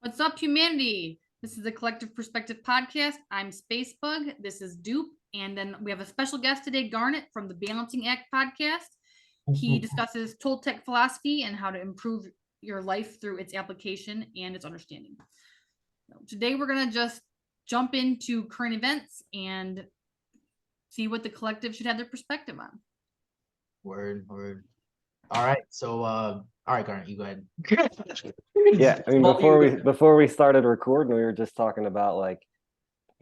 What's up, humanity? This is the Collective Perspective Podcast. I'm Spacebug. This is Dupe. And then we have a special guest today, Garnett from the Balancing Act podcast. He discusses Toltec philosophy and how to improve your life through its application and its understanding. Today, we're going to just jump into current events and see what the collective should have their perspective on. Word. All right. So, all right, Garnett, you go ahead. Yeah, I mean, before we started recording, we were just talking about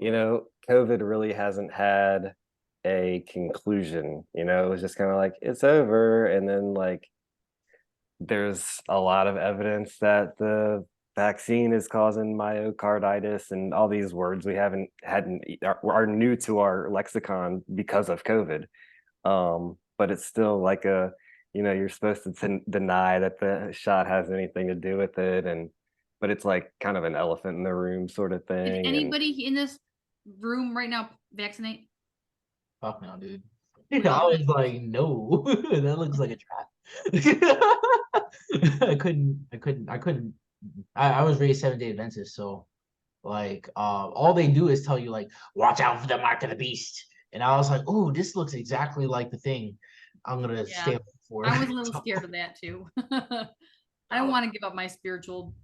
COVID really hasn't had a conclusion. It was just kind of like it's over, and then there's a lot of evidence that the vaccine is causing myocarditis and all these words we are new to our lexicon because of COVID. But it's still like you're supposed to deny that the shot has anything to do with it, but it's like kind of an elephant in the room sort of thing. Did anybody in this room right now vaccinate? Fuck no, dude. I was like, no, that looks like a trap. I couldn't. I was raised 7-day Adventist, so all they do is tell you watch out for the mark of the beast, and I was like, oh, this looks exactly like the thing I'm gonna stay away for. I was a little scared of that too. I don't want to give up my spiritual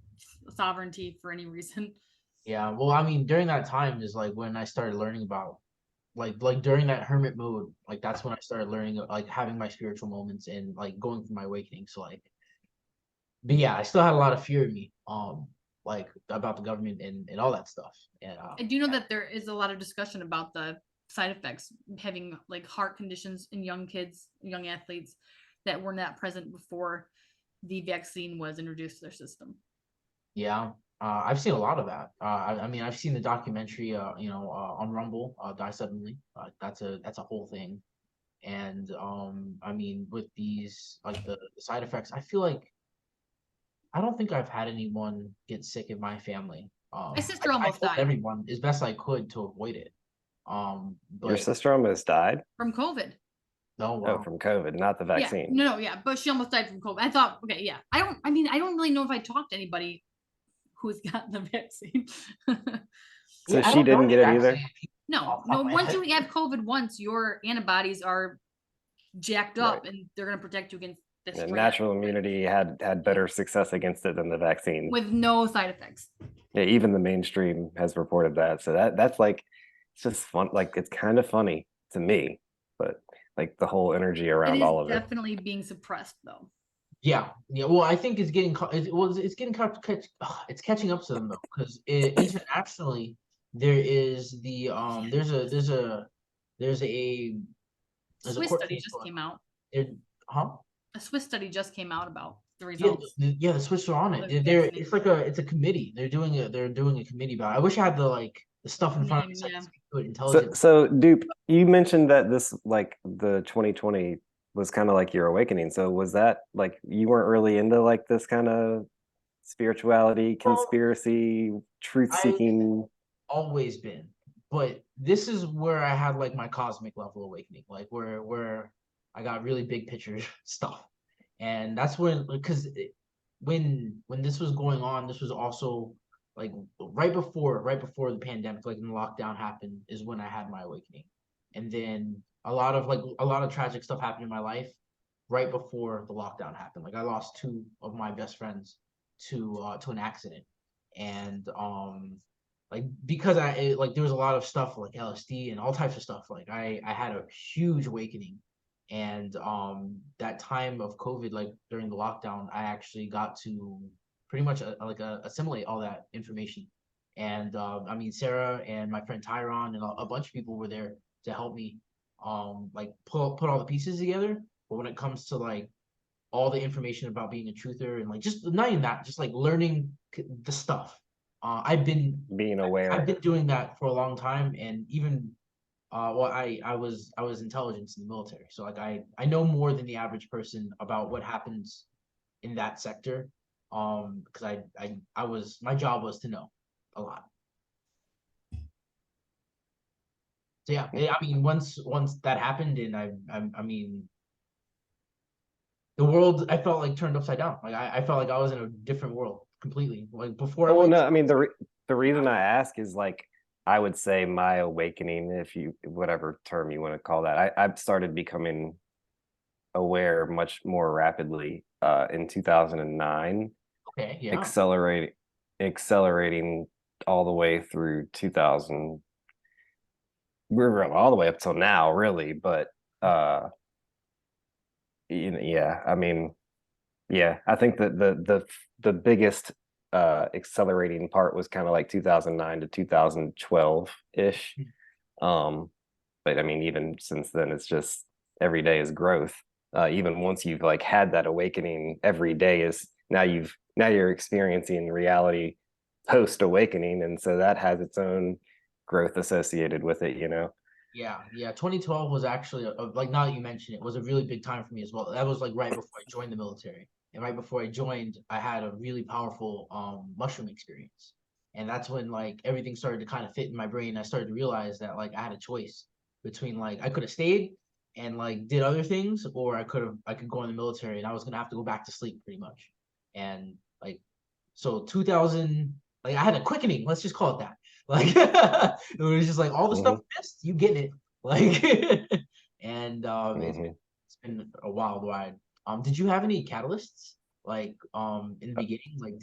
sovereignty for any reason. Yeah, well, I mean, during that time is when I started learning about during that hermit mode, that's when I started learning having my spiritual moments and going through my awakening. So but yeah, I still had a lot of fear in me, about the government and all that stuff. And I do know that there is a lot of discussion about the side effects, having heart conditions in young kids, young athletes that were not present before the vaccine was introduced to their system. Yeah, I've seen a lot of that. I mean, I've seen the documentary, on Rumble, Die Suddenly. That's a whole thing. And I mean, with these the side effects, I feel like I don't think I've had anyone get sick in my family. My sister almost died. Everyone as best I could to avoid it. But your sister almost died from COVID. Oh, wow. from COVID, not the vaccine. Yeah, but she almost died from COVID. I thought, okay, yeah. I don't really know if I talked to anybody who's gotten the vaccine. So she didn't get it either? No. Once you have COVID once, your antibodies are jacked up, and they're going to protect you against this. Natural immunity had better success against it than the vaccine. With no side effects. Yeah, even the mainstream has reported that. So that's it's just fun. It's kind of funny to me, but the whole energy around all of it. It is definitely being suppressed, though. Yeah. Well, I think it's getting it's catching up to them though, because internationally there is the there's a Swiss study just came out. A Swiss study just came out about the results. Yeah, the Swiss are on it. It's a committee. They're doing a committee about it. I wish I had the stuff in front of me so I could speak to it intelligently. So Dupe, you mentioned that this the 2020 was kind of your awakening. So was that you weren't really into this kind of spirituality, conspiracy, truth-seeking? Always been, but this is where I had my cosmic level awakening, where I got really big picture stuff, and that's when when this was going on, this was also right before the pandemic, in the lockdown happened, is when I had my awakening, and then a lot of tragic stuff happened in my life right before the lockdown happened. I lost 2 of my best friends to an accident, and because there was a lot of stuff LSD and all types of stuff. I had a huge awakening, and that time of COVID, during the lockdown, I actually got to pretty much assimilate all that information. And I mean, Sarah and my friend Tyron and a bunch of people were there to help me put all the pieces together. But when it comes to all the information about being a truther and just not even that, just learning the stuff, I've been being aware. I've been doing that for a long time, and even I was intelligence in the military, so I know more than the average person about what happens in that sector, because my job was to know a lot. So yeah, I mean, once that happened, and I mean, the world, I felt like turned upside down. Like I felt like I was in a different world completely. Like before I Oh went no, I mean the reason I ask is like I would say my awakening, if you whatever term you want to call that, I started becoming aware much more rapidly in 2009, okay, yeah. accelerating all the way through 2000. We're all the way up till now, really, but yeah, I mean, yeah, I think that the biggest accelerating part was kind of like 2009 to 2012 ish. Um, but I mean, even since then, it's just every day is growth. Even once you've like had that awakening, every day is now you're experiencing reality post awakening, and so that has its own growth associated with it. You know. Yeah. 2012 was actually like now that you mention it, was a really big time for me as well. That was like right before I joined the military, and right before I joined, I had a really powerful mushroom experience, and that's when like everything started to kind of fit in my brain. I started to realize that like I had a choice between like I could have stayed and like did other things, or I could go in the military, and I was gonna have to go back to sleep pretty much, and like so 2000, like I had a quickening, let's just call it that. Like it was just like all the stuff Hmm. you missed, you get it. Like and Hmm. it's been a wild ride. Did you have any catalysts like in the beginning? Like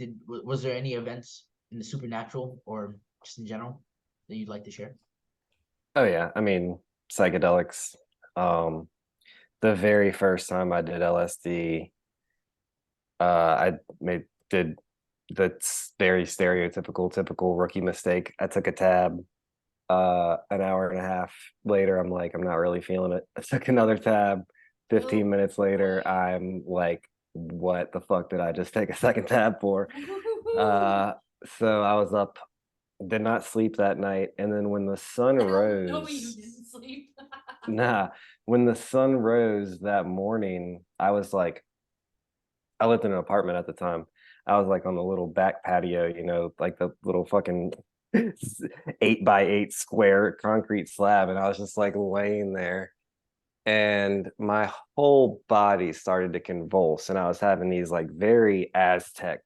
was there any events in the supernatural or just in general that you'd like to share? Oh yeah, I mean psychedelics. Um, the very first time I did LSD, I did the very stereotypical typical rookie mistake. I took a tab. An hour and a half later, I'm like, I'm not really feeling it. I took another tab. 15 minutes later, I'm like, what the fuck did I just take a second tab for? Uh, so I was up, did not sleep that night, and then when the sun No, you rose, didn't sleep. nah, when the sun rose that morning, I was like, I lived in an apartment at the time. I was like on the little back patio, you know, like the little fucking 8 by 8 square concrete slab. And I was just like laying there and my whole body started to convulse. And I was having these like very Aztec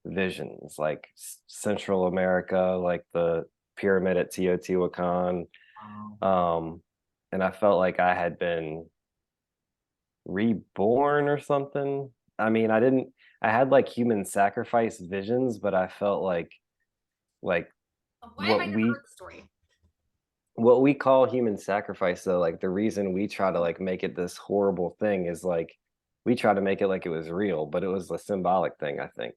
visions, like Central America, like the pyramid at Teotihuacan. Um, Um, and I felt like I had been reborn or something. I mean, I had like human sacrifice visions, but I felt like Why have I what never we heard the story? what we call human sacrifice though, like the reason we try to like make it this horrible thing is like we try to make it like it was real, but it was a symbolic thing, I think.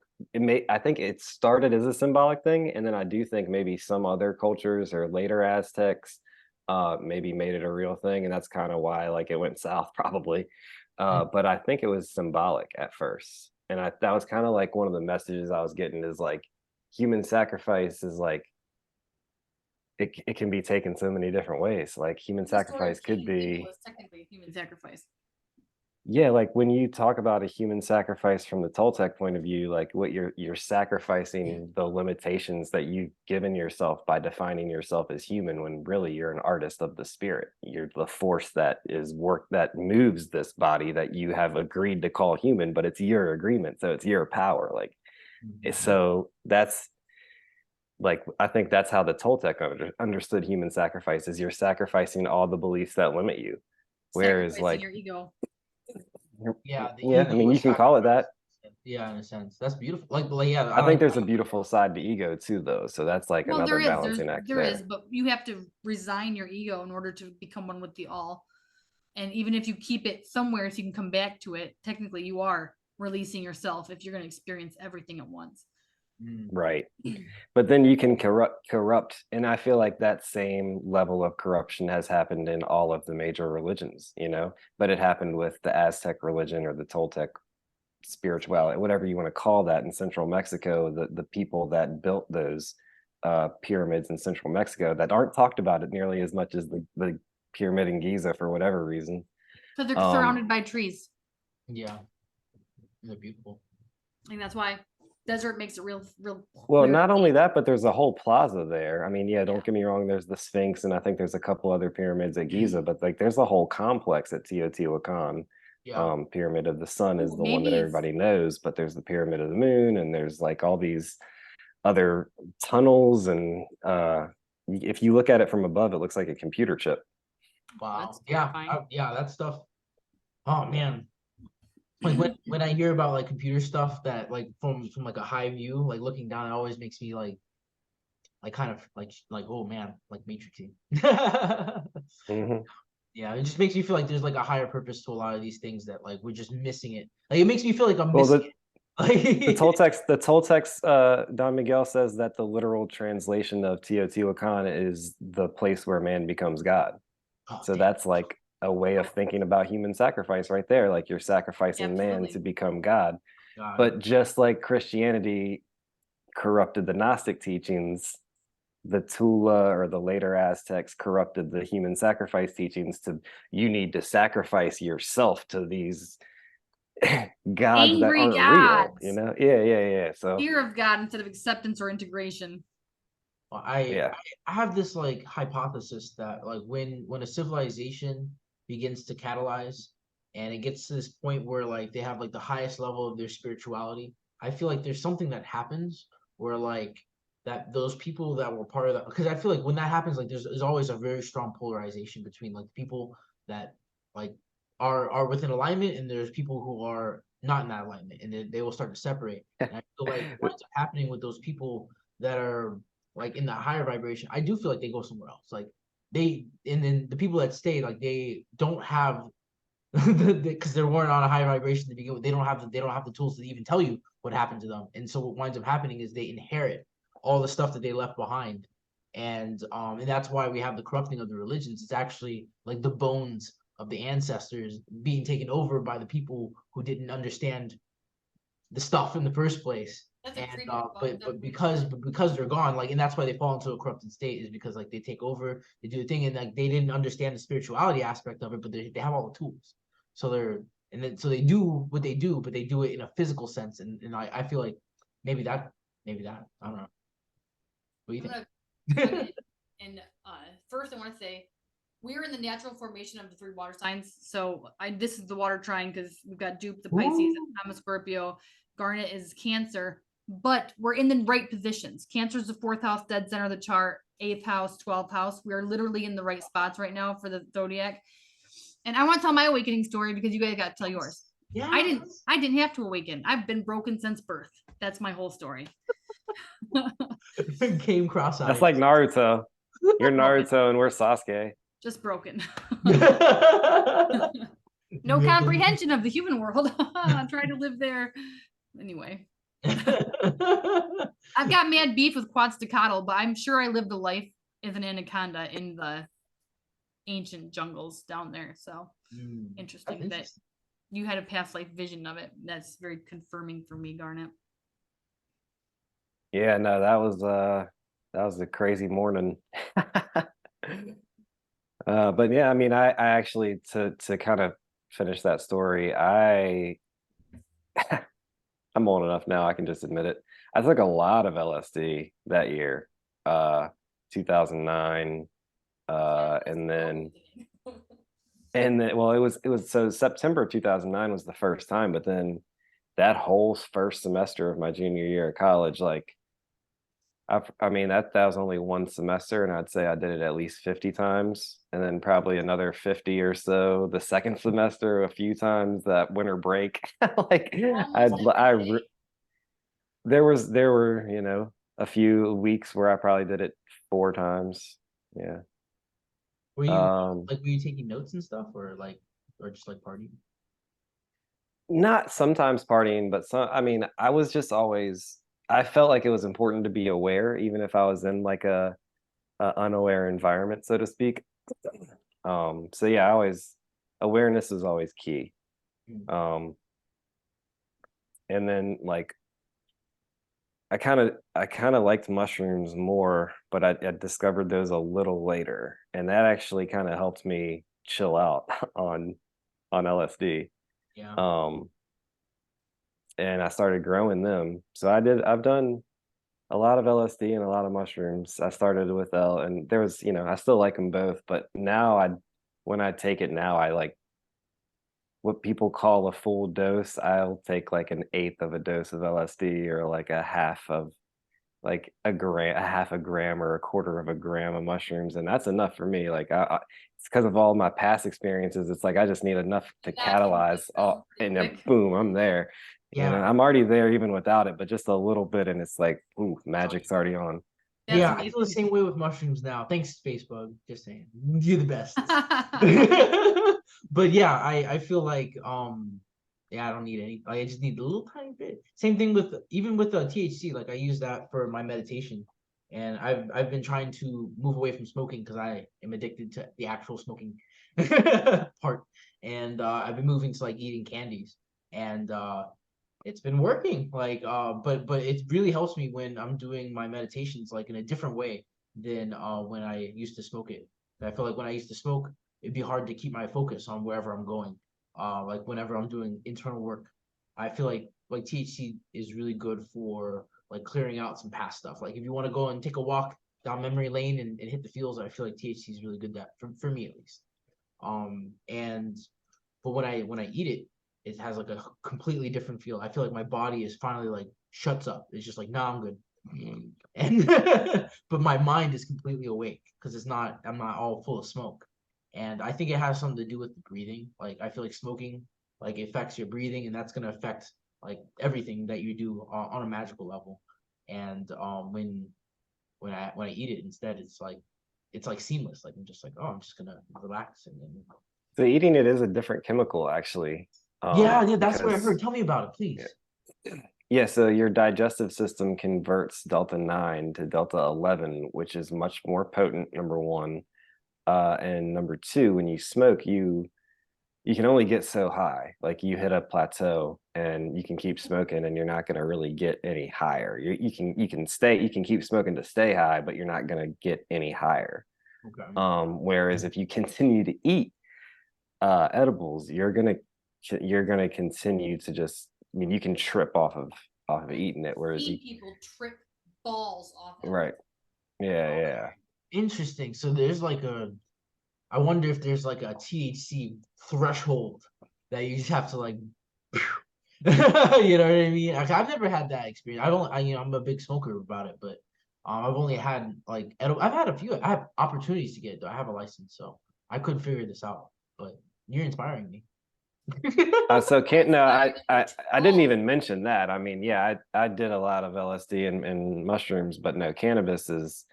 I think it started as a symbolic thing, and then I do think maybe some other cultures or later Aztecs maybe made it a real thing, and that's kind of why like it went south probably. But I think it was symbolic at first. And that was kind of like one of the messages I was getting is like human sacrifice is like it can be taken so many different ways. Like human The story sacrifice of could Cain and Abel be, is technically a human sacrifice. yeah, like when you talk about a human sacrifice from the Toltec point of view, like what you're sacrificing the limitations that you've given yourself by defining yourself as human when really you're an artist of the spirit. You're the force that is work that moves this body that you have agreed to call human, but it's your agreement. So it's your power. Like so that's like I think that's how the Toltec understood human sacrifice is you're sacrificing all the beliefs that limit you. Whereas Sacrificing like your ego. yeah, the yeah, I ego mean you was can call it sacrificed. that. Yeah, in a sense. That's beautiful. Like yeah, I think I there's a beautiful side to ego too though. So that's like Well, another there is. There's balancing act there is, there. but you have to resign your ego in order to become one with the all. And even if you keep it somewhere so you can come back to it, technically you are releasing yourself if you're going to experience everything at once. mm, Right. But then you can corrupt and I feel like that same level of corruption has happened in all of the major religions, you know, but it happened with the Aztec religion or the Toltec spirituality, whatever you want to call that in central Mexico, the people that built those pyramids in central Mexico that aren't talked about it nearly as much as the pyramid in Giza for whatever reason. Because they're Um, surrounded by trees. yeah, they're beautiful. And that's why desert makes it real well, clear. not only that, but there's a whole plaza there. I mean, yeah, Yeah. don't get me wrong, there's the Sphinx, and I think there's a couple other pyramids at Giza, but like there's a whole complex at Teotihuacan Yeah. Pyramid of the sun is Ooh, the one that maybe everybody knows, but there's the pyramid of the moon, and there's like all these other tunnels, and if you look at it from above, it looks like a computer chip. Wow. That's Yeah. terrifying. Yeah. That stuff. Oh man. Like when I hear about like computer stuff that like from like a high view, like looking down, it always makes me like kind of like oh man, like Matrixy. Mhm. Yeah, it just makes me feel like there's like a higher purpose to a lot of these things that like we're just missing it. Like it makes me feel like I'm Well, missing it. the Like Toltecs, Don Miguel says that the literal translation of Teotihuacan is the place where man becomes God. oh, So damn. that's like a way of thinking about human sacrifice right there. Like you're sacrificing man Absolutely. to become God. God. But just like Christianity corrupted the Gnostic teachings, the Tula or the later Aztecs corrupted the human sacrifice teachings to you need to sacrifice yourself to these gods that Angry aren't real, gods. you know? Yeah. So Fear of God instead of acceptance or integration. Well, yeah. I have this like hypothesis that like when a civilization begins to catalyze and it gets to this point where like they have like the highest level of their spirituality, I feel like there's something that happens where like that those people that were part of that, because I feel like when that happens, like there's always a very strong polarization between like people that like are within alignment and there's people who are not in that alignment, and they will start to separate. And I feel like what's happening with those people that are like in that higher vibration, I do feel like they go somewhere else. Like and then the people that stay, like they don't have because they weren't on a high vibration to begin with. They don't have the tools to even tell you what happened to them. And so what winds up happening is they inherit all the stuff that they left behind. And that's why we have the corrupting of the religions. It's actually like the bones of the ancestors being taken over by the people who didn't understand the stuff in the first place. That's a And creepy thought, but definitely. because they're gone, like, and that's why they fall into a corrupted state, is because like they take over, they do the thing, and like they didn't understand the spirituality aspect of it, but they have all the tools. So so they do what they do, but they do it in a physical sense. And I feel like maybe that I don't know. What do you I'm think? gonna cut in. And first, I want to say we're in the natural formation of the three water signs. So this is the water trine because we've got Dupe, the Pisces, Ooh. I'm a Scorpio, Garnet is Cancer, but we're in the right positions. Cancer is the fourth house, dead center of the chart, eighth house, 12th house. We are literally in the right spots right now for the zodiac. And I want to tell my awakening story because you guys got to tell yours. Yeah. I didn't have to awaken. I've been broken since birth. That's my whole story. Came cross-eyed. That's like Naruto. You're Naruto and we're Sasuke. Just broken. No No comprehension of the human world. I'm trying to live there. Anyway. I've got mad beef with Quetzalcoatl, but I'm sure I lived a life as an anaconda in the ancient jungles down there. So interesting that you had a past life vision of it. That's very confirming for me, Garnett. Yeah, no, that was a crazy morning. But yeah, I mean, I actually to kind of finish that story, I'm old enough now, I can just admit it. I took a lot of LSD that year, 2009, and then well, it was so September 2009 was the first time, but then that whole first semester of my junior year of college, like I mean that was only one semester, and I'd say I did it at least 50 times, and then probably another 50 or so the second semester, a few times that winter break. Like there were, you know, a few weeks where I probably did it 4 times. Yeah. Were you taking notes and stuff, or just like partying? Not sometimes partying, but I mean, I felt like it was important to be aware, even if I was in like a unaware environment, so to speak. So yeah, awareness is always key. And then like I kind of liked mushrooms more, but I discovered those a little later, and that actually kind of helped me chill out on LSD. Yeah. And I started growing them. So I've done a lot of LSD and a lot of mushrooms. I started with L, and there was, you know, I still like them both, but now when I take it now, what people call a full dose, I'll take like an eighth of a dose of LSD, or like a half of like a half a gram or a quarter of a gram of mushrooms, and that's enough for me. Like it's because of all my past experiences. It's like I just need enough to That can catalyze, go down and pretty then quick. boom, I'm there. And Yeah. I'm already there even without it, but just a little bit, and it's like, ooh, magic's already on. That's Yeah, I amazing. feel the same way with mushrooms now. Thanks, Spacebug. Just saying. You're the best. But yeah, I feel like yeah, I don't need any. I just need a little tiny bit. Same thing with even with the THC. Like I use that for my meditation, and I've been trying to move away from smoking because I am addicted to the actual smoking part, and I've been moving to like eating candies, and it's been working. Like but it really helps me when I'm doing my meditations like in a different way than when I used to smoke it. I feel like when I used to smoke, it'd be hard to keep my focus on wherever I'm going. Like whenever I'm doing internal work, I feel like THC is really good for like clearing out some past stuff. Like if you want to go and take a walk down memory lane and hit the feels, I feel like THC is really good that for me at least. And but when I eat it, it has like a completely different feel. I feel like my body is finally like shuts up. It's just like, nah, I'm good. And but my mind is completely awake because I'm not all full of smoke. And I think it has something to do with the breathing. Like I feel like smoking like affects your breathing, and that's gonna affect like everything that you do on a magical level. And when I eat it instead, it's like seamless. Like I'm just like, oh, I'm just gonna relax and then So eating it is a different chemical, actually. yeah, that's what I Because heard. Tell me about it, please. yeah, so your digestive system converts delta 9 to delta 11, which is much more potent, number one. And number two, when you smoke, you can only get so high. Like you hit a plateau and you can keep smoking and you're not going to really get any higher. You can keep smoking to stay high, but you're not going to get any higher. Okay. Whereas if you continue to eat edibles, you're gonna continue to just, I mean, you can trip off of eating it, whereas you, People trip balls off of it. right, yeah. Interesting. So there's like I wonder if there's like a THC threshold that you just have to like, you know what I mean? Like, I've never had that experience. I'm a big smoker about it, but I've only had like, I've had a few, I have opportunities to get it though. I have a license, so I couldn't figure this out, but you're inspiring me. So can't no, I didn't even mention that. I mean, yeah, I did a lot of LSD and mushrooms, but no, cannabis is.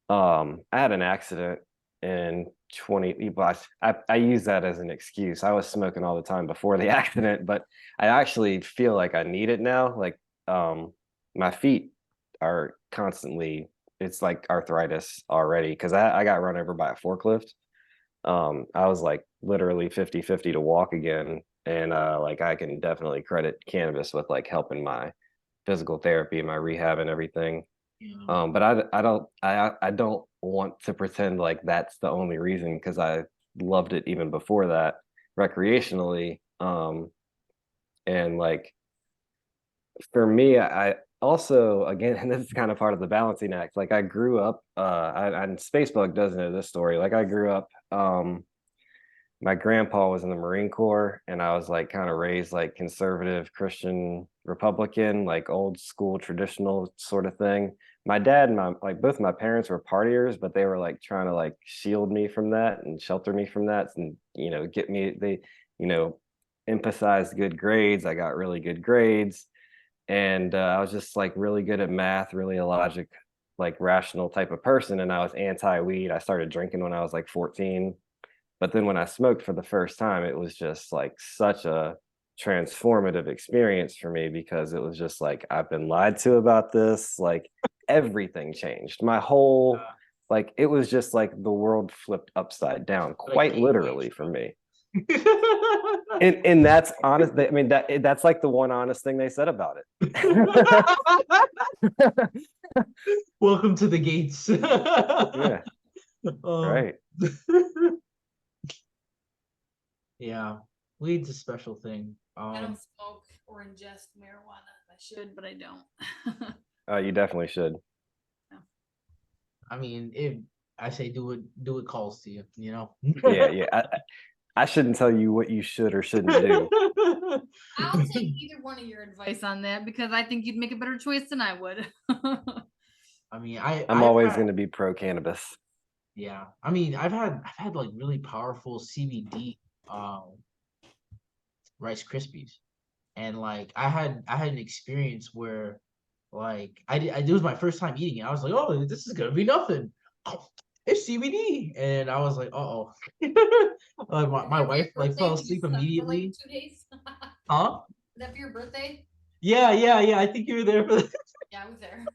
I had an accident in 20. But I use that as an excuse. I was smoking all the time before the accident, but I actually feel like I need it now. Like, my feet are constantly. It's like arthritis already because I got run over by a forklift. I was like literally 50-50 to walk again, and like I can definitely credit cannabis with like helping my physical therapy, my rehab, and everything. Yeah. But I don't want to pretend like that's the only reason, because I loved it even before that recreationally. And like for me, I also, again, and this is kind of part of the balancing act. Like I grew up, and Spacebug doesn't know this story. Like I grew up, my grandpa was in the Marine Corps, and I was like kind of raised like conservative Christian Republican, like old school traditional sort of thing. My dad and my like both my parents were partiers, but they were like trying to like shield me from that and shelter me from that, and get me, they you know emphasized good grades. I got really good grades, and I was just like really good at math, really a logic, like rational type of person, and I was anti-weed. I started drinking when I was like 14, but then when I smoked for the first time, it was just like such a transformative experience for me, because it was just like, I've been lied to about this. Like everything changed. My whole, like, it was just like the world flipped upside down, quite literally for me. And that's honest. I mean, that's like the one honest thing they said about it. Welcome to the gates. Yeah, right. Yeah, weed's a special thing. I don't smoke or ingest marijuana. I should, but I don't. You definitely should. I mean, if I say do it calls to you, Yeah. I shouldn't tell you what you should or shouldn't do. I'll take either one of your advice on that because I think you'd make a better choice than I would. I mean, I'm I've always had, going to be pro cannabis. yeah. I mean, I've had like really powerful CBD Rice Krispies, and like I had an experience where like it was my first time eating it. I was like, oh, this is gonna be nothing. Oh, it's CBD, and I was like, uh-oh. My wife like fell asleep For like immediately. 2 days. Huh? Is that for your birthday? Yeah. I think you were there for Yeah, I was there.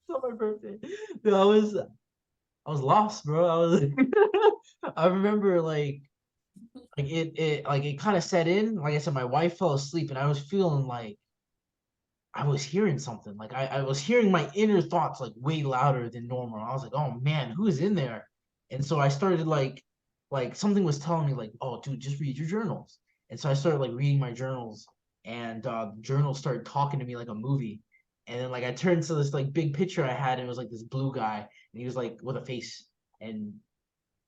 my birthday. No, I was lost, bro. I was I remember like it kind of set in. Like I said, my wife fell asleep and I was feeling like I was hearing something. Like I was hearing my inner thoughts like way louder than normal. I was like, oh man, who's in there? And so I started like something was telling me like, oh dude, just read your journals. And so I started like reading my journals, and the journals started talking to me like a movie. And then like I turned to this like big picture I had, and it was like this blue guy, and he was like with a face, and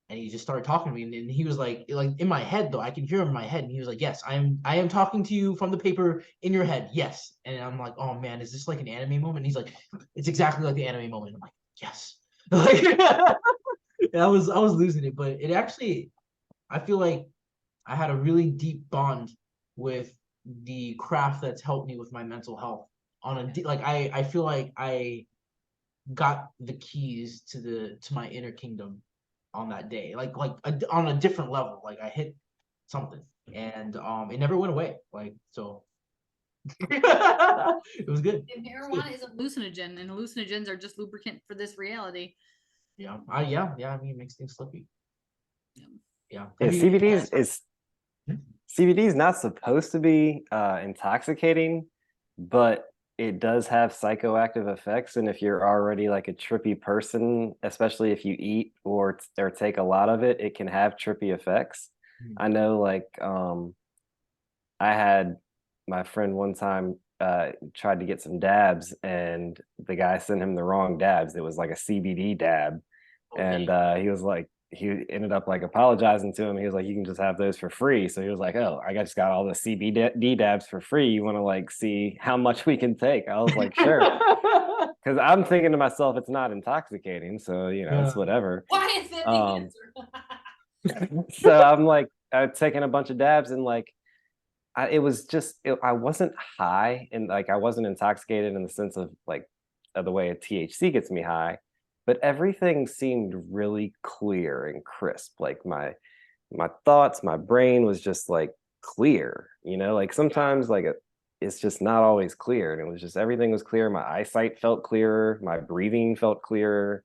he just started talking to me, and he was like in my head though, I can hear him in my head, and he was like, yes, I am talking to you from the paper in your head, yes. And I'm like, oh man, is this like an anime moment? And he's like, it's exactly like the anime moment. I'm like, yes. Like I was losing it, but it actually, I feel like I had a really deep bond with the craft that's helped me with my mental health on like I feel like I got the keys to my inner kingdom on that day, on a different level. Like I hit something, and it never went away. Like so, it was good. And marijuana is a hallucinogen, and hallucinogens are just lubricant for this reality. Yeah, yeah. I mean, it makes things slippy. Yeah. Yeah, Have you? Hmm? CBD is not supposed to be intoxicating, but it does have psychoactive effects. And if you're already like a trippy person, especially if you eat or take a lot of it, it can have trippy effects. I know, like I had my friend one time tried to get some dabs, and the guy sent him the wrong dabs. It was like a CBD dab, and he was like, he ended up like apologizing to him. He was like, you can just have those for free. So he was like, oh, I just got all the CBD dabs for free. You want to like see how much we can take? I was like, sure. Because I'm thinking to myself, it's not intoxicating. So, it's whatever. Why is that the answer? So I'm like, taking a bunch of dabs, and like, it was just, I wasn't high, and like I wasn't intoxicated in the sense of like the way a THC gets me high, but everything seemed really clear and crisp. Like my thoughts, my brain was just like clear. Like sometimes like it's just not always clear, and it was just, everything was clear. My eyesight felt clearer, my breathing felt clearer,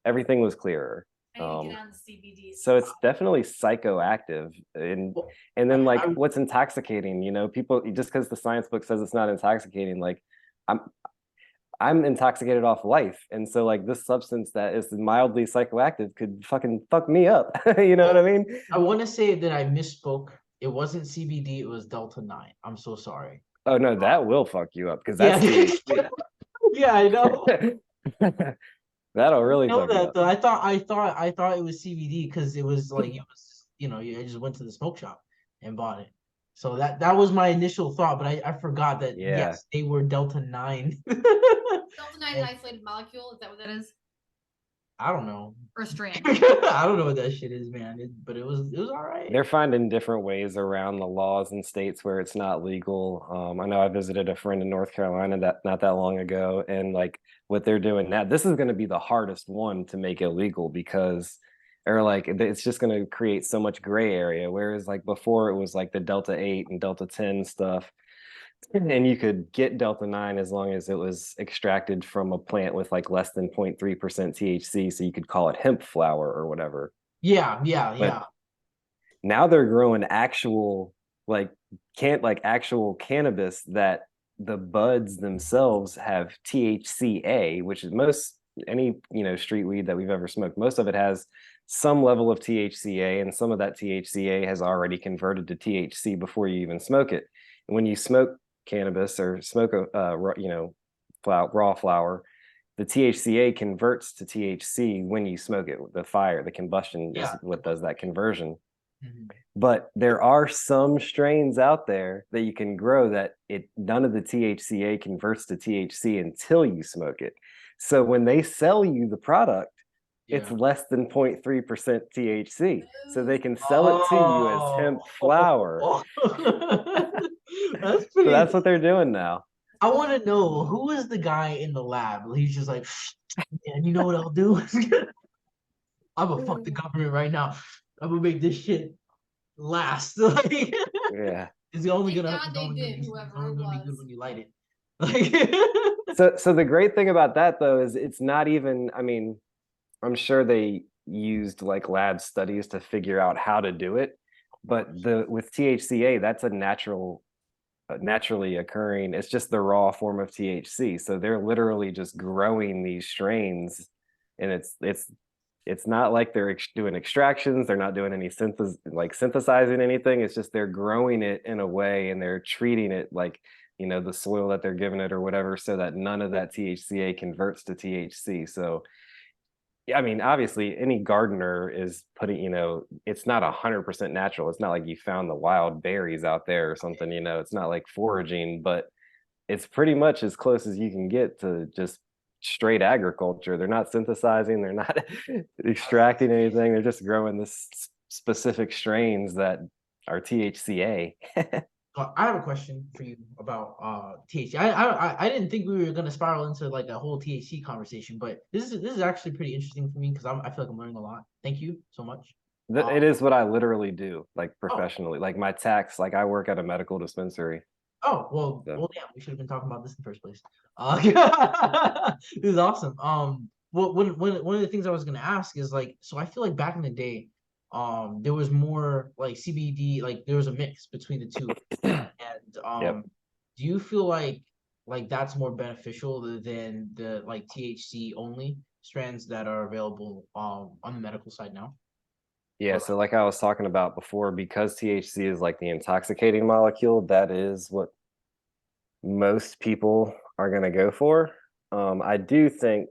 everything was clearer. I need to get on the CBD. So it's definitely psychoactive, and then like what's intoxicating, people, just because the science book says it's not intoxicating, like I'm intoxicated off life, and so like this substance that is mildly psychoactive could fucking fuck me up. You know what I mean? I want to say that I misspoke. It wasn't CBD, it was Delta 9. I'm so sorry. Oh no, that will fuck you up, because that's THC. Yeah, I know. That'll really know fuck you that up. though. I thought it was CBD because it was like I just went to the smoke shop and bought it. So that was my initial thought, but I forgot that yes, they were Delta 9. Delta 9 is an isolated molecule. Is that what that is? I don't know. Or a strand. I don't know what that shit is, man. But it was all right. They're finding different ways around the laws in states where it's not legal. I know I visited a friend in North Carolina that not that long ago, and like what they're doing now, this is going to be the hardest one to make illegal, because or like it's just going to create so much gray area. Whereas like before, it was like the Delta 8 and Delta 10 stuff, and you could get Delta 9 as long as it was extracted from a plant with like less than 0.3% THC. So you could call it hemp flower or whatever. Yeah. Now they're growing actual actual cannabis that the buds themselves have THCA, which is any street weed that we've ever smoked, most of it has some level of THCA, and some of that THCA has already converted to THC before you even smoke it. And when you smoke cannabis or smoke raw flower, the THCA converts to THC when you smoke it. The combustion is what does that conversion. Mhm. But there are some strains out there that you can grow that none of the THCA converts to THC until you smoke it. So when they sell you the product, it's Yeah. less than 0.3% THC. So they can sell it to you as hemp flower. That's So pretty. that's what they're doing now. I want to know who is the guy in the lab. He's just like, man, you know what I'll do? I'm gonna fuck the government right now. I'm gonna make this shit last. Like, Yeah. it's only Thank gonna, God it's they only gonna did, be, it's whoever only it gonna be good was. when you light it. Like, So the great thing about that though is it's not even, I mean, I'm sure they used like lab studies to figure out how to do it, but with THCA, that's a naturally occurring. It's just the raw form of THC. So they're literally just growing these strains, and it's not like they're doing extractions. They're not doing any synthesizing anything. It's just they're growing it in a way, and they're treating it like, the soil that they're giving it or whatever, so that none of that THCA converts to THC. So I mean, obviously, any gardener is putting, it's not 100% natural. It's not like you found the wild berries out there or something. It's not like foraging, but it's pretty much as close as you can get to just straight agriculture. They're not synthesizing, they're not extracting anything. They're just growing this specific strains that are THCA. I have a question for you about THC. I didn't think we were gonna spiral into like a whole THC conversation, but this is actually pretty interesting for me because I feel like I'm learning a lot. Thank you so much. It is what I literally do, like Oh, professionally. Like my tax, like I work at a medical dispensary. oh, well, So. well, damn, we should have been talking about this in the first place. This is awesome. Well, one of the things I was gonna ask is like, so I feel like back in the day, there was more like CBD, like there was a mix between the two, and Yep. do you feel like that's more beneficial than the like THC only strands that are available on the medical side now? Yeah, Or so like I was talking about before, because THC is like the intoxicating molecule, that is what most people are going to go for. I do think,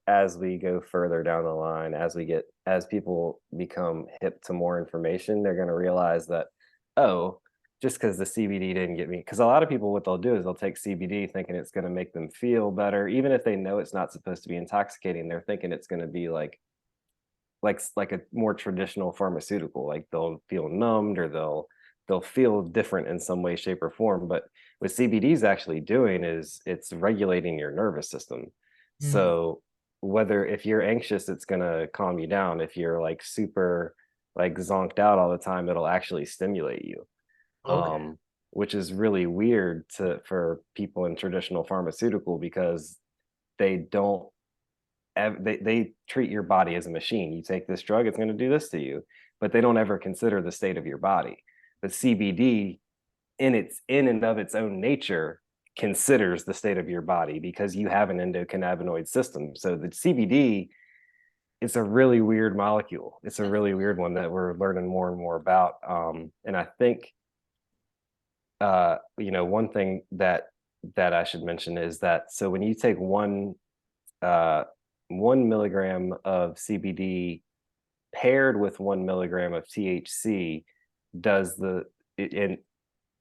as we go further down the line, as people become hip to more information, they're going to realize that, oh, just because the CBD didn't get me, because a lot of people, what they'll do is they'll take CBD thinking it's going to make them feel better, even if they know it's not supposed to be intoxicating. They're thinking it's going to be like a more traditional pharmaceutical, like they'll feel numbed or they'll feel different in some way, shape, or form. But what CBD is actually doing is it's regulating your nervous system. Mm, So whether if you're anxious, it's gonna calm you down. If you're like super like zonked out all the time, it'll actually stimulate you. okay. Which is really weird for people in traditional pharmaceutical because they don't they treat your body as a machine. You take this drug, it's going to do this to you, but they don't ever consider the state of your body. But CBD, in and of its own nature, considers the state of your body because you have an endocannabinoid system. So the CBD is a really weird molecule. It's a really weird one that we're learning more and more about. And I think, one thing that I should mention is that so when you take uh, 1 milligram of CBD paired with 1 milligram of THC and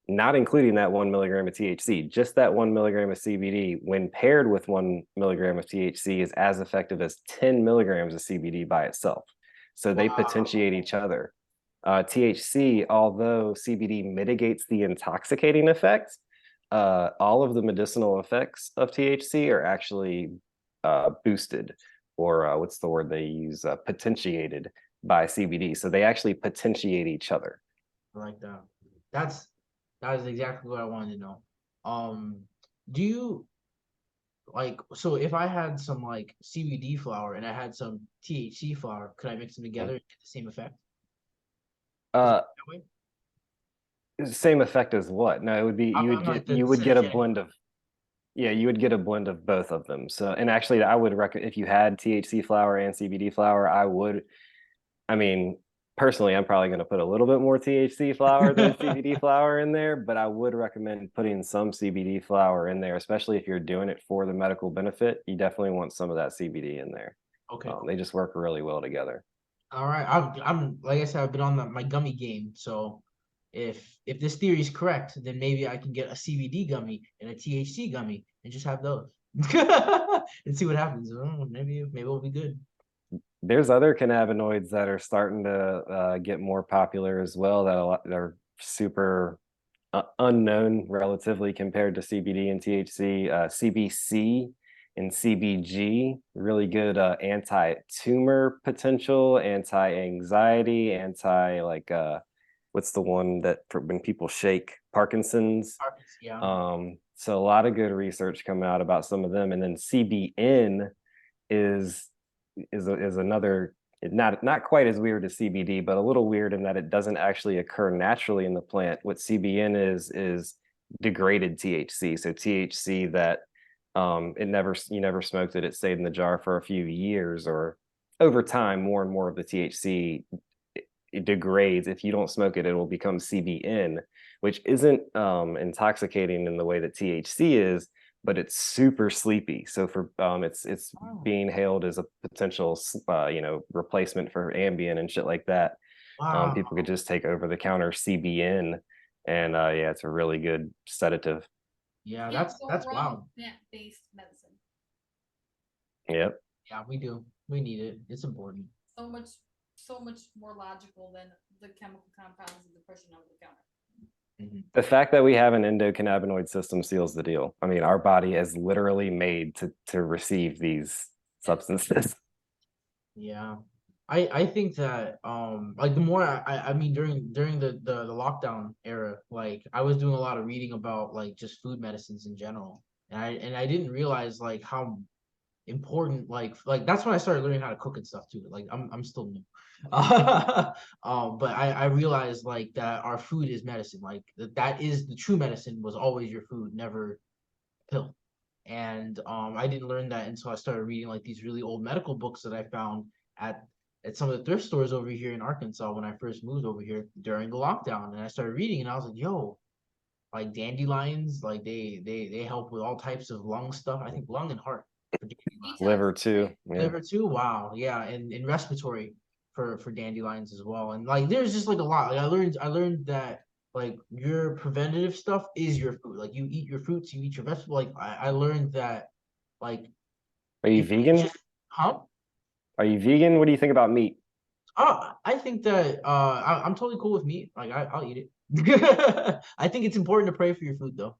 not including that 1 milligram of THC, just that 1 milligram of CBD when paired with 1 milligram of THC is as effective as 10 milligrams of CBD by itself. So they potentiate Wow. each other. THC, although CBD mitigates the intoxicating effects, all of the medicinal effects of THC are actually boosted, or what's the word they use? Potentiated by CBD. So they actually potentiate each other. I like that. That's that is exactly what I wanted to know. Um, do you like so if I had some like CBD flower and I had some THC flower, could I mix them together and get the same effect? Does it Uh, work that way? Same effect as what? No, it would be I'm like the you would get a synergetic. blend of yeah, you would get a blend of both of them. So, and actually, I would recommend if you had THC flower and CBD flower, I mean, personally, I'm probably going to put a little bit more THC flower than CBD flower in there, but I would recommend putting some CBD flower in there, especially if you're doing it for the medical benefit. You definitely want some of that CBD in there. Okay, They just work really well together. All right, I'm like I said, I've been on my gummy game. So if this theory is correct, then maybe I can get a CBD gummy and a THC gummy and just have those and see what happens. Maybe it'll be good. There's other cannabinoids that are starting to get more popular as well that are super unknown relatively compared to CBD and THC. CBC and CBG, really good anti-tumor potential, anti-anxiety, what's the one that for when people shake? Parkinson's. Yeah. So a lot of good research coming out about some of them, and then CBN is another, not quite as weird as CBD, but a little weird in that it doesn't actually occur naturally in the plant. What CBN is degraded THC. So THC that you never smoked it, it stayed in the jar for a few years, or over time, more and more of the THC it degrades. If you don't smoke it, it will become CBN, which isn't intoxicating in the way that THC is, but it's super sleepy. So for it's being hailed as a potential replacement for Ambien and shit like that. Wow. People could just take over the counter CBN, and yeah, it's a really good sedative. Yeah, Can't that's go wrong wild. with plant-based medicine. Yep. Yeah, we do. We need it. It's important. So much more logical than the chemical compounds and the pushing over the counter. The fact that we have an endocannabinoid system seals the deal. I mean, our body is literally made to receive these substances. Yeah. I think that like the more I mean during the lockdown era, like I was doing a lot of reading about like just food medicines in general. And I didn't realize like how important like that's when I started learning how to cook and stuff too. Like I'm still new. But I realized like that our food is medicine. Like that is the true medicine was always your food, never pill. And I didn't learn that until I started reading like these really old medical books that I found at some of the thrift stores over here in Arkansas when I first moved over here during the lockdown. And I started reading, and I was like, yo, like dandelions, like they help with all types of lung stuff. I think lung and heart for dandelions. Liver too. Yeah. Liver too. Wow. Yeah, and respiratory for dandelions as well. And like there's just like a lot. Like I learned that like your preventative stuff is your food. Like you eat your fruits, you eat your vegetables. Like I learned that like Are you if you vegan? just huh? Are you vegan? What do you think about meat? I think that I'm totally cool with meat. Like I'll eat it. I think it's important to pray for your food though.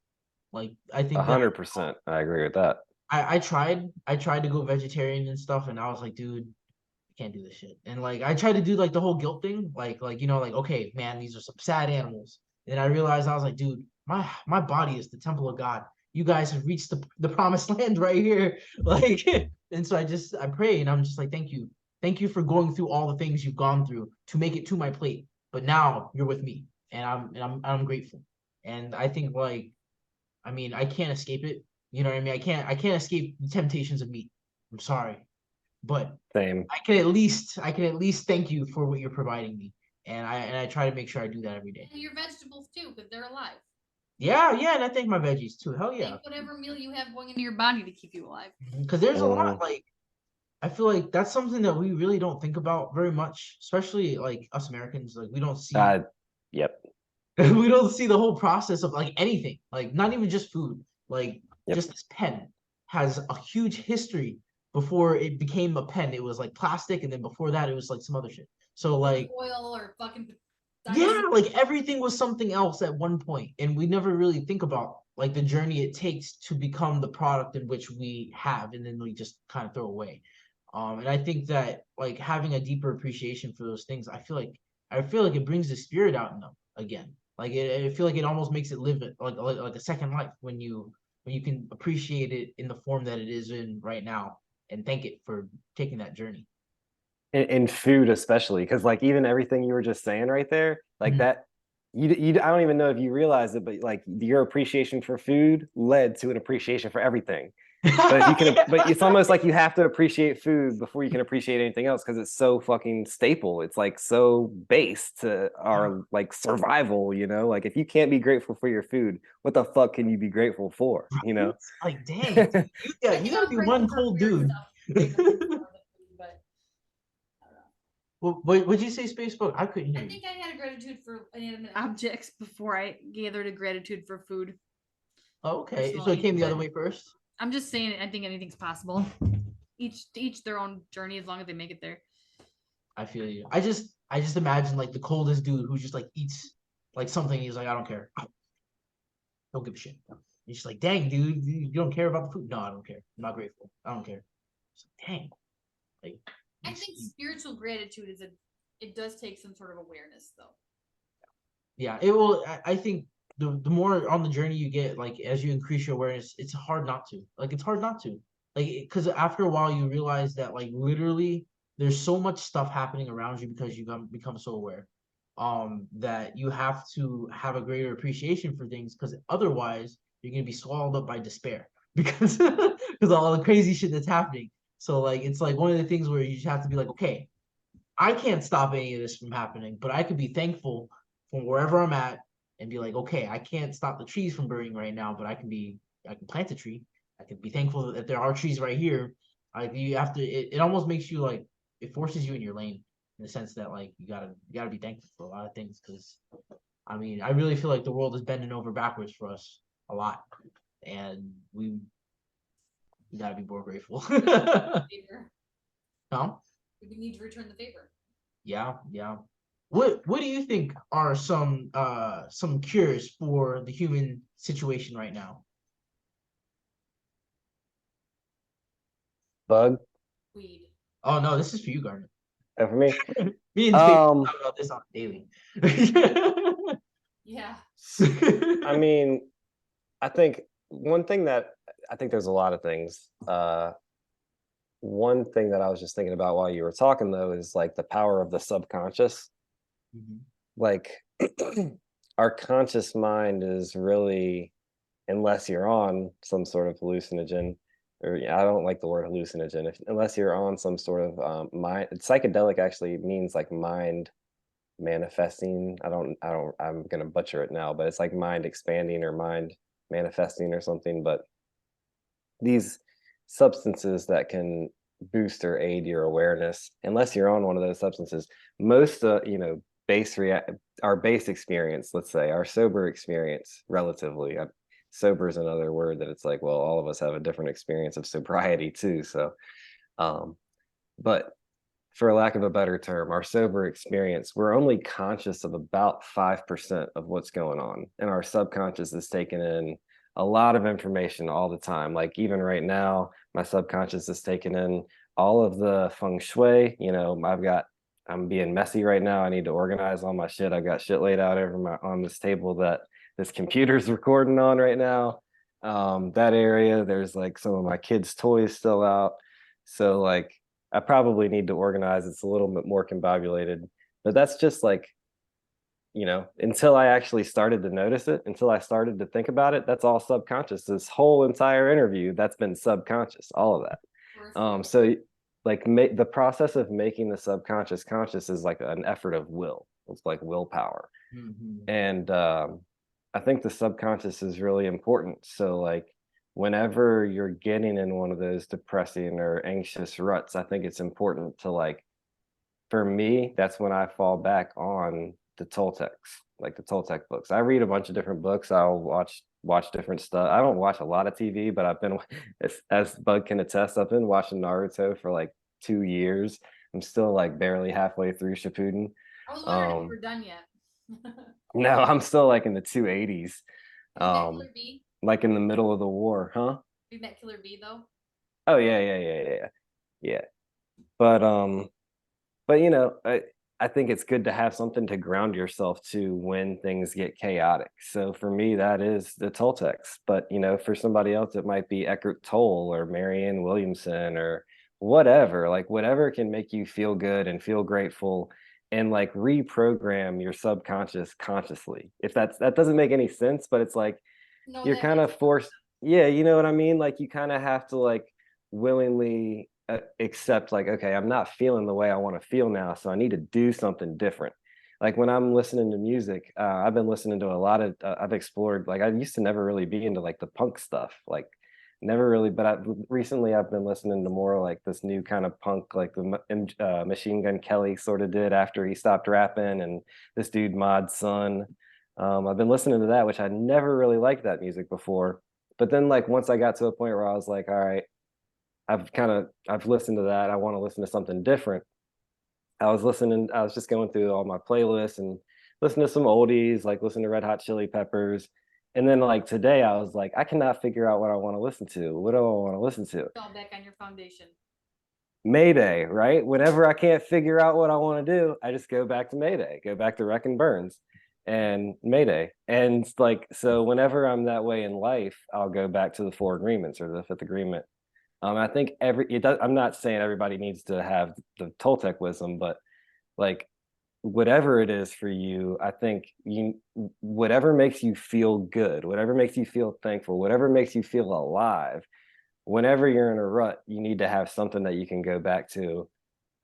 Like I think that 100%. I agree with that. I tried to go vegetarian and stuff, and I was like, dude, I can't do this shit. And like I tried to do like the whole guilt thing, like like okay, man, these are some sad animals. And I realized I was like, dude, my body is the temple of God. You guys have reached the promised land right here. Like, and so I pray, and I'm just like, thank you for going through all the things you've gone through to make it to my plate. But now you're with me, and I'm grateful. And I think like, I mean, I can't escape it. You know what I mean? I can't escape the temptations of meat. I'm sorry, but Same. I can at least thank you for what you're providing me, and I try to make sure I do that every day. And your vegetables too, because they're alive. Yeah, and I thank my veggies too. Hell yeah. Take whatever meal you have going into your body to keep you alive. Because there's a lot like I feel like that's something that we really don't think about very much, especially like us Americans. Like we don't see Yep. we don't see the whole process of like anything, like not even just food. Like Yep. just this pen has a huge history. Before it became a pen, it was like plastic, and then before that, it was like some other shit. So like oil or fucking yeah, like everything was something else at one point, and we never really think about like the journey it takes to become the product in which we have, and then we just kind of throw away. And I think that like having a deeper appreciation for those things, I feel like it brings the spirit out in them again. Like I feel like it almost makes it live it like a second life when you can appreciate it in the form that it is in right now and thank it for taking that journey. In food especially, because like even everything you were just saying right there, like that you I don't even know if you realize it, but like your appreciation for food led to an appreciation for everything. But if you can, but it's almost like you have to appreciate food before you can appreciate anything else, because it's so fucking staple. It's like so base to our like survival, you know? Like if you can't be grateful for your food, what the fuck can you be grateful for? You know? Like dang, you gotta be one cool dude. But I don't know. What'd you say, Facebook? I couldn't hear I you. think I had a gratitude for inanimate objects before I gathered a gratitude for food. Oh, okay, so it Personally, came the other but- way first. I'm just saying, I think anything's possible. Each their own journey, as long as they make it there. I feel you. I just imagine like the coldest dude who just like eats like something. He's like, I don't care. Don't give a shit. He's just like, dang, dude, you don't care about the food. No, I don't care. I'm not grateful. I don't care. It's like, dang. Like, I think spiritual gratitude it does take some sort of awareness, though. yeah, it will. I think the more on the journey you get, like as you increase your awareness, it's hard not to. Like it's hard not to. Like because after a while you realize that like literally there's so much stuff happening around you because you become so aware. That you have to have a greater appreciation for things because otherwise you're gonna be swallowed up by despair because because all the crazy shit that's happening. So like it's like one of the things where you just have to be like, okay, I can't stop any of this from happening, but I could be thankful from wherever I'm at and be like, okay, I can't stop the trees from burning right now, but I can plant a tree. I can be thankful that there are trees right here. Like you have to, it almost makes you like, it forces you in your lane in the sense that like you gotta be thankful for a lot of things because I mean I really feel like the world is bending over backwards for us a lot, and we gotta be more grateful. Favor. Huh? We need to return the favor. Yeah, yeah. What do you think are some cures for the human situation right now? Bug. Weed. Oh no, this is for you, Garnet. For me. Me and Space talk about this on daily. Yeah. I mean, I think one thing that I think there's a lot of things. One thing that I was just thinking about while you were talking though is like the power of the subconscious. Mhm. Like our conscious mind is really, unless you're on some sort of hallucinogen, or I don't like the word hallucinogen, unless you're on some sort of mind. Psychedelic actually means like mind manifesting. I'm gonna butcher it now, but it's like mind expanding or mind manifesting or something. But these substances that can boost or aid your awareness, unless you're on one of those substances, most our base experience, let's say our sober experience, relatively, sober is another word that it's like, well, all of us have a different experience of sobriety too. So but for lack of a better term, our sober experience, we're only conscious of about 5% of what's going on. And our subconscious is taking in a lot of information all the time. Like even right now, my subconscious is taking in all of the feng shui. I'm being messy right now. I need to organize all my shit. I've got shit laid out on this table that this computer's recording on right now. That area, there's like some of my kids' toys still out. So like I probably need to organize. It's a little bit more combobulated, but that's just like, until I actually started to notice it, until I started to think about it, that's all subconscious. This whole entire interview, that's been subconscious, all of that. So like the process of making the subconscious conscious is like an effort of will. It's like willpower. Mhm. And I think the subconscious is really important. So like whenever you're getting in one of those depressing or anxious ruts, I think it's important to like, for me, that's when I fall back on the Toltecs, like the Toltec books. I read a bunch of different books. I'll watch different stuff. I don't watch a lot of TV, but I've been, as Bug can attest, I've been watching Naruto for like 2 years. I'm still like barely halfway through Shippuden. I was wondering if you were done yet. No, I'm still like in the 280s. Have you met Killer Bee? Like in the middle of the war, huh? Have you met Killer Bee though? Oh yeah. But I think it's good to have something to ground yourself to when things get chaotic. So for me, that is the Toltecs. But for somebody else, it might be Eckhart Tolle or Marianne Williamson or whatever. Like whatever can make you feel good and feel grateful and like reprogram your subconscious consciously. If that doesn't make any sense, but it's like No, you're kind of forced. Yeah, you know what I mean? Like you kind of have to like willingly accept like, okay, I'm not feeling the way I want to feel now, so I need to do something different. Like when I'm listening to music, I've been listening to a lot of I've explored, like I used to never really be into like the punk stuff, like never really, but recently I've been listening to more like this new kind of punk, like the Machine Gun Kelly sort of did after he stopped rapping, and this dude Mod Sun. I've been listening to that, which I never really liked that music before. But then like once I got to a point where I was like, all right, I've listened to that. I want to listen to something different. I was just going through all my playlists and listen to some oldies, like listen to Red Hot Chili Peppers. And then like today I was like, I cannot figure out what I want to listen to. What do I want to listen to? Fall back on your foundation. Mayday, right? Whenever I can't figure out what I want to do, I just go back to Mayday, go back to Wreck and Burns and Mayday. And like, so whenever I'm that way in life, I'll go back to the four agreements or the fifth agreement. I think I'm not saying everybody needs to have the Toltec wisdom, but like whatever it is for you, I think whatever makes you feel good, whatever makes you feel thankful, whatever makes you feel alive, whenever you're in a rut, you need to have something that you can go back to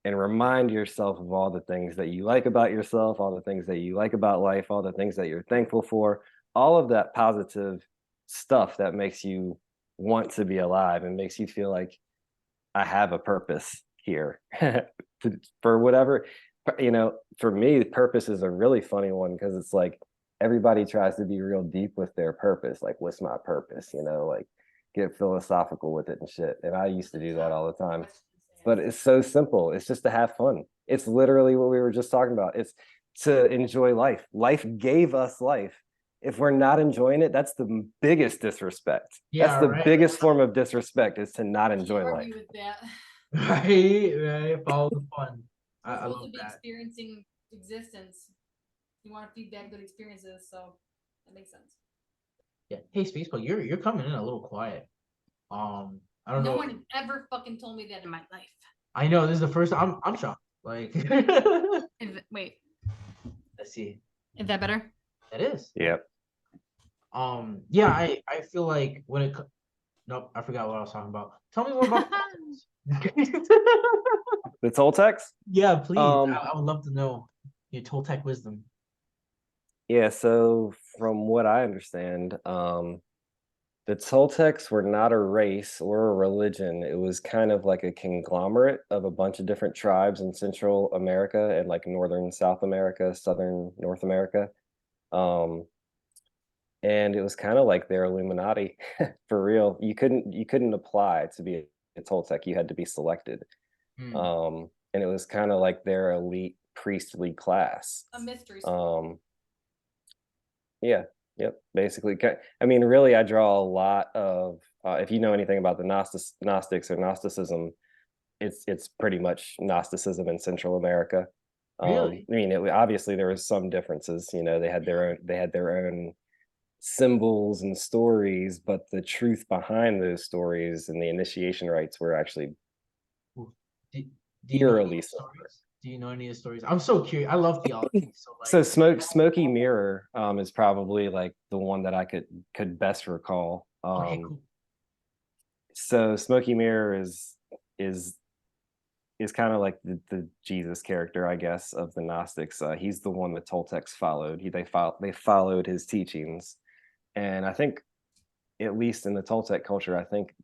and remind yourself of all the things that you like about yourself, all the things that you like about life, all the things that you're thankful for, all of that positive stuff that makes you want to be alive and makes you feel like I have a purpose here for whatever, for me, purpose is a really funny one because it's like everybody tries to be real deep with their purpose. Like, what's my purpose? Like get philosophical with it and shit. And I used to do that all the time, but it's so simple. It's just to have fun. It's literally what we were just talking about. It's to enjoy life. Life gave us life. If we're not enjoying it, that's the biggest disrespect. Yeah, that's the right. biggest form of disrespect is to not enjoy life. With that. Right. Follow the fun. I love be that. experiencing existence. You want to feed back good experiences, so that makes sense. Yeah. Hey, Spaceball, you're coming in a little quiet. I don't know. No one ever fucking told me that in my life. I know this is the first time. I'm shocked. Like, wait. Let's see. Is that better? It is. Yep. Yeah, I feel like nope, I forgot what I was talking about. Tell me more about the Toltecs. Yeah, please. I would love to know your Toltec wisdom. Yeah, so from what I understand, the Toltecs were not a race or a religion. It was kind of like a conglomerate of a bunch of different tribes in Central America and like Northern South America, Southern North America. And it was kind of like their Illuminati for real. You couldn't apply to be a Toltec. You had to be selected. And it was kind of like their elite priestly class. A mystery. Yeah. Yep. Basically, I mean, really, I draw a lot of. If you know anything about the Gnostics or Gnosticism, it's pretty much Gnosticism in Central America. Really? I mean, obviously there was some differences. They had their own symbols and stories, but the truth behind those stories and the initiation rites were actually eerily similar. Do you know any of the stories? I'm so curious. I love theology. So Smokey Mirror is probably like the one that I could best recall. Okay, cool. So Smokey Mirror is kind of like the Jesus character, I guess, of the Gnostics. He's the one that Toltecs followed. They followed his teachings. And I think, at least in the Toltec culture, I think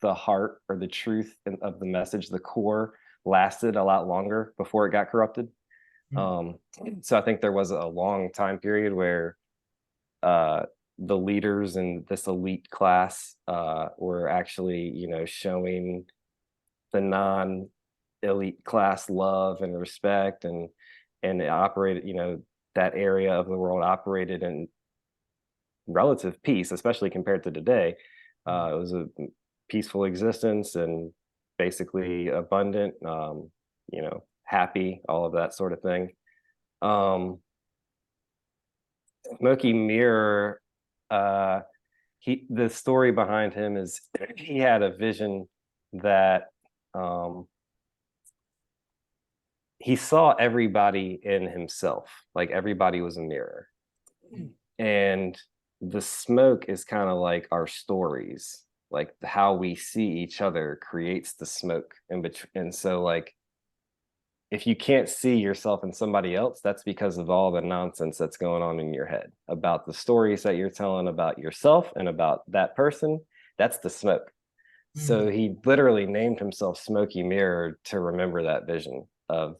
the heart or the truth of the message, the core, lasted a lot longer before it got corrupted. So I think there was a long time period where the leaders in this elite class were actually, showing the non-elite class love and respect, and it operated, that area of the world operated in relative peace, especially compared to today. It was a peaceful existence and basically abundant, happy, all of that sort of thing. Smokey Mirror, the story behind him is he had a vision that he saw everybody in himself, like everybody was a mirror. And the smoke is kind of like our stories, like how we see each other creates the smoke in between. And so like, if you can't see yourself in somebody else, that's because of all the nonsense that's going on in your head about the stories that you're telling about yourself and about that person. that's the smoke. So he literally named himself Smoky Mirror to remember that vision of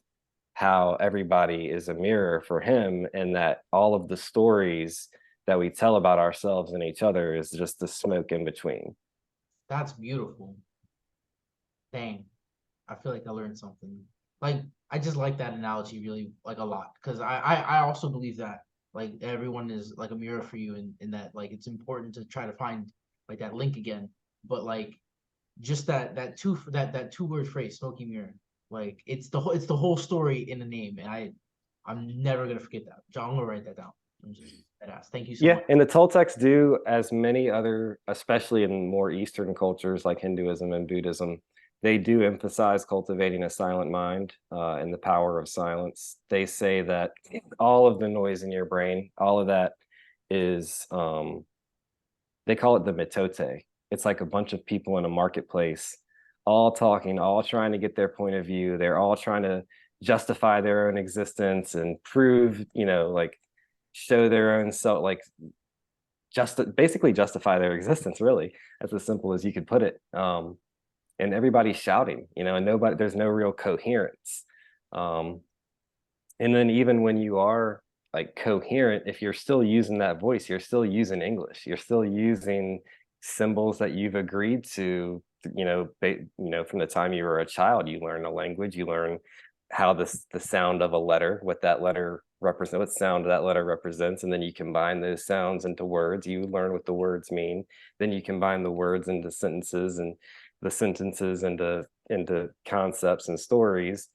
how everybody is a mirror for him, and that all of the stories that we tell about ourselves and each other is just the smoke in between. That's beautiful. Dang, I feel like I learned something. Like, I just like that analogy really like a lot, because I also believe that like everyone is like a mirror for you, and that like it's important to try to find like that link again. But like just that two-word phrase, smoky mirror, like it's the whole story in the name, and I'm never gonna forget that. John, I'm gonna write that down. I'm just badass. Thank you so Yeah, much. and the Toltecs do, as many other, especially in more Eastern cultures like Hinduism and Buddhism, they do emphasize cultivating a silent mind and the power of silence. They say that all of the noise in your brain, all of that is, they call it the Mitote. It's like a bunch of people in a marketplace, all talking, all trying to get their point of view. They're all trying to justify their own existence and prove, like show their own self, like basically justify their existence, really. That's as simple as you could put it. And everybody's shouting, and there's no real coherence. um, and then even when you are like coherent, if you're still using that voice, you're still using English, you're still using symbols that you've agreed to, from the time you were a child. You learn a language, you learn how the sound of a letter, what that letter represents, what sound that letter represents, and then you combine those sounds into words. You learn what the words mean, then you combine the words into sentences, and the sentences into concepts and stories.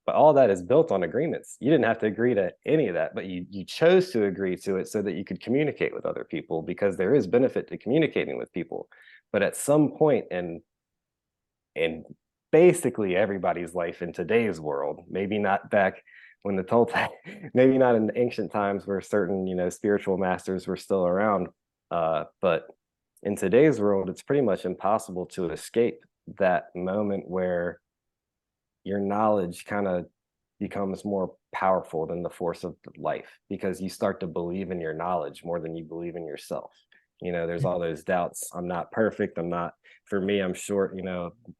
But all that is built on agreements. You didn't have to agree to any of that, but you chose to agree to it so that you could communicate with other people, because there is benefit to communicating with people. But at some point in basically everybody's life in today's world, maybe not back when the Toltec, maybe not in the ancient times where certain, spiritual masters were still around, but in today's world, it's pretty much impossible to escape that moment where your knowledge kind of becomes more powerful than the force of life, because you start to believe in your knowledge more than you believe in yourself. There's all those doubts. I'm not perfect. I'm not, for me, I'm short.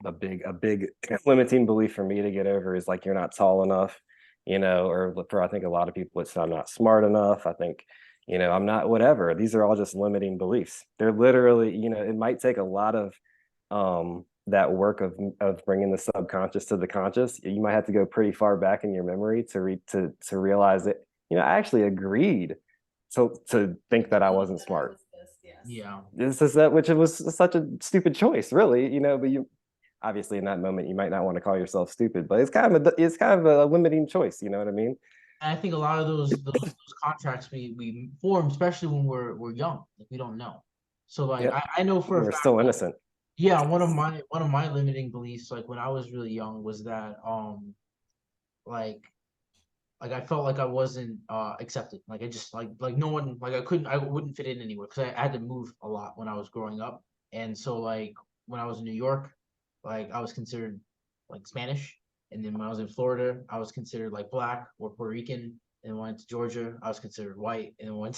A big limiting belief for me to get over is like, you're not tall enough, or for, I think a lot of people, it's I'm not smart enough. I think, I'm not whatever. These are all just limiting beliefs. They're literally, it might take a lot of that work of bringing the subconscious to the conscious. You might have to go pretty far back in your memory to realize that, I actually agreed to think that I wasn't smart. Yeah. This is that, which it was such a stupid choice, really, but you obviously in that moment you might not want to call yourself stupid, but it's kind of a limiting choice, you know what I mean? And I think a lot of those contracts we form, especially when we're young, like we don't know. So like Yep. I know for a We're fact, still like, innocent. yeah, one of my limiting beliefs, like when I was really young, was that like I felt like I wasn't accepted. Like I just like no one, like I wouldn't fit in anywhere, because I had to move a lot when I was growing up. And so like when I was in New York, like I was considered like Spanish. And then when I was in Florida, I was considered like black or Puerto Rican. And when I went to Georgia, I was considered white. And then when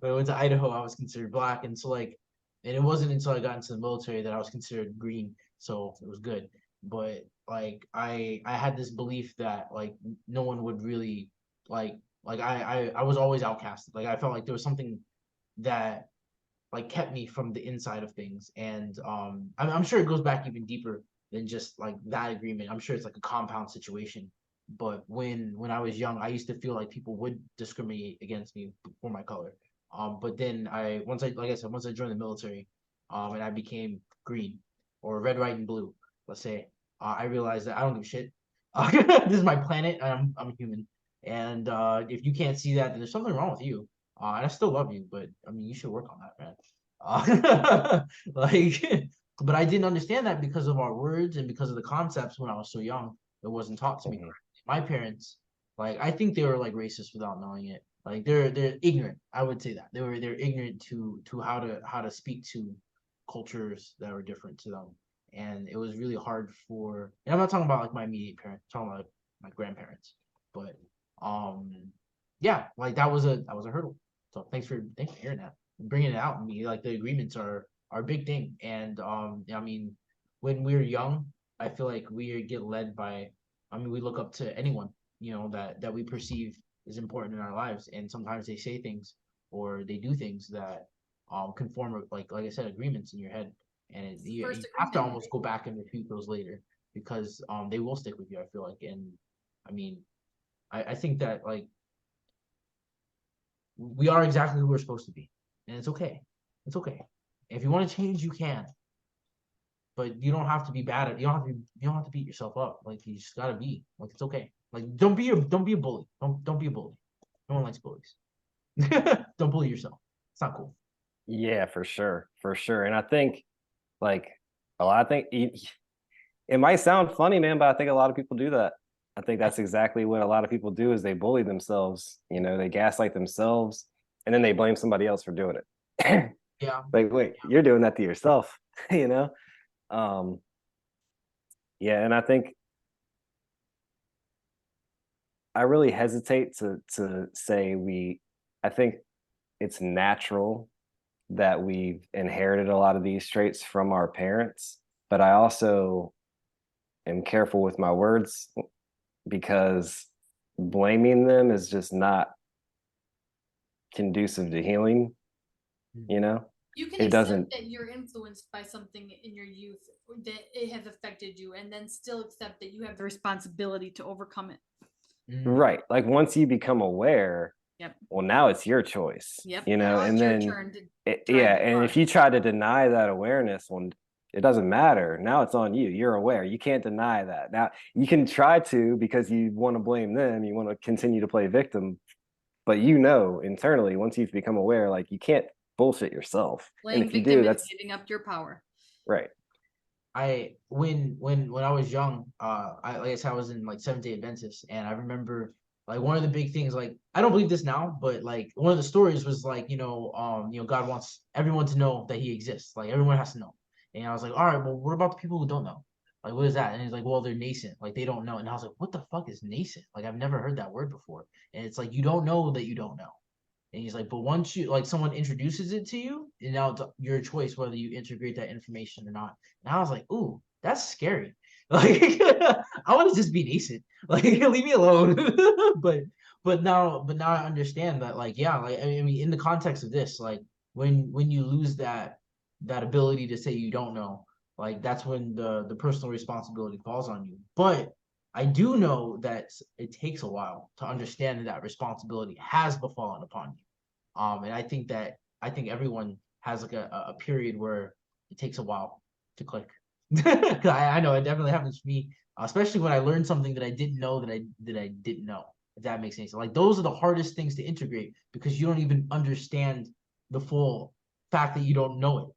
I went to Idaho, I was considered black. And so like, and it wasn't until I got into the military that I was considered green. So it was good. But like I had this belief that like no one would really like I was always outcasted. Like I felt like there was something that like kept me from the inside of things. And I'm sure it goes back even deeper than just like that agreement. I'm sure it's like a compound situation. But when I was young, I used to feel like people would discriminate against me for my color. But then once I like I said, once I joined the military, and I became green or red, white, and blue, let's say, I realized that I don't give a shit. This is my planet, and I'm human. And if you can't see that, then there's something wrong with you. And I still love you, but I mean, you should work on that, man. Like, but I didn't understand that because of our words and because of the concepts when I was so young. It wasn't taught to me. Mhm. My parents, like, I think they were like racist without knowing it. Like, they're ignorant. I would say that they're ignorant to how to speak to cultures that were different to them. And it was really hard for. And I'm not talking about like my immediate parents. I'm talking about like, my grandparents. But um, yeah, like that was a hurdle. So thanks for hearing that, bringing it out. And me like the agreements are are a big thing. And I mean, when we're young, I feel like we get led by, I mean, we look up to anyone, you know, that we perceive is important in our lives, and sometimes they say things or they do things that conform with, like I said, agreements in your head, and First you have to agreement. almost go back and repeat those later, because they will stick with you, I feel like. And I mean, I think that, like, we are exactly who we're supposed to be, and it's okay. It's okay. If you want to change, you can, but you don't have to be bad at. You don't have to beat yourself up. Like, you just gotta be. Like, it's okay. Like, don't be a bully. Don't be a bully. No one likes bullies. Don't bully yourself. It's not cool. Yeah, for sure, for sure. And I think like a lot of things. It might sound funny, man, but I think a lot of people do that. I think that's exactly what a lot of people do is they bully themselves. You know, they gaslight themselves, and then they blame somebody else for doing it. Yeah. Like, wait, you're doing that to yourself, you know? Um, yeah, and I think I really hesitate to say I think it's natural that we've inherited a lot of these traits from our parents, but I also am careful with my words because blaming them is just not conducive to healing, you know? You can It accept doesn't that you're influenced by something in your youth, that it has affected you, and then still accept that you have the responsibility to overcome it. right. Like once you become aware, Yep. well, now it's your choice, Yep. you know, Now and it's your then turn to yeah, drive the and car. if you try to deny that awareness, well, it doesn't matter. Now it's on you. You're aware. You can't deny that. Now you can try to because you want to blame them. You want to continue to play victim, but you know internally once you've become aware, like you can't bullshit yourself. And Playing if you do, victim is that's giving up your power. right. When I was young, I like I said, I was in like Seventh-day Adventist, and I remember like one of the big things, like I don't believe this now, but like one of the stories was like, God wants everyone to know that he exists. Like everyone has to know. And I was like, all right, well, what about the people who don't know? Like, what is that? And he's like, well, they're nascent, like they don't know. And I was like, what the fuck is nascent? Like, I've never heard that word before. And it's like, you don't know that you don't know. And he's like, but once you, like, someone introduces it to you, and now it's your choice whether you integrate that information or not. And I was like, ooh, that's scary. Like, I want to just be nascent. Like, leave me alone. but now I understand that, like, yeah, like, I mean, in the context of this, like, when you lose that ability to say you don't know, like, that's when the personal responsibility falls on you. But I do know that it takes a while to understand that responsibility has befallen upon you. And I think everyone has like a period where it takes a while to click. 'Cause I know it definitely happens for me, especially when I learned something that I didn't know that I didn't know. If that makes any sense. Like, those are the hardest things to integrate because you don't even understand the full fact that you don't know it.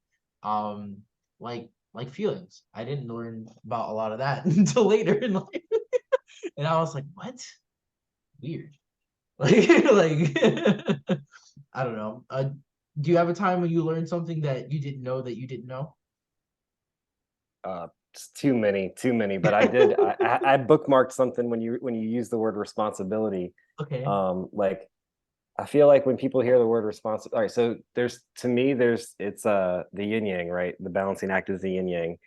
Like feelings. I didn't learn about a lot of that until later in life. And I was like, what? Weird. Like I don't know. Do you have a time when you learned something that you didn't know that you didn't know? Just too many. But I did. I bookmarked something when you use the word responsibility. Okay. Like I feel like when people hear the word responsibility, all right. So there's to me there's it's the yin yang, right? The balancing act is the yin yang,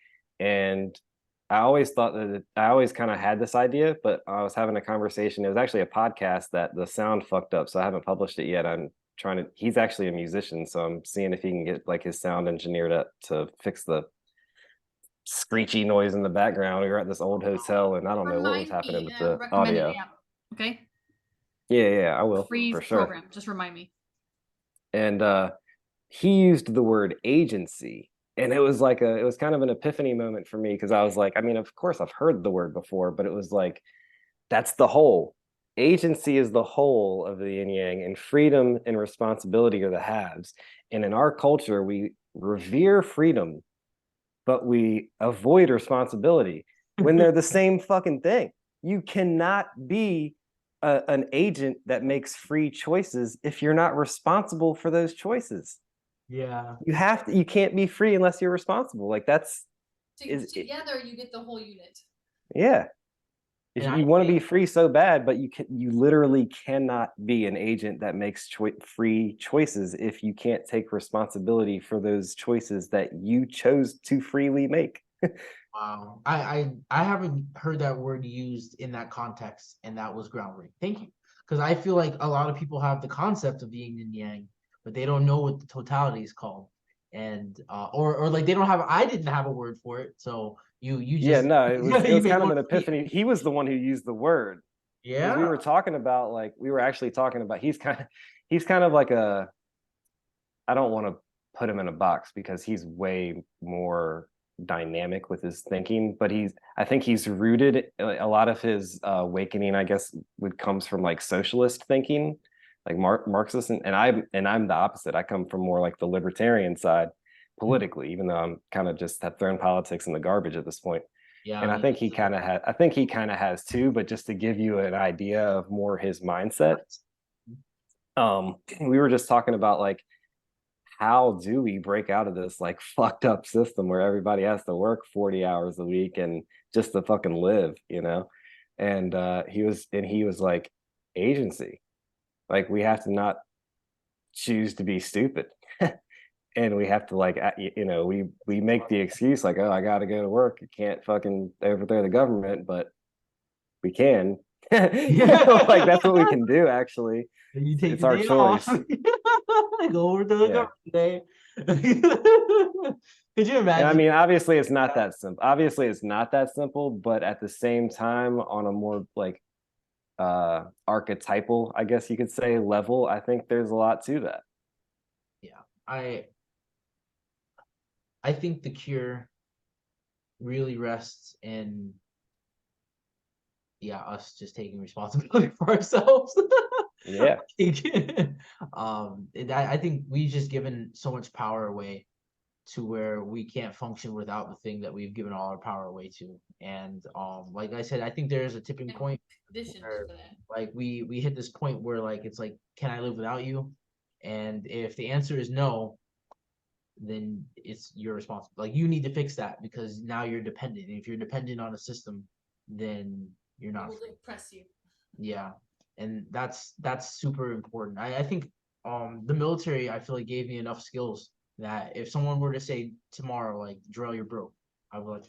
and I always thought that I always kind of had this idea, but I was having a conversation. It was actually a podcast that the sound fucked up, so I haven't published it yet. I'm trying to. He's actually a musician, so I'm seeing if he can get like his sound engineered up to fix the screechy noise in the background. We were at this old hotel, and I don't know what was Remind happening me, with the recommend an audio. app. Okay. Yeah, I will Free for sure. program. Just remind me. And he used the word agency, and it was kind of an epiphany moment for me because I was like, I mean, of course I've heard the word before, but it was like that's the whole. Agency is the whole of the yin yang, and freedom and responsibility are the halves. And in our culture, we revere freedom, but we avoid responsibility when they're the same fucking thing. You cannot be an agent that makes free choices if you're not responsible for those choices. Yeah. You can't be free unless you're responsible. Like that's Together, you get the whole unit. yeah. If And you I want to be think free so bad, but you literally cannot be an agent that makes free choices if you can't take responsibility for those choices that you chose to freely make. wow, I haven't heard that word used in that context, and that was groundbreaking. Thank you, because I feel like a lot of people have the concept of being yin yang, but they don't know what the totality is called, and or like they don't have. I didn't have a word for it, so you Yeah, just no, it was you made kind of one an for me. epiphany. He was the one who used the word because we Yeah. were talking about we were actually talking about he's kind of like a, I don't want to put him in a box because he's way more dynamic with his thinking, but I think he's rooted a lot of his awakening, I guess, would comes from like socialist thinking, like Marxist, and I'm the opposite. I come from more like the libertarian side politically, even though I'm kind of just have thrown politics in the garbage at this point. Yeah, And I I mean, think he kind of has too, but just to give you an idea of more his mindset, we were just talking about like, how do we break out of this like fucked up system where everybody has to work 40 hours a week and just to fucking live, you know? And he was like, agency. Like we have to not choose to be stupid. And we have to like, you know, we make the excuse like, oh, I got to go to work. You can't fucking overthrow the government, but we can. You know, like that's what we can do actually. you take It's the our day off. choice. Go over to the Yeah. government day. Could you And I imagine? mean, obviously it's not that simple. Obviously it's not that simple, but at the same time, on a more like archetypal, I guess you could say, level, I think there's a lot to that. Yeah, I think the cure really rests in, yeah, us just taking responsibility for ourselves. Yeah. I think we've just given so much power away to where we can't function without the thing that we've given all our power away to. And like I said, I think there is a tipping point Conditions where for that. like we hit this point where like it's like, can I live without you? And if the answer is no, then it's your responsibility. Like you need to fix that because now you're dependent. And if you're dependent on a system, then you're It not will free. oppress you. Yeah. And that's super important. I think the military I feel like gave me enough skills that if someone were to say tomorrow, like, Drill, you're broke, I would like,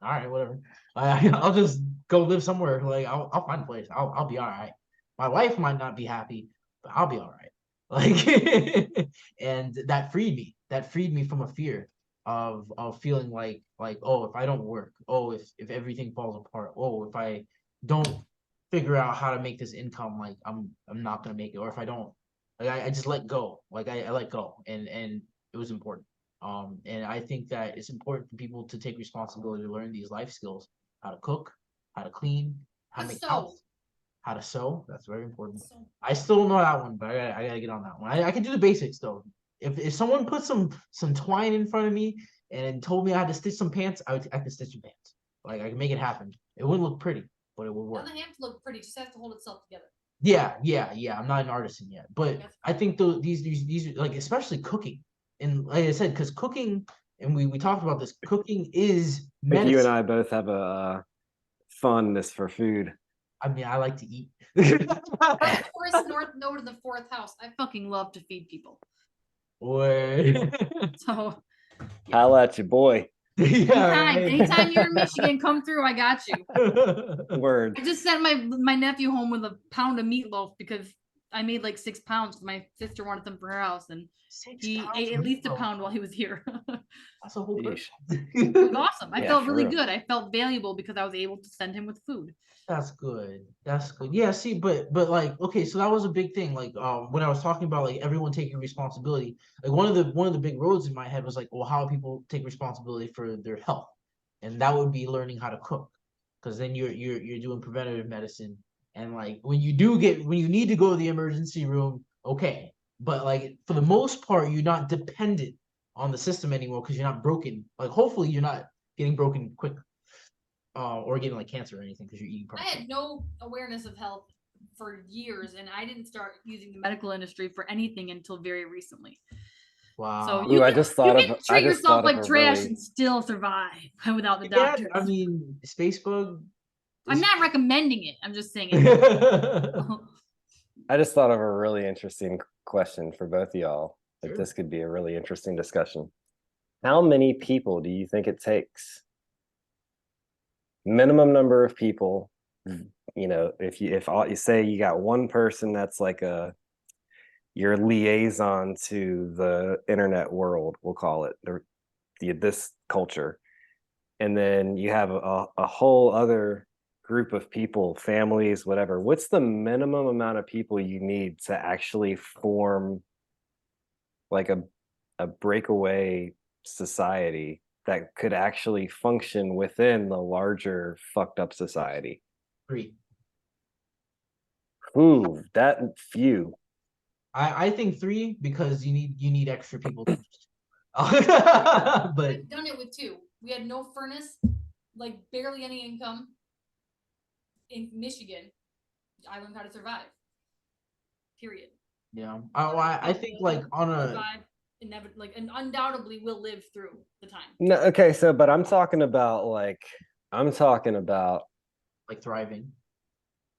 all right, whatever. I'll just go live somewhere. Like I'll find a place. I'll be all right. My wife might not be happy, but I'll be all right. Like and that freed me. That freed me from a fear of feeling like oh, if I don't work, oh, if everything falls apart, oh, if I don't figure out how to make this income, like I'm not gonna make it. Or if I don't, like I just let go. Like I let go, and it was important. And I think that it's important for people to take responsibility to learn these life skills: how to cook, how to clean, how to make house, how to sew. That's very important. I still don't know that one, but I gotta get on that one. I can do the basics though. If someone put some twine in front of me and told me I had to stitch some pants, I could stitch some pants. Like I can make it happen. It wouldn't look pretty, but it would work. Doesn't have to look pretty, just has to hold itself together. Yeah. I'm not an artisan yet, but I think these like, especially cooking, and like I said, because cooking, and we talked about this, cooking is I think you and medicine. I both have a fondness for food. I mean, I like to eat. Forest North Node of the fourth house. I fucking love to feed people. Boy. So Holla at your boy. Yeah, anytime you're in Michigan, come through. I got you. Word. I just sent my nephew home with a pound of meatloaf because I made like 6 pounds. My sister wanted them for her house, and he ate at least a pound while he was here. That's a whole Yeesh. It was awesome. I Yeah, felt for really real. good. I felt valuable because I was able to send him with food. That's good. That's good. Yeah, see, but like, okay, so that was a big thing. Like, when I was talking about like everyone taking responsibility, like one of the big roads in my head was like, well, how do people take responsibility for their health? And that would be learning how to cook, because then you're doing preventative medicine. And like when you need to go to the emergency room, okay, but like for the most part, you're not dependent on the system anymore because you're not broken. Like hopefully you're not getting broken quick. Or getting like cancer or anything because you're eating I properly. had no awareness of health for years, and I didn't start using the medical industry for anything until very recently. Wow. So Ooh, I just thought you can treat yourself like trash really... and still survive without the Yeah, doctors. I mean, Spacebug I'm not recommending it. I'm just saying it. I just thought of a really interesting question for both of y'all. That Sure. this could be a really interesting discussion. How many people do you think it takes? Minimum number of people. You know, if you say you got one person that's like your liaison to the internet world, we'll call it, this culture, and then you have a whole other group of people, families, whatever. What's the minimum amount of people you need to actually form like a breakaway society that could actually function within the larger fucked up society? 3. Ooh, that few. I think 3 because you need extra people. But I've done it with 2. We had no furnace, like barely any income in Michigan. I learned how to survive. Period. yeah, I think like on a survive, and undoubtedly will live through the time. No, okay, so but I'm talking about thriving.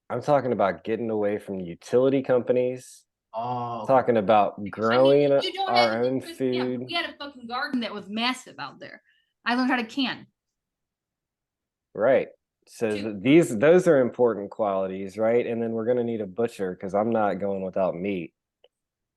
I'm talking about getting away from utility companies. Oh, Talking about growing you don't have our to own just- food. Yeah, we had a fucking garden that was massive out there. I learned how to can. Right. So Two. those are important qualities, right? And then we're going to need a butcher because I'm not going without meat,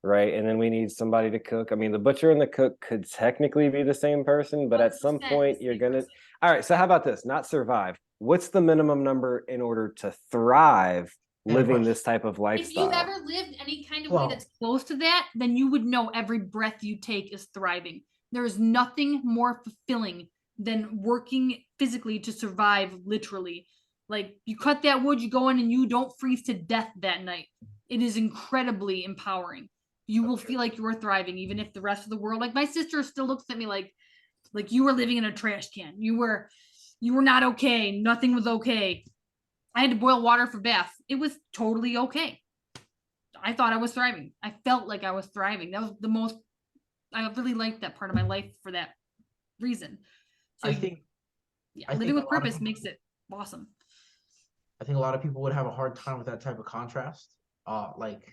right? And then we need somebody to cook. I mean, the butcher and the cook could technically be the same person, but at some 100% point you're same going to. person. All right. So how about this? Not survive. What's the minimum number in order to thrive living this type of lifestyle? If you've ever lived any kind of way Well- that's close to that, then you would know every breath you take is thriving. There is nothing more fulfilling than working physically to survive, literally. Like, you cut that wood, you go in and you don't freeze to death that night. It is incredibly empowering. You will feel like you're thriving, even if the rest of the world, like my sister still looks at me like you were living in a trash can. You were not okay. Nothing was okay. I had to boil water for bath. It was totally okay. I thought I was thriving. I felt like I was thriving. That was the most, I really liked that part of my life for that reason. So I think living with a lot of purpose people- makes it awesome. I think a lot of people would have a hard time with that type of contrast. Like,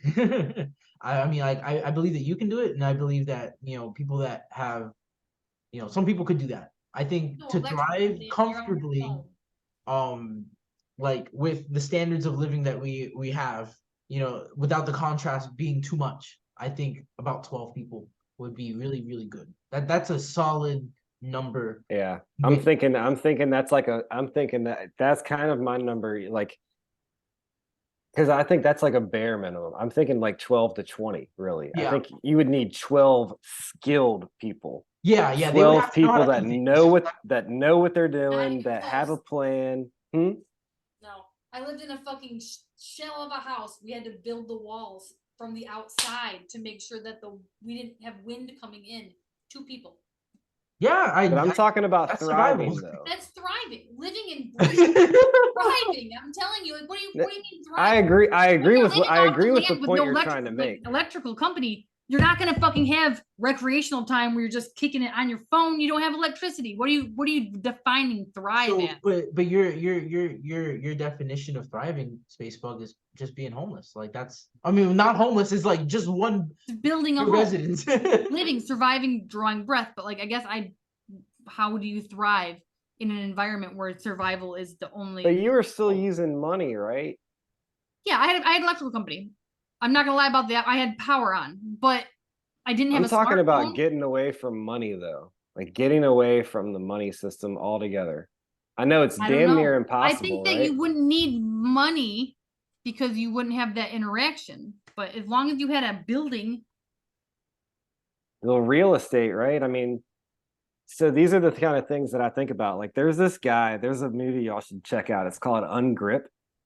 I mean, like, I believe that you can do it, and I believe that, people that have, some people could do that. I think to thrive comfortably, like with the standards of living that we have, without the contrast being too much, I think about 12 people would be really, really good. That's a solid number. Yeah. I'm thinking that's that's kind of my number, like, because I think that's like a bare minimum. I'm thinking like 12 to 20, really. Yeah. I think you would need 12 skilled people. Yeah, 12 people that know what they're Not doing, even that have a close. plan. No, I lived in a fucking shell of a house. We had to build the walls from the outside to make sure that we didn't have wind coming in. 2 people. Yeah, But I'm talking about that's thriving, survival. though. That's thriving. Living and breathing. Thriving. I'm telling you. Like, what do you mean thriving? I agree with Living off the land with point no you're trying to make. Electrical company, you're not gonna fucking have recreational time where you're just kicking it on your phone. You don't have electricity. What are you defining thrive as? But your definition of thriving, Spacebug, is just being homeless. Like, that's, I mean, not homeless is like just one Building a home, residence. living, surviving, drawing breath. But like, I guess how do you thrive in an environment where survival is the only? But you were still using money, right? Yeah, I had electrical company. I'm not gonna lie about that. I had power on, but I didn't have I'm a talking about smartphone. getting away from money, though. Like getting away from the money system altogether. I know it's I don't damn know. near I impossible, think that right? you wouldn't need money because you wouldn't have that interaction. But as long as you had a building, Well, real estate, right? I mean, so these are the kind of things that I think about. Like, there's a movie y'all should check out. It's called Ungrip.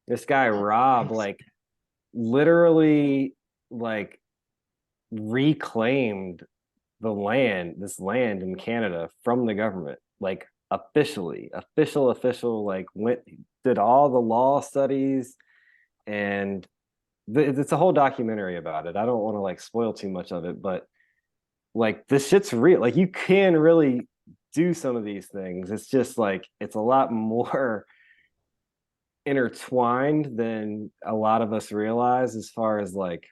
This guy, Rob, like, literally, like, reclaimed this land in Canada from the government, like official, like did all the law studies, and it's a whole documentary about it. I don't want to like spoil too much of it, but like this shit's real. Like you can really do some of these things. It's just like it's a lot more intertwined than a lot of us realize, as far as like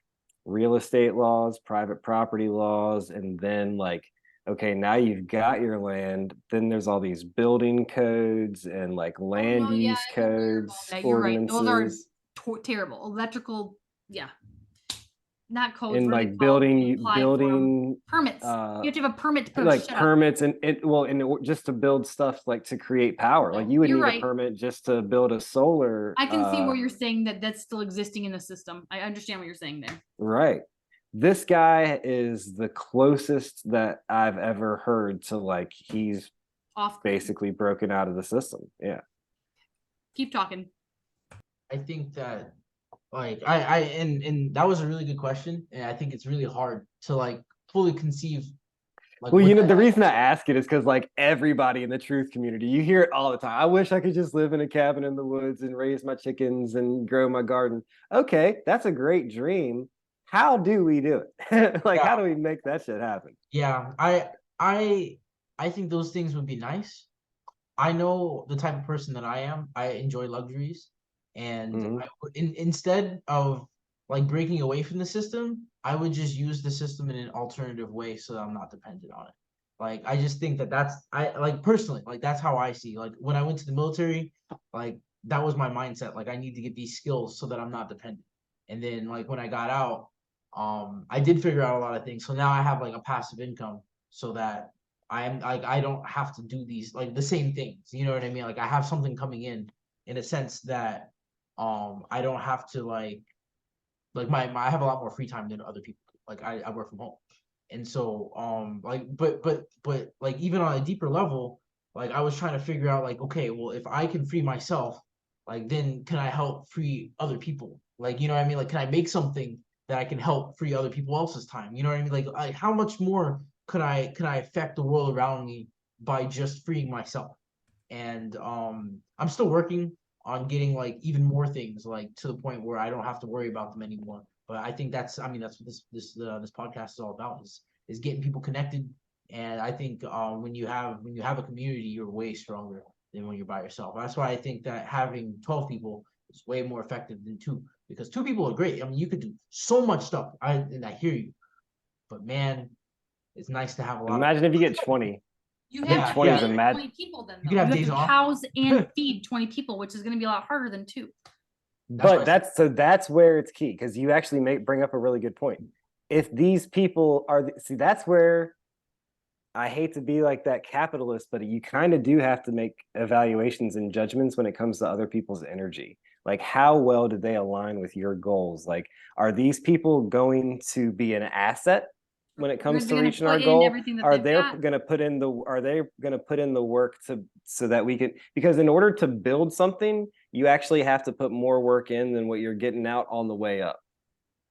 real estate laws, private property laws, and then like, okay, now you've got your land, then there's all these building codes and like land Oh, yeah, use I'm aware of all codes, that. You're right. Those are ordinances, terrible. Electrical, yeah, not codes. and What are they like called when you apply for 'em? building Permits. You have to have a permit to put like shit up. permits and just to build stuff like to create power. Like you would You're need right. a permit just to build a solar. I can see where you're saying that that's still existing in the system. I understand what you're saying there. Right. This guy is the closest that I've ever heard to like he's Off. basically broken out of the system. Yeah. Keep talking. I think that like and that was a really good question, and I think it's really hard to like fully conceive. Like, Well, what you know, the the heck- reason I ask it is because like everybody in the truth community, you hear it all the time. I wish I could just live in a cabin in the woods and raise my chickens and grow my garden. Okay, that's a great dream. How do we do it? Like, how do we make that shit happen? Yeah, I think those things would be nice. I know the type of person that I am. I enjoy luxuries, and Mhm. instead of like breaking away from the system, I would just use the system in an alternative way so that I'm not dependent on it. Like I just think that that's I like personally like that's how I see. Like when I went to the military, like that was my mindset. Like I need to get these skills so that I'm not dependent. And then like when I got out, I did figure out a lot of things. So now I have like a passive income so that I am like I don't have to do these like the same things. You know what I mean? Like I have something coming in a sense that I don't have to like my I have a lot more free time than other people. Like I work from home. And so like but like even on a deeper level, like I was trying to figure out like, okay, well if I can free myself, like then can I help free other people? Like, you know what I mean? Like can I make something that I can help free other people else's time? You know what I mean? Like how much more could I affect the world around me by just freeing myself? And I'm still working on getting like even more things like to the point where I don't have to worry about them anymore. But I think that's I mean that's what this podcast is all about is getting people connected. And I think when you have a community, you're way stronger than when you're by yourself. That's why I think that having 12 people is way more effective than two, because two people are great. I mean, you could do so much stuff. And I hear you, but man, it's nice to have a lot. Imagine if you get 20. You Yeah, have 20 to is a feed mad. 20 people then. You Though. could have You days to off. house and feed 20 people, which is going to be a lot harder than two. But that's where it's key, because you actually bring up a really good point. If these people are that's where I hate to be like that capitalist, but you kind of do have to make evaluations and judgments when it comes to other people's energy. Like, how well do they align with your goals? Like, are these people going to be an asset when it comes to reaching our goal? Are they going to put in the work so that we can, because in order to build something, you actually have to put more work in than what you're getting out on the way up.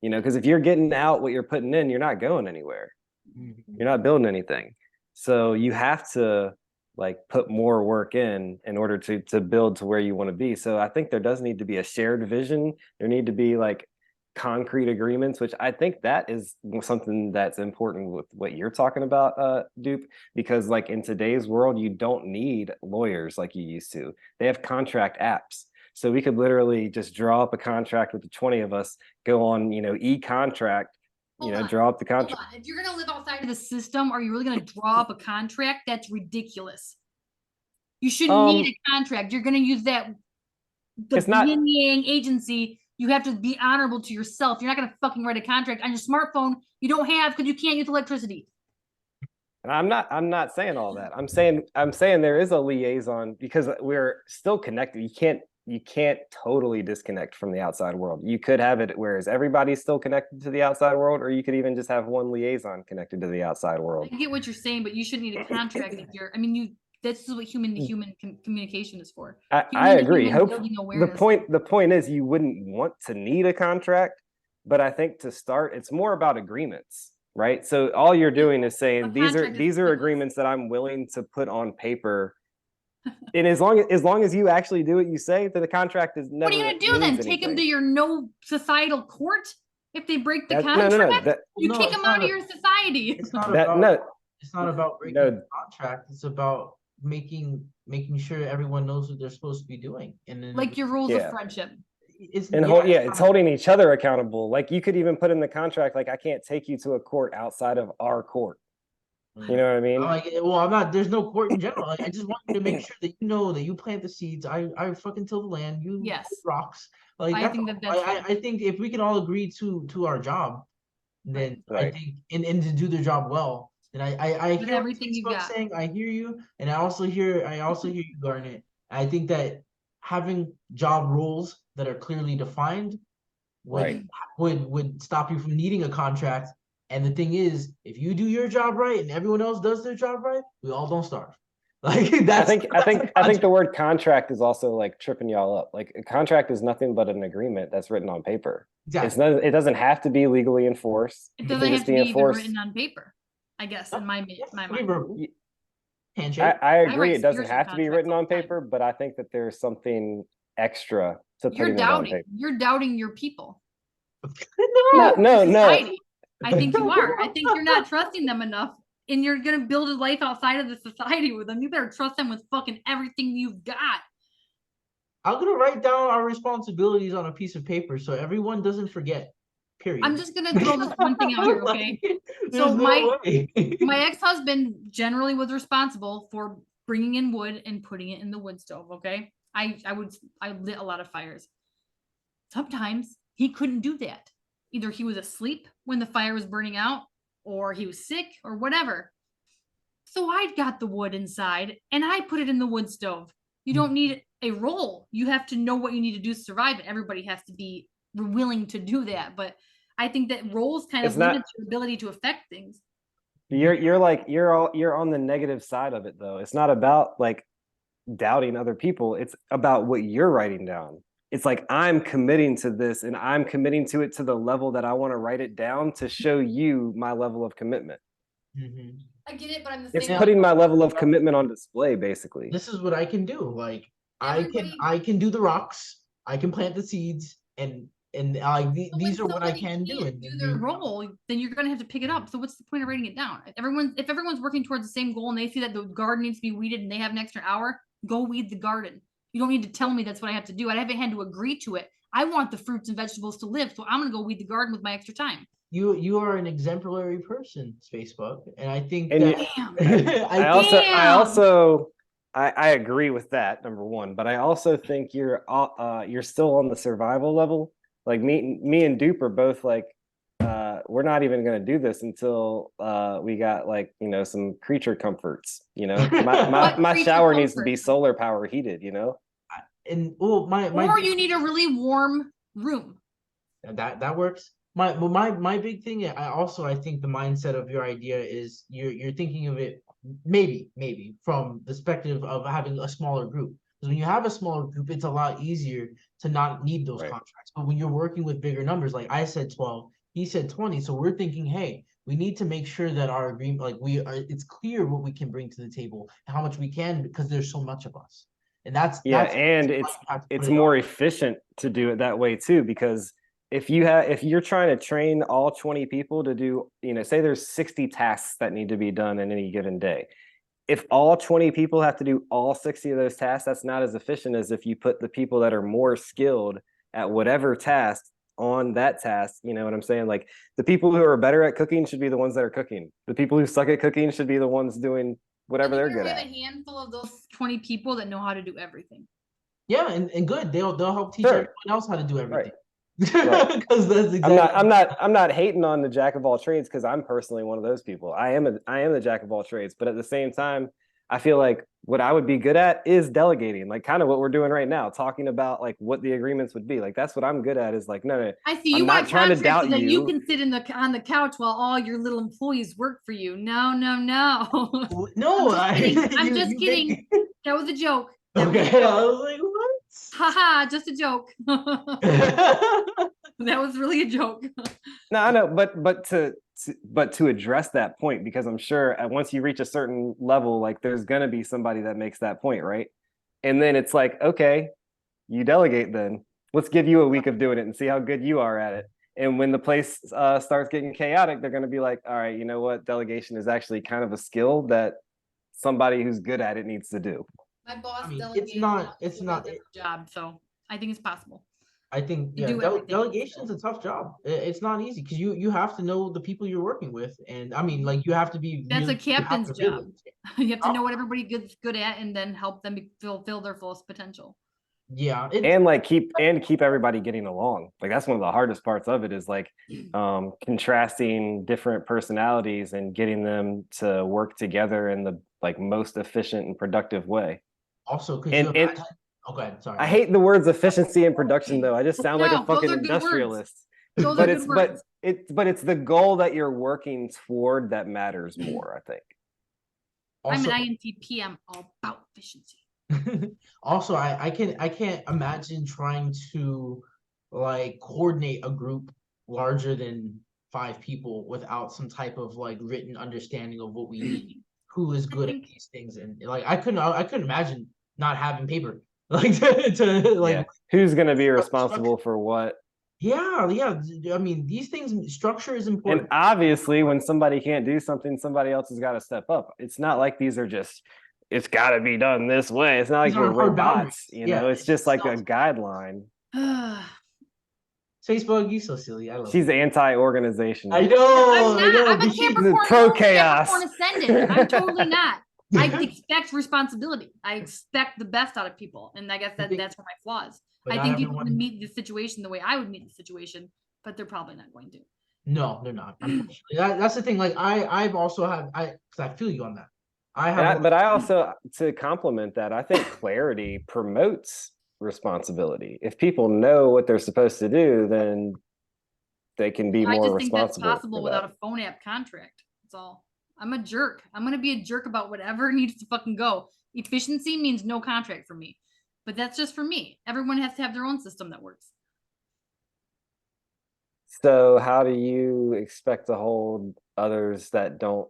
You know, because if you're getting out what you're putting in, you're not going anywhere. You're not building anything. So you have to like put more work in order to build to where you want to be. So I think there does need to be a shared vision. There need to be like concrete agreements, which I think that is something that's important with what you're talking about, Dupe, because like in today's world, you don't need lawyers like you used to. They have contract apps. So we could literally just draw up a contract with the 20 of us, go on, e-contract, draw up the contract. If you're going to live outside of the system, are you really going to draw up a contract? That's ridiculous. You shouldn't need a contract. You're going to use the Yin Yang agency. You have to be honorable to yourself. You're not going to fucking write a contract on your smartphone you don't have because you can't use electricity. And I'm not saying all that. I'm saying there is a liaison because we're still connected. You can't totally disconnect from the outside world. You could have it whereas everybody's still connected to the outside world, or you could even just have one liaison connected to the outside world. I get what you're saying, but you shouldn't need a contract if you're, this is what human to human communication is for. I agree. The point is you wouldn't want to need a contract, but I think to start, it's more about agreements, right? So all you're doing is saying these are agreements that I'm willing to put on paper. And as long as you actually do what you say, that the contract is never. What are you gonna do then? Take them to your no societal court if they break the contract? You kick them out of your society. It's not about breaking the contract. It's about making making sure everyone knows what they're supposed to be doing, and then Like your rules Yeah. of friendship. it's It's holding each other accountable. Like you could even put in the contract, like I can't take you to a court outside of our court. You know what I mean? I'm not. There's no court in general. Like, I just want you to make sure that you know that you plant the seeds. I fucking till the land. You Yes. put rocks. Like I that's think all. that's I think if we can all agree to our job, then I Right. think and to do their job well, then I With hear what everything you Facebook's got. saying. I hear you, and I also hear you, Garnet. I think that having job roles that are clearly defined Right. would stop you from needing a contract. And the thing is, if you do your job right and everyone else does their job right, we all don't starve. Like that's I think the word contract is also like tripping y'all up. Like a contract is nothing but an agreement that's written on paper. exactly. It's not, it doesn't have to be legally enforced. It can doesn't have just to be be even enforced. written on paper, I guess, in my mind. Verbal. Handshake. I agree. write It doesn't spiritual have to be contracts written all on the time. paper, but I think that there's something extra to You're putting it on doubting. paper. You're doubting your people. No. Society. I think you are. I think you're not trusting them enough, and you're gonna build a life outside of the society with them. You better trust them with fucking everything you've got. I'm gonna write down our responsibilities on a piece of paper so everyone doesn't forget. Period. I'm just gonna throw this one thing out here, okay? So my ex-husband generally was responsible for bringing in wood and putting it in the wood stove. Okay, I lit a lot of fires. Sometimes he couldn't do that. Either he was asleep when the fire was burning out, or he was sick, or whatever. So I got the wood inside and I put it in the wood stove. You don't need a role. You have to know what you need to do to survive it. Everybody has to be willing to do that. But I think that roles kind of limit your ability to affect things. You're on the negative side of it though. It's not about like doubting other people. It's about what you're writing down. It's like I'm committing to this and I'm committing to it to the level that I want to write it down to show you my level of commitment. I get it, but I'm the It's same. putting my level of commitment on display, basically. This is what I can do. Like I can do the rocks. I can plant the seeds, and these are what I can do. And do their role, then you're gonna have to pick it up. So what's the point of writing it down? If everyone's working towards the same goal and they see that the garden needs to be weeded and they have an extra hour, go weed the garden. You don't need to tell me that's what I have to do. I haven't had to agree to it. I want the fruits and vegetables to live, so I'm gonna go weed the garden with my extra time. You are an exemplary person, Spacebug, and I think and that I agree with that, number one, but I also think you're still on the survival level. Like me and Dupe are both like we're not even going to do this until we got like some creature comforts. My shower needs to be solar power heated. And or you need a really warm room. That works. My big thing, I think the mindset of your idea is you're thinking of it maybe from the perspective of having a smaller group. Because when you have a smaller group, it's a lot easier to not need those contracts. But when you're working with bigger numbers, like I said 12, he said 20. So we're thinking, hey, we need to make sure that our agreement, it's clear what we can bring to the table, how much we can, because there's so much of us. And it's more efficient to do it that way too, because if you're trying to train all 20 people to do, say there's 60 tasks that need to be done in any given day. If all 20 people have to do all 60 of those tasks, that's not as efficient as if you put the people that are more skilled at whatever task on that task. You know what I'm saying? Like the people who are better at cooking should be the ones that are cooking. The people who suck at cooking should be the ones doing whatever they're good at. A handful of those 20 people that know how to do everything. Yeah, and good. They'll help teach everyone else how to do everything. Right. Because that's exactly. I'm not hating on the jack of all trades, because I'm personally one of those people. I am the jack of all trades, but at the same time, I feel like what I would be good at is delegating, like kind of what we're doing right now, talking about like what the agreements would be. Like that's what I'm good at. Is like no. I see. You want trying to doubt so that you can sit on the couch while all your little employees work for you. No. No, I'm just kidding. That was a joke. Okay, I was like, what? Haha, just a joke. That was really a joke. No, I know, but to address that point, because I'm sure once you reach a certain level, like there's gonna be somebody that makes that point, right? And then it's like, okay, you delegate then. Let's give you a week of doing it and see how good you are at it. And when the place starts getting chaotic, they're gonna be like, all right, you know what? Delegation is actually kind of a skill that somebody who's good at it needs to do. My boss I mean, delegated it's not. job, so I think it's possible. I think To do everything delegation's a tough job. It's not easy because you have to know the people you're working with, and I mean, like you have to be. That's really, a captain's you have to really job. understand. You have to know what everybody gets good at, and then help them fulfill their fullest potential. Yeah, And like keep everybody getting along. Like that's one of the hardest parts of it is like contrasting different personalities and getting them to work together in the like most efficient and productive way. also because And oh, go ahead. Sorry. I hate the words efficiency and production though. I just sound like a No, those fucking are good words. industrialist. Those But are it's good words. but it's the goal that you're working toward that matters more, I think. Also, I'm an INTP. I'm all about efficiency. also, I can't imagine trying to like coordinate a group larger than 5 people without some type of like written understanding of what we need, who is good at these things, and like I couldn't imagine not having paper like to like Yeah. Who's going to be responsible for what? yeah. I mean, these things, structure is important. And obviously, when somebody can't do something, somebody else has got to step up. It's not like these are just, it's got to be done this way. It's not like These we're aren't hard robots, boundaries. you Yeah, know, it's just like a guideline. Facebook, you so silly. I love She's you. anti-organization. I know. I'm not. I'm a She's Capricorn. pro chaos. Capricorn ascendant. I'm totally not. I expect responsibility. I expect the best out of people, and I guess that's where my flaws. But I not think people everyone- would meet the situation the way I would meet the situation, but they're probably not going to. No, they're not. Unfortunately, that's the thing. Like I've also have because I feel you on that. But I also, to complement that, I think clarity promotes responsibility. If people know what they're supposed to do, then they can be more responsible. I just think that's possible without a phone app contract. That's all. I'm a jerk. I'm gonna be a jerk about whatever needs to fucking go. Efficiency means no contract for me, but that's just for me. Everyone has to have their own system that works. So how do you expect to hold others that don't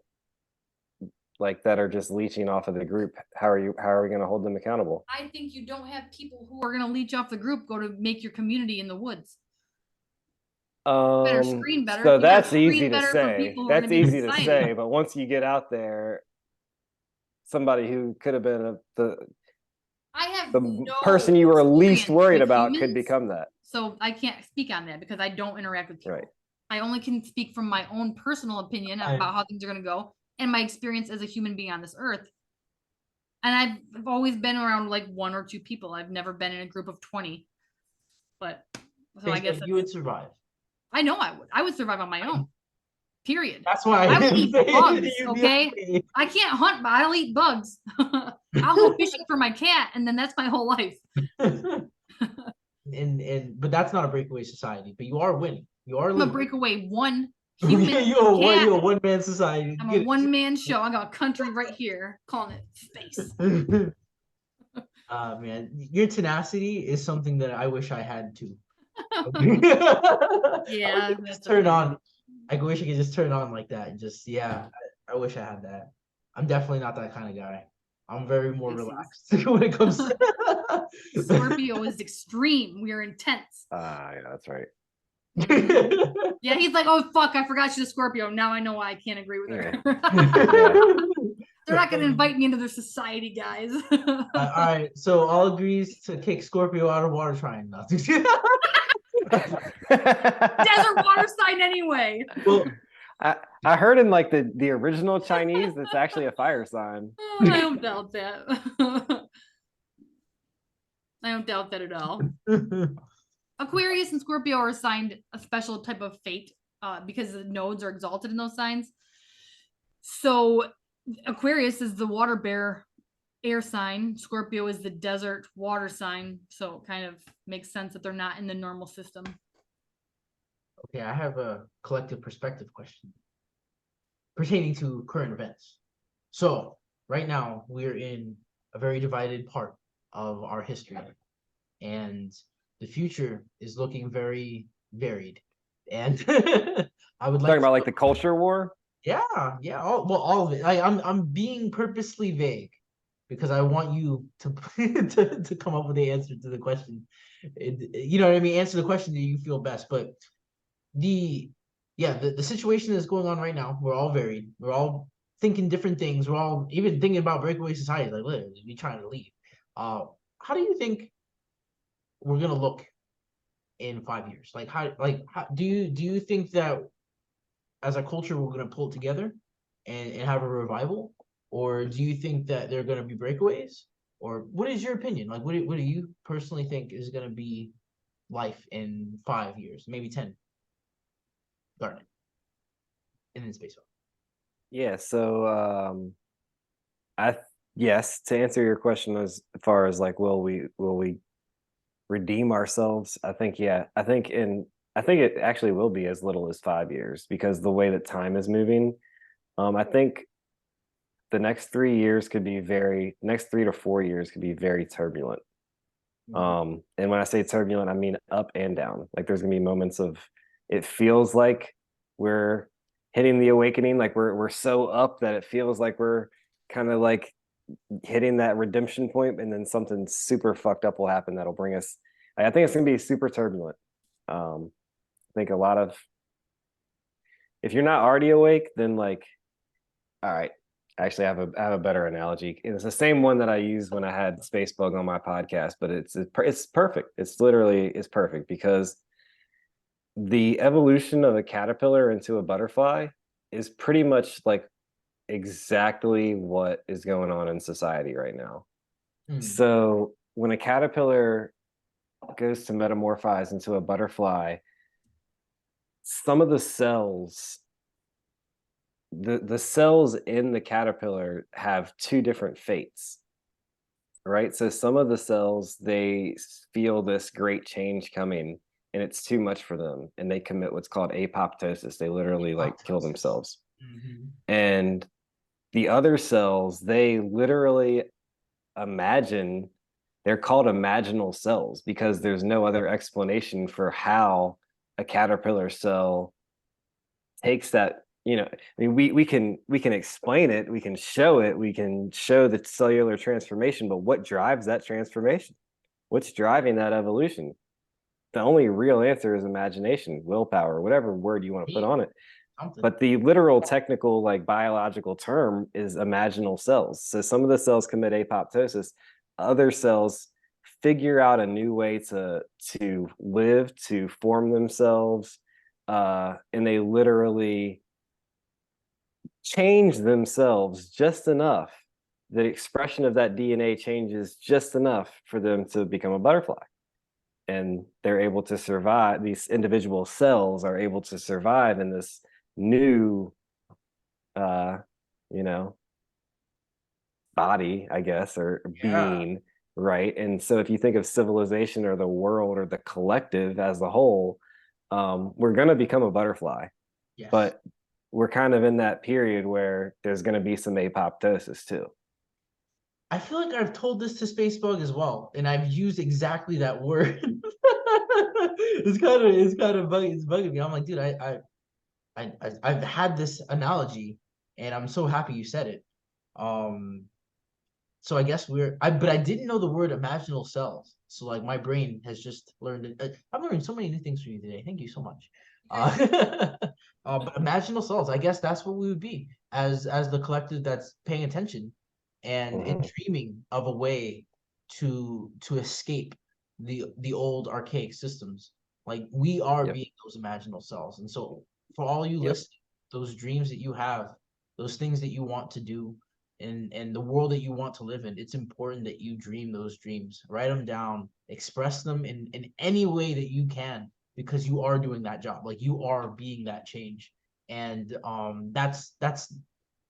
like that are just leeching off of the group? How are we going to hold them accountable? I think you don't have people who are going to leech off the group go to make your community in the woods. Better screen better. So that's easy to say. That's easy to say, but once you get out there, somebody who could have been the person you were least worried about could become that. So I can't speak on that because I don't interact with people. Right. I only can speak from my own personal opinion about how things are going to go and my experience as a human being on this earth. And I've always been around like 1 or 2 people. I've never been in a group of 20. But so I guess you would survive. I know I would. I would survive on my own. Period. That's why I will eat bugs, okay? I can't hunt, but I'll eat bugs. I'll go fishing for my cat, and then that's my whole life. But that's not a breakaway society. But you are winning. You are. I'm a breakaway one human. You're a one-man society. I'm a one-man show. I got a country right here, calling it space. Man, your tenacity is something that I wish I had too. Yeah, just turn on. I wish I could just turn on like that and just I wish I had that. I'm definitely not that kind of guy. I'm very more relaxed when it comes to Scorpio is extreme. We are intense. Yeah, that's right. Yeah, he's like, oh fuck, I forgot she's a Scorpio. Now I know why I can't agree with her. They're not gonna invite me into their society, guys. All right, so all agrees to kick Scorpio out of water sign. Desert water sign anyway. Well, I heard in like the original Chinese, it's actually a fire sign. I don't doubt that. I don't doubt that at all. Aquarius and Scorpio are assigned a special type of fate because the nodes are exalted in those signs. So Aquarius is the water bear air sign. Scorpio is the desert water sign. So it kind of makes sense that they're not in the normal system. Okay, I have a collective perspective question pertaining to current events. So right now we're in a very divided part of our history, and the future is looking very varied. And I would like talking about like the culture war. Yeah, all of it. I'm being purposely vague because I want you to to come up with the answer to the question. You know what I mean? Answer the question that you feel best. But the situation that's going on right now, we're all varied. We're all thinking different things. We're all even thinking about breakaway society. Like, literally, we trying to leave. How do you think we're gonna look in 5 years? Like how do you think that as a culture we're gonna pull it together and have a revival? Or do you think that there are gonna be breakaways? Or what is your opinion? Like what do you personally think is gonna be life in 5 years, maybe 10? Garnet. And then space. Yeah, so I yes, to answer your question as far as like will we redeem ourselves? I think yeah. I think it actually will be as little as 5 years because the way that time is moving. I think the next 3 years could be next 3 to 4 years could be very turbulent. And when I say turbulent, I mean up and down. Like there's gonna be moments of it feels like we're hitting the awakening, like we're so up that it feels like we're kind of like hitting that redemption point, and then something super fucked up will happen that'll bring us. I think it's gonna be super turbulent. I think a lot of if you're not already awake, then like, all right. Actually, I have a better analogy. It's the same one that I used when I had Spacebug on my podcast, but it's perfect. It's perfect because the evolution of a caterpillar into a butterfly is pretty much like exactly what is going on in society right now. So when a caterpillar goes to metamorphose into a butterfly, some of the cells the cells in the caterpillar have two different fates, right? So some of the cells they feel this great change coming and it's too much for them and they commit what's called apoptosis. They literally like kill themselves. And the other cells they literally imagine, they're called imaginal cells because there's no other explanation for how a caterpillar cell takes that. I mean, we can explain it, we can show it, we can show the cellular transformation, but what drives that transformation? What's driving that evolution? The only real answer is imagination, willpower, whatever word you want to put on it. But the literal technical like biological term is imaginal cells. So some of the cells commit apoptosis, other cells figure out a new way to live, to form themselves, and they literally change themselves just enough. The expression of that DNA changes just enough for them to become a butterfly. And they're able to survive. These individual cells are able to survive in this new, you know, body, I guess, or being, right? And so if you think of civilization or the world or the collective as a whole, we're going to become a butterfly. Yes. But we're kind of in that period where there's going to be some apoptosis too. I feel like I've told this to Spacebug as well, and I've used exactly that word. It's kind of bugging me. I'm like, dude, I've had this analogy, and I'm so happy you said it. So I guess but I didn't know the word imaginal cells. So like my brain has just learned it. I've learned so many new things from you today. Thank you so much. But imaginal cells, I guess that's what we would be as the collective that's paying attention and dreaming of a way to escape the old archaic systems. Like we are being those imaginal cells. And so for all you listening, those dreams that you have, those things that you want to do, and the world that you want to live in, it's important that you dream those dreams, write them down, express them in any way that you can, because you are doing that job. Like you are being that change. And that's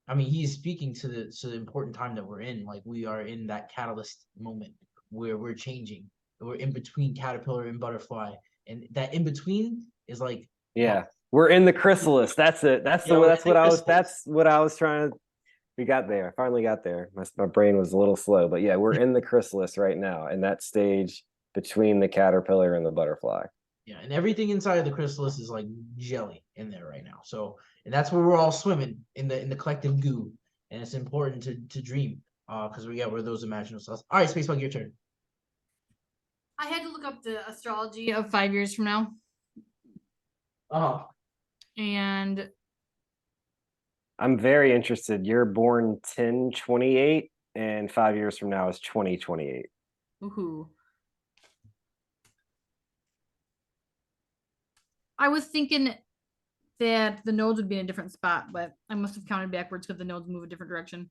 I mean, he's speaking to the important time that we're in. Like we are in that catalyst moment where we're changing. We're in between caterpillar and butterfly, and that in between is like we're in the chrysalis. That's it. That's what I was trying to. We got there. I finally got there. My brain was a little slow, but yeah, we're in the chrysalis right now, in that stage between the caterpillar and the butterfly. Yeah, and everything inside of the chrysalis is like jelly in there right now. So, and that's where we're all swimming in the collective goo. And it's important to dream, because we're those imaginal cells. All right, Spacebug, your turn. I had to look up the astrology of 5 years from now. And I'm very interested. You're born 10/28. and 5 years from now is 2028. Woohoo. I was thinking that the nodes would be in a different spot, but I must have counted backwards because the nodes move a different direction.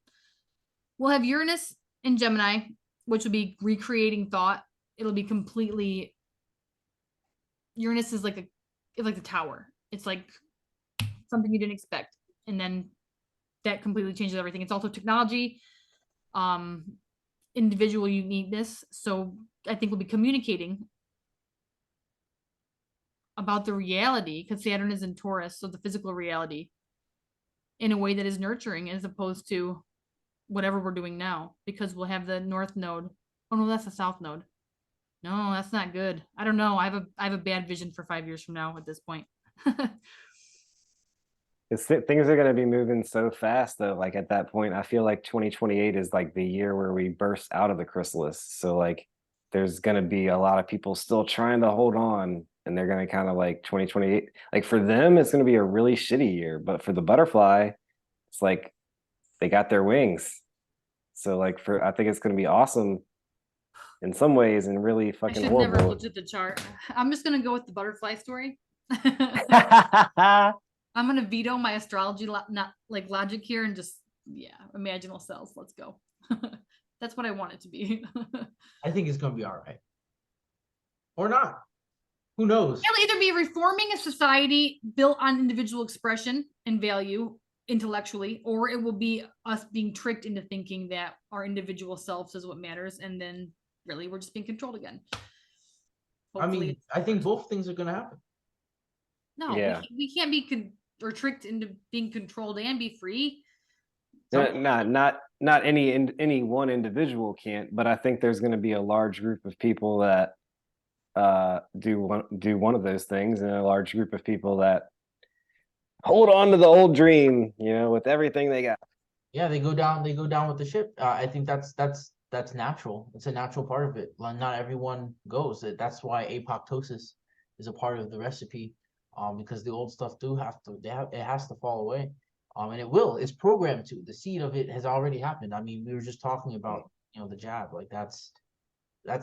We'll have Uranus in Gemini, which will be recreating thought. It'll be completely. Uranus is like the tower. It's like something you didn't expect, and then that completely changes everything. It's also technology, individual uniqueness. So I think we'll be communicating about the reality, because Saturn is in Taurus, so the physical reality, in a way that is nurturing as opposed to whatever we're doing now, because we'll have the North Node. Oh no, that's the South Node. No, that's not good. I don't know. I have a bad vision for 5 years from now at this point. Things are going to be moving so fast though. Like at that point, I feel like 2028 is like the year where we burst out of the chrysalis. So like there's going to be a lot of people still trying to hold on, and they're going to kind of like 2028, like for them, it's going to be a really shitty year. But for the butterfly, it's like they got their wings. So like I think it's going to be awesome in some ways and really I fucking should never horrible. looked at the chart. I'm just gonna go with the butterfly story. I'm gonna veto my astrology not like logic here and just imaginal cells. Let's go. That's what I want it to be. I think it's gonna be all right, or not. Who knows? It'll either be reforming a society built on individual expression and value intellectually, or it will be us being tricked into thinking that our individual selves is what matters, and then really we're just being controlled again. Hopefully, I think both things are gonna happen. No, yeah. we can't be or tricked into being controlled and be free. Not any one individual can't, but I think there's going to be a large group of people that do one of those things, and a large group of people that hold on to the old dream, with everything they got. Yeah, they go down with the ship. I think that's natural. It's a natural part of it. Not everyone goes. That's why apoptosis is a part of the recipe, because the old stuff it has to fall away, and it will. It's programmed to. The seed of it has already happened. I mean, we were just talking about the jab. Like that's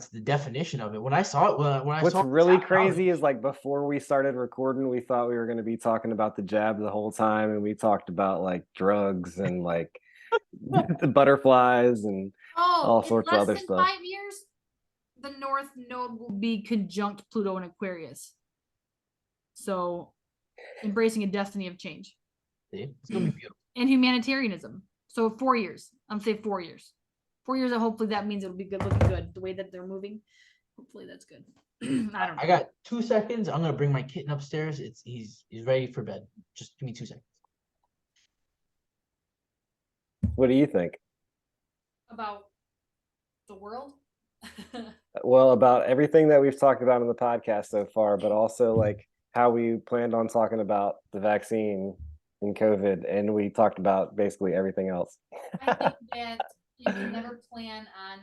the definition of it. When I saw it, What's really crazy is like before we started recording, we thought we were going to be talking about the jab the whole time, and we talked about like drugs and like the butterflies and all sorts of other stuff. 5 years, the North Node will be conjunct Pluto and Aquarius. So, embracing a destiny of change. See? It's gonna be beautiful. And humanitarianism. So 4 years. I'm saying 4 years. 4 years, and hopefully that means it'll be good, looking good. The way that they're moving, hopefully that's good. I don't know. I got 2 seconds. I'm gonna bring my kitten upstairs. He's ready for bed. Just give me 2 seconds. What do you think about the world? Well, about everything that we've talked about in the podcast so far, but also like how we planned on talking about the vaccine and COVID, and we talked about basically everything else. I think that you can never plan on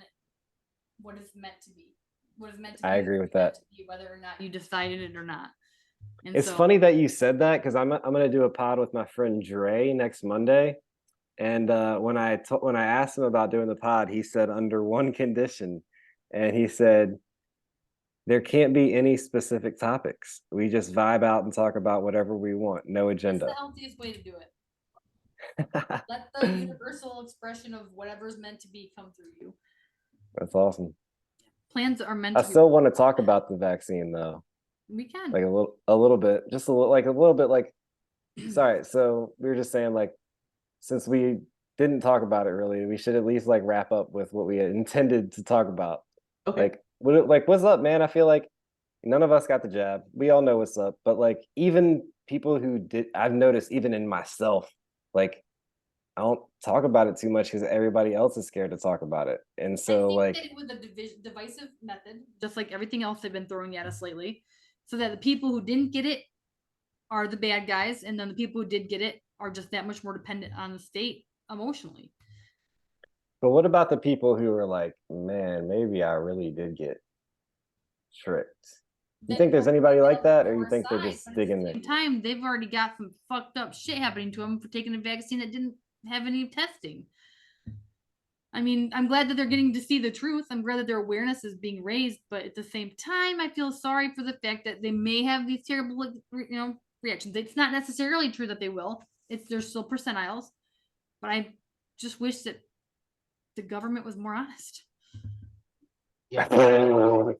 what is meant to be. What is meant to be. I agree with that. Whether or not you decided it or not. And it's funny that you said that, because I'm going to do a pod with my friend Dre next Monday. And when I asked him about doing the pod, he said under one condition, and he said there can't be any specific topics. We just vibe out and talk about whatever we want. No agenda. That's the healthiest way to do it. Let the universal expression of whatever's meant to be come through you. That's awesome. Plans are meant I to still want to talk about the vaccine though. We can. Like a little bit, just a little bit like, sorry. So we were just saying, like, since we didn't talk about it really, we should at least like wrap up with what we had intended to talk about. Okay. What's up, man? I feel like none of us got the jab. We all know what's up, but like even people who did, I've noticed even in myself, like I don't talk about it too much because everybody else is scared to talk about it. And so like with the divisive method, just like everything else they've been throwing at us lately, so that the people who didn't get it are the bad guys, and then the people who did get it are just that much more dependent on the state emotionally. But what about the people who are like, man, maybe I really did get tricked? You think there's anybody like that, or you think they're just digging there? At the same time, they've already got some fucked up shit happening to them for taking a vaccine that didn't have any testing. I mean, I'm glad that they're getting to see the truth. I'm glad that their awareness is being raised, but at the same time, I feel sorry for the fact that they may have these terrible, reactions. It's not necessarily true that they will. There's still percentiles, but I just wish that the government was more honest. Yeah. wish.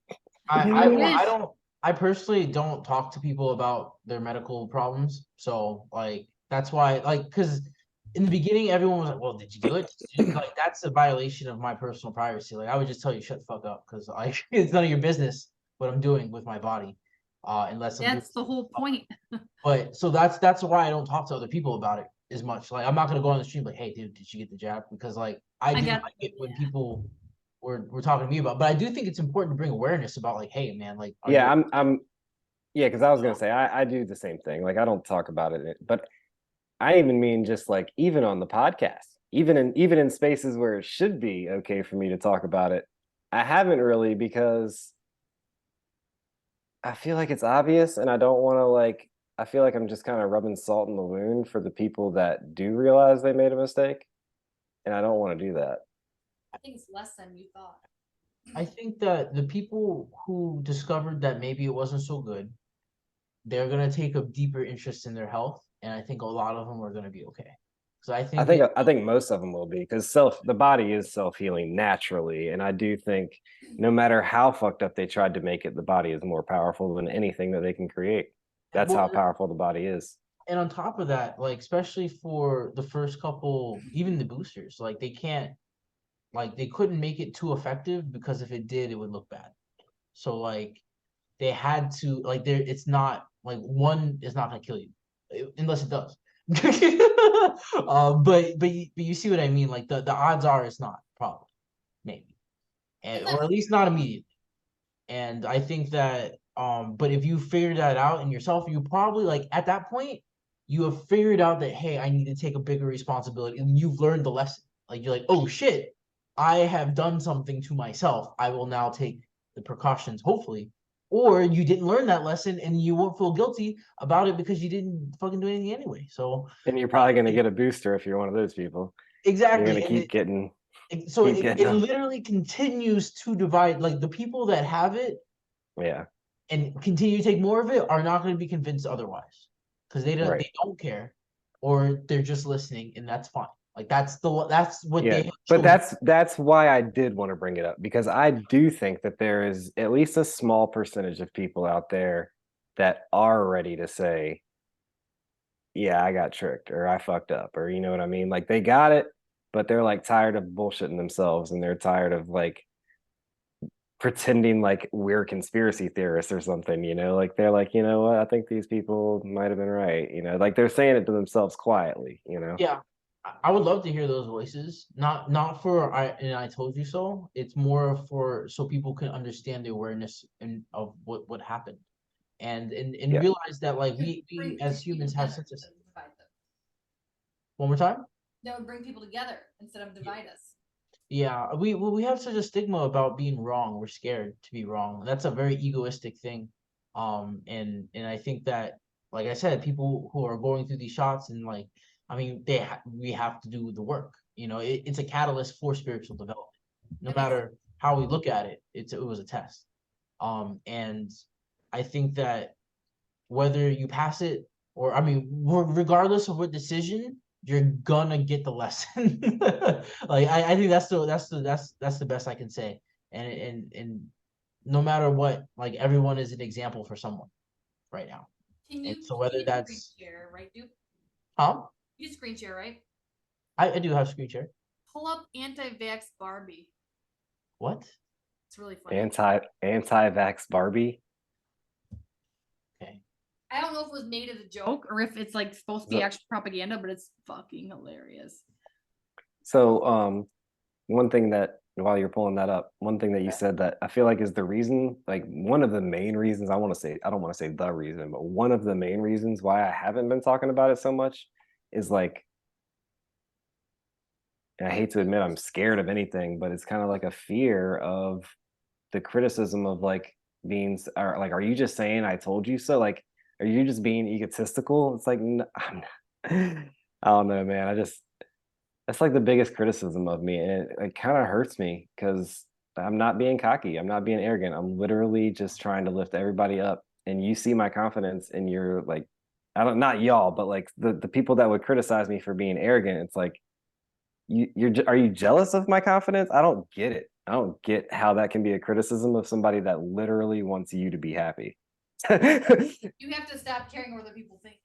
I personally don't talk to people about their medical problems. So like that's why because in the beginning everyone was like, well, did you do it? Like that's a violation of my personal privacy. Like I would just tell you shut the fuck up because like it's none of your business what I'm doing with my body. Unless I'm That's the whole point. But so that's why I don't talk to other people about it as much. Like I'm not gonna go on the street like, hey dude, did you get the jab? Because like I didn't like it when people were talking to me about, but I do think it's important to bring awareness about like, hey man, like yeah, yeah, because I was gonna say I do the same thing. Like I don't talk about it, but I even mean just like even on the podcast, even in spaces where it should be okay for me to talk about it, I haven't really because I feel like it's obvious and I don't want to like I feel like I'm just kind of rubbing salt in the wound for the people that do realize they made a mistake. And I don't want to do that. I think it's less than you thought. I think that the people who discovered that maybe it wasn't so good, they're gonna take a deeper interest in their health, and I think a lot of them are gonna be okay. So I think most of them will be because the body is self-healing naturally, and I do think no matter how fucked up they tried to make it, the body is more powerful than anything that they can create. That's how powerful the body is. And on top of that, like especially for the first couple, even the boosters, like they couldn't make it too effective because if it did, it would look bad. So like they had to like it's not like one is not gonna kill you unless it does. But you see what I mean? Like the odds are it's not probably maybe, or at least not immediately. And I think that but if you figure that out in yourself, you probably like at that point you have figured out that hey, I need to take a bigger responsibility, and you've learned the lesson. Like you're like, oh shit, I have done something to myself. I will now take the precautions, hopefully. Or you didn't learn that lesson and you won't feel guilty about it because you didn't fucking do anything anyway. So and you're probably going to get a booster if you're one of those people. exactly. You're going to keep getting. So it literally continues to divide. Like the people that have it, yeah, and continue to take more of it are not going to be convinced otherwise because they don't care, or they're just listening, and that's fine. Like that's what they. But that's why I did want to bring it up because I do think that there is at least a small percentage of people out there that are ready to say, yeah, I got tricked or I fucked up or you know what I mean? Like they got it, but they're like tired of bullshitting themselves and they're tired of like pretending like we're conspiracy theorists or something, you know, like they're like, you know what, I think these people might have been right, you know, like they're saying it to themselves quietly, you know. Yeah, I would love to hear those voices. Not for I told you so. It's more for so people can understand the awareness and of what happened, and realize that like we as humans have such a. One more time. That would bring people together instead of divide us. Yeah, we have such a stigma about being wrong. We're scared to be wrong. That's a very egoistic thing. And I think that, like I said, people who are going through these shots and like, I mean, we have to do the work. You know, it's a catalyst for spiritual development. No matter how we look at it, it was a test. And I think that whether you pass it or I mean, regardless of what decision, you're gonna get the lesson. Like I think that's the best I can say. And no matter what, like everyone is an example for someone right now. And so whether that's screen share, right, Duke? You screen share, right? I do have screen share. Pull up anti-vax Barbie. What? It's really funny. Anti-vax Barbie. Okay. I don't know if it was made as a joke or if it's like supposed to be actual propaganda, but it's fucking hilarious. So one thing that while you're pulling that up, one thing that you said that I feel like is the reason, like one of the main reasons I don't want to say the reason, but one of the main reasons why I haven't been talking about it so much is like, and I hate to admit I'm scared of anything, but it's kind of like a fear of the criticism of like are you just saying I told you so? Like, are you just being egotistical? It's like, I don't know, man. That's like the biggest criticism of me, and it kind of hurts me because I'm not being cocky. I'm not being arrogant. I'm literally just trying to lift everybody up. And you see my confidence, and you're like, I don't, not y'all, but like the people that would criticize me for being arrogant. It's like, are you jealous of my confidence? I don't get it. I don't get how that can be a criticism of somebody that literally wants you to be happy. You have to stop caring what other people think.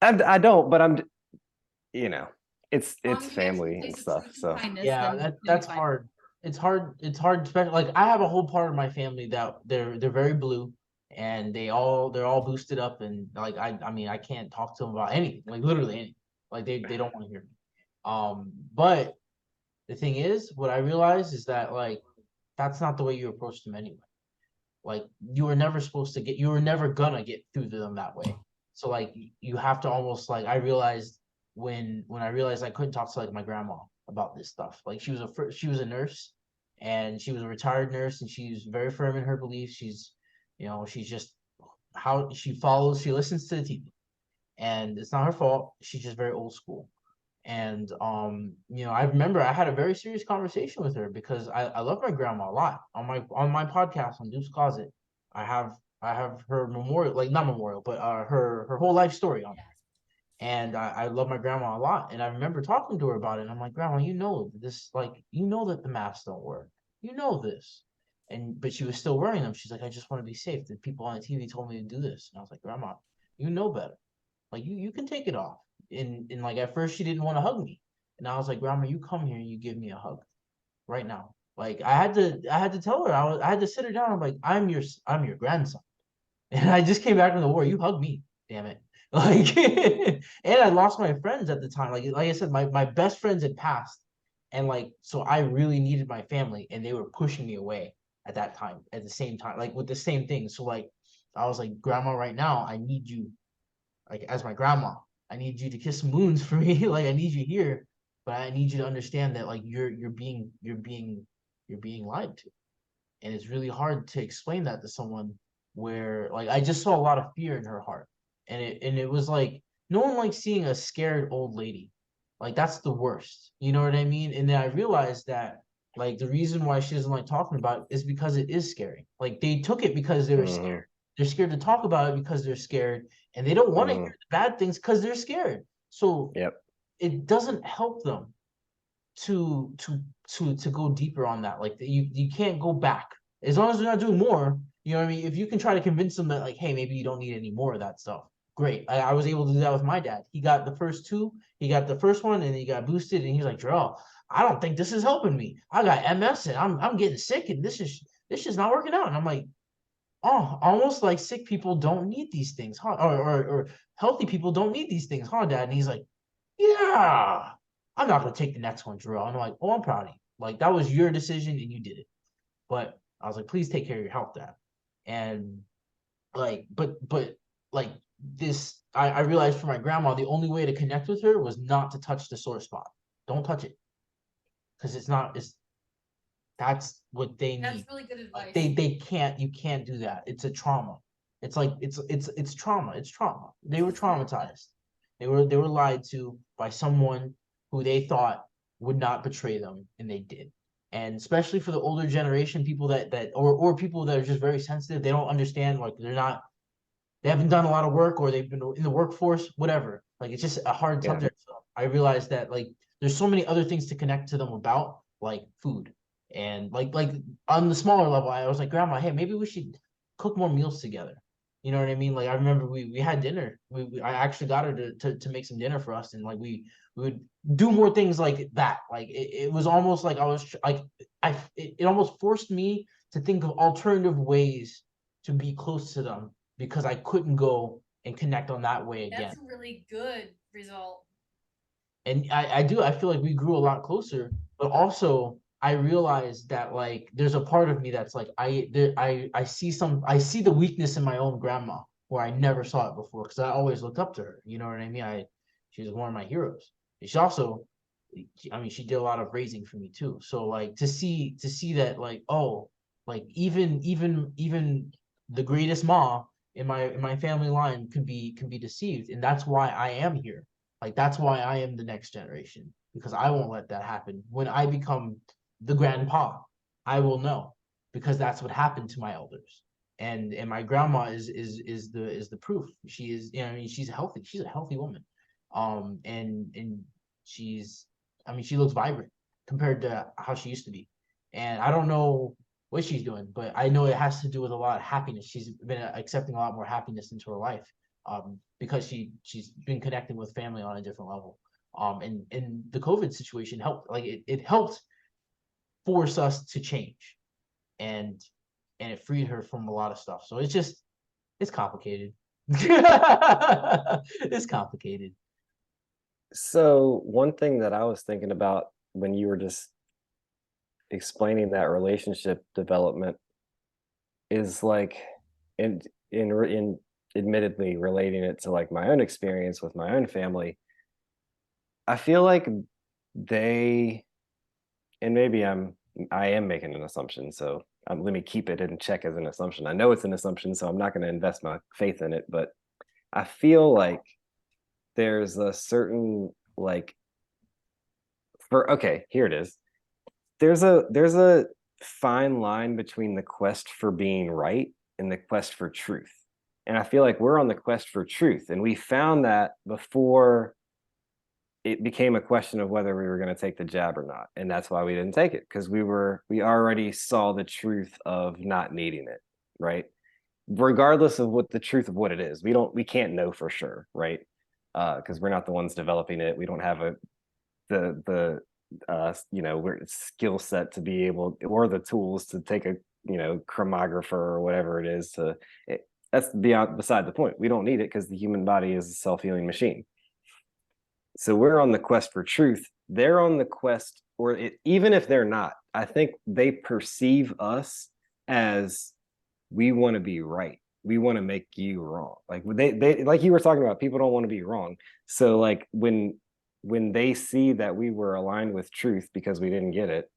I don't, but I'm, you know, it's As long as you actually family and place the stuff. truth and So kindness, Yeah, then that you'll be that's fine. hard. It's hard, especially like I have a whole part of my family that they're very blue, and they're all boosted up, and like I mean I can't talk to them about anything, like literally anything. Like they don't want to hear me. But the thing is, what I realize is that like that's not the way you approach them anyway. Like you were never supposed to get, you were never gonna get through to them that way. So like you have to almost like I realized when I realized I couldn't talk to like my grandma about this stuff. Like she was a nurse, and she was a retired nurse, and she's very firm in her beliefs. She's, you know, she's just how she listens to the TV, and it's not her fault. She's just very old school. And you know, I remember I had a very serious conversation with her because I love my grandma a lot. On my podcast on Doops Closet, I have I have her memorial, like not memorial, but her whole life story on it. And I love my grandma a lot. And I remember talking to her about it. And I'm like, Grandma, you know this, like you know that the masks don't work. You know this. And but she was still wearing them. She's like, I just want to be safe. The people on the TV told me to do this. And I was like, Grandma, you know better. Like you can take it off. And like at first she didn't want to hug me. And I was like, Grandma, you come here and you give me a hug right now. Like I had to tell her, I had to sit her down. I'm like, I'm your grandson. And I just came back from the war. You hug me, damn it. Like and I lost my friends at the time. Like I said, my best friends had passed. And like so I really needed my family, and they were pushing me away at that time, at the same time, like with the same thing. So like I was like, Grandma, right now, I need you, like as my grandma. I need you to kiss some moons for me. Like I need you here, but I need you to understand that like you're being lied to. And it's really hard to explain that to someone where like I just saw a lot of fear in her heart. And it was like no one likes seeing a scared old lady. Like that's the worst. You know what I mean? And then I realized that like the reason why she doesn't like talking about it is because it is scary. Like they took it because they were mhm, scared. They're scared to talk about it because they're scared, and they don't want to hear mhm, the bad things because they're scared. So yep. it doesn't help them to to to go deeper on that. Like you can't go back as long as they're not doing more. You know what I mean? If you can try to convince them that like, hey, maybe you don't need any more of that stuff. Great. I was able to do that with my dad. He got the first two. He got the first one, and he got boosted. And he was like, Jarrell, I don't think this is helping me. I got MS, and I'm getting sick, and this is not working out. And I'm like, oh, almost like sick people don't need these things, huh? Or healthy people don't need these things, huh, Dad? And he's like, yeah, I'm not gonna take the next one, Drew. I'm like, oh, I'm proud of you. Like that was your decision and you did it. But I was like, please take care of your health, Dad. And like, but like this, I realized for my grandma, the only way to connect with her was not to touch the sore spot. Don't touch it, because it's that's what they That's need. really good Like advice. they can't, you can't do that. It's a trauma. It's like it's trauma. It's trauma. They were traumatized. They were lied to by someone who they thought would not betray them, and they did. And especially for the older generation, people that or people that are just very sensitive, they don't understand. Like they haven't done a lot of work, or they've been in the workforce, whatever. Like it's just a hard Yeah. subject. So I realized that like there's so many other things to connect to them about, like food. And like on the smaller level, I was like, Grandma, hey, maybe we should cook more meals together. You know what I mean? Like I remember we had dinner. I actually got her to make some dinner for us, and like we would do more things like that. Like it was almost like I was like it almost forced me to think of alternative ways to be close to them, because I couldn't go and connect on that way again. That's a really good result. And I do, I feel like we grew a lot closer, but also I realized that like there's a part of me that's like I see the weakness in my own grandma where I never saw it before, because I always looked up to her. You know what I mean? She was one of my heroes. And she also, I mean, she did a lot of raising for me too. So like to see that like, oh, like even the greatest ma in my family line can be deceived, and that's why I am here. Like that's why I am the next generation. because I won't let that happen. When I become the grandpa, I will know, because that's what happened to my elders. And my grandma is the proof. She is, you know, I mean, she's a healthy woman. And she's, I mean, she looks vibrant compared to how she used to be. And I don't know what she's doing, but I know it has to do with a lot of happiness. She's been accepting a lot more happiness into her life, because she's been connecting with family on a different level. And the COVID situation helped, like it helped force us to change, and it freed her from a lot of stuff. So it's complicated. It's complicated. So one thing that I was thinking about when you were just explaining that relationship development is like, in admittedly relating it to like my own experience with my own family, I feel like they, and maybe I am making an assumption, so let me keep it in check as an assumption. I know it's an assumption, so I'm not going to invest my faith in it, but I feel like there's a certain like, okay, here it is. There's a fine line between the quest for being right and the quest for truth. And I feel like we're on the quest for truth, and we found that before it became a question of whether we were going to take the jab or not. And that's why we didn't take it, because we already saw the truth of not needing it, right? Regardless of what the truth of what it is, we can't know for sure, right? Because we're not the ones developing it. We don't have the skill set to be able, or the tools to take a chromographer or whatever it is that's beside the point. We don't need it because the human body is a self-healing machine. So we're on the quest for truth. They're on the quest, even if they're not, I think they perceive us as, we want to be right. We want to make you wrong. Like they like you were talking about, people don't want to be wrong. So like when they see that we were aligned with truth because we didn't get it,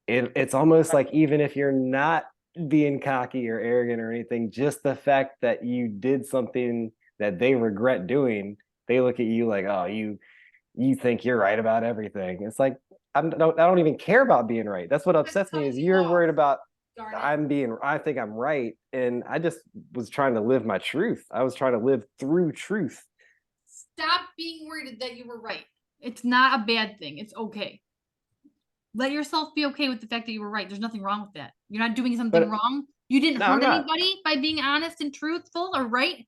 it's almost like, even if you're not being cocky or arrogant or anything, just the fact that you did something that they regret doing, they look at you like, oh, you think you're right about everything. It's like, I don't even care about being right. That's what upsets me, is you're worried about I think I'm right. And I just was trying to live my truth. I was trying to live through truth. Stop being worried that you were right. It's not a bad thing. It's okay. Let yourself be okay with the fact that you were right. There's nothing wrong with that. You're not doing something wrong. You didn't hurt anybody by being honest and truthful or right.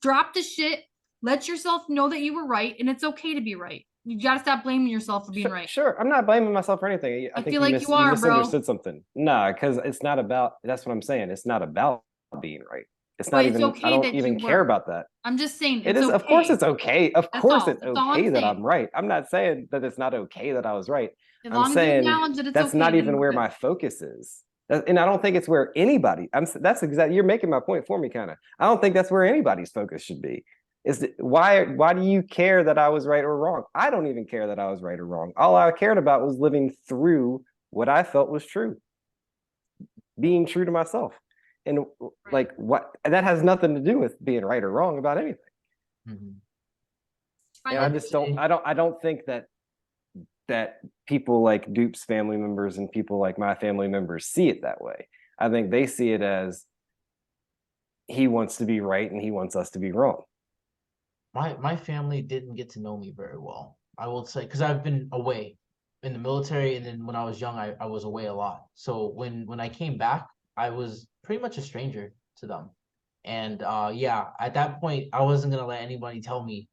Drop the shit. Let yourself know that you were right, and it's okay to be right. You gotta stop blaming yourself for being right. Sure, I'm not blaming myself for anything. I think feel like you are, misunderstood bro. something. Nah, because it's not about. That's what I'm saying. It's not about being right. It's But not it's even. okay I don't that even you care were. about that. I'm just saying It it's is. okay. Of course, it's okay. Of course, it's That's all I'm okay that saying. I'm right. I'm not saying that it's not okay that I was right. As I'm long as you saying acknowledge that it's that's okay, not then even we're where good. my focus is. And I don't think it's where anybody. That's exactly. You're making my point for me, kind of. I don't think that's where anybody's focus should be. Why do you care that I was right or wrong? I don't even care that I was right or wrong. All I cared about was living through what I felt was true, being true to myself. And like, what, that has nothing to do with being right or wrong about anything. Mm-hmm. And I just don't think that people like Doops family members and people like my family members see it that way. I think they see it as, he wants to be right and he wants us to be wrong. My family didn't get to know me very well, I will say, because I've been away in the military, and then when I was young, I was away a lot. So when I came back, I was pretty much a stranger to them. And yeah, at that point, I wasn't gonna let anybody tell me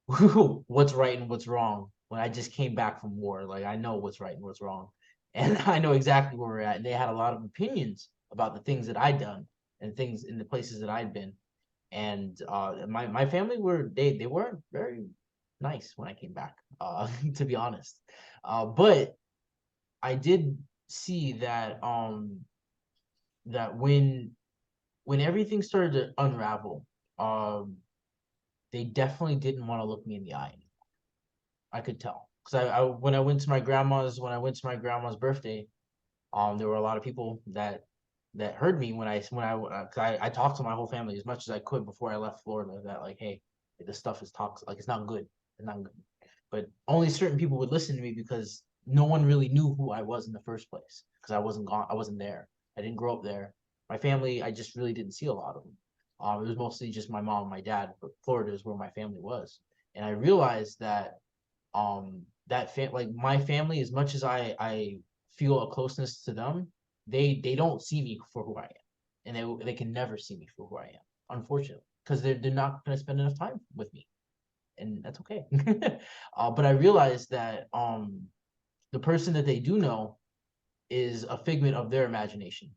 what's right and what's wrong when I just came back from war. Like, I know what's right and what's wrong, and I know exactly where we're at. And they had a lot of opinions about the things that I'd done and things in the places that I'd been. And my family they weren't very nice when I came back, to be honest. But I did see that that when everything started to unravel, they definitely didn't want to look me in the eye anymore. I could tell, because I when I went to my grandma's birthday, there were a lot of people that heard me when I talked to my whole family as much as I could before I left Florida, that like, hey, this stuff is toxic, like it's not good. but only certain people would listen to me because no one really knew who I was in the first place because I wasn't there. I didn't grow up there. My family, I just really didn't see a lot of them. It was mostly just my mom and my dad, but Florida is where my family was. And I realized that like my family, as much as I feel a closeness to them, they don't see me for who I am. And they can never see me for who I am, unfortunately, because they're not gonna spend enough time with me. And that's okay. But I realized that the person that they do know is a figment of their imagination.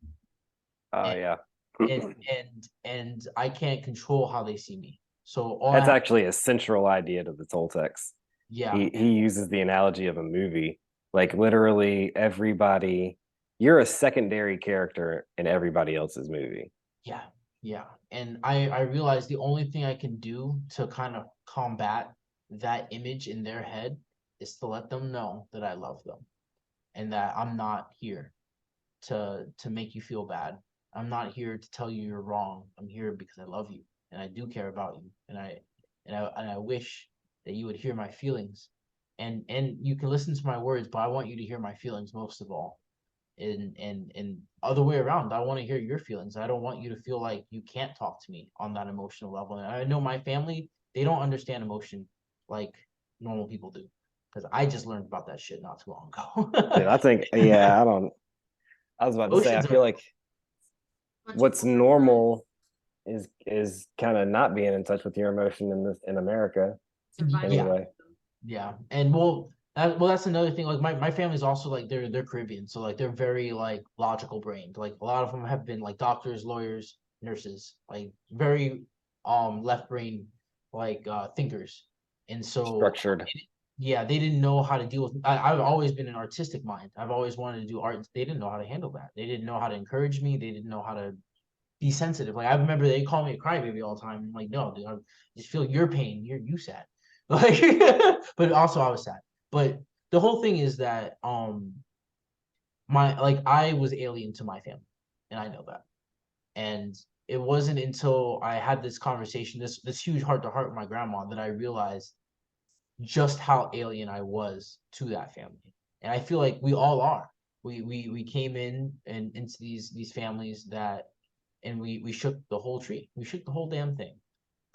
Oh And yeah. and I can't control how they see me. So all That's actually a central idea to the Toltecs. yeah, He uses the analogy of a movie. Like literally everybody, you're a secondary character in everybody else's movie. yeah, yeah. And I realized the only thing I can do to kind of combat that image in their head is to let them know that I love them and that I'm not here to make you feel bad. I'm not here to tell you you're wrong. I'm here because I love you and I do care about you and I wish that you would hear my feelings. And you can listen to my words, but I want you to hear my feelings most of all. And other way around, I want to hear your feelings. I don't want you to feel like you can't talk to me on that emotional level. And I know my family, they don't understand emotion like normal people do. Because I just learned about that shit not too long Dude, ago. I think, yeah, I was about to say, I Emotions feel are like what's normal is kind of not being in touch with your emotion in America Survival. yeah, anyway. yeah. And that's another thing. Like my family's also like they're Caribbean, so like they're very like logical brained. Like a lot of them have been like doctors, lawyers, nurses, like very left brain like thinkers. And so Structured. yeah, they didn't know how to deal with I've always been an artistic mind. I've always wanted to do art. They didn't know how to handle that. They didn't know how to encourage me. They didn't know how to be sensitive. Like I remember they call me a crybaby all the time. I'm like, no, dude, I just feel your pain. You sad. Like, but also I was sad. But the whole thing is that my like I was alien to my family, and I know that. And it wasn't until I had this conversation, this huge heart to heart with my grandma, that I realized just how alien I was to that family. And I feel like we all are. We came in and into these families that and we shook the whole tree. We shook the whole damn thing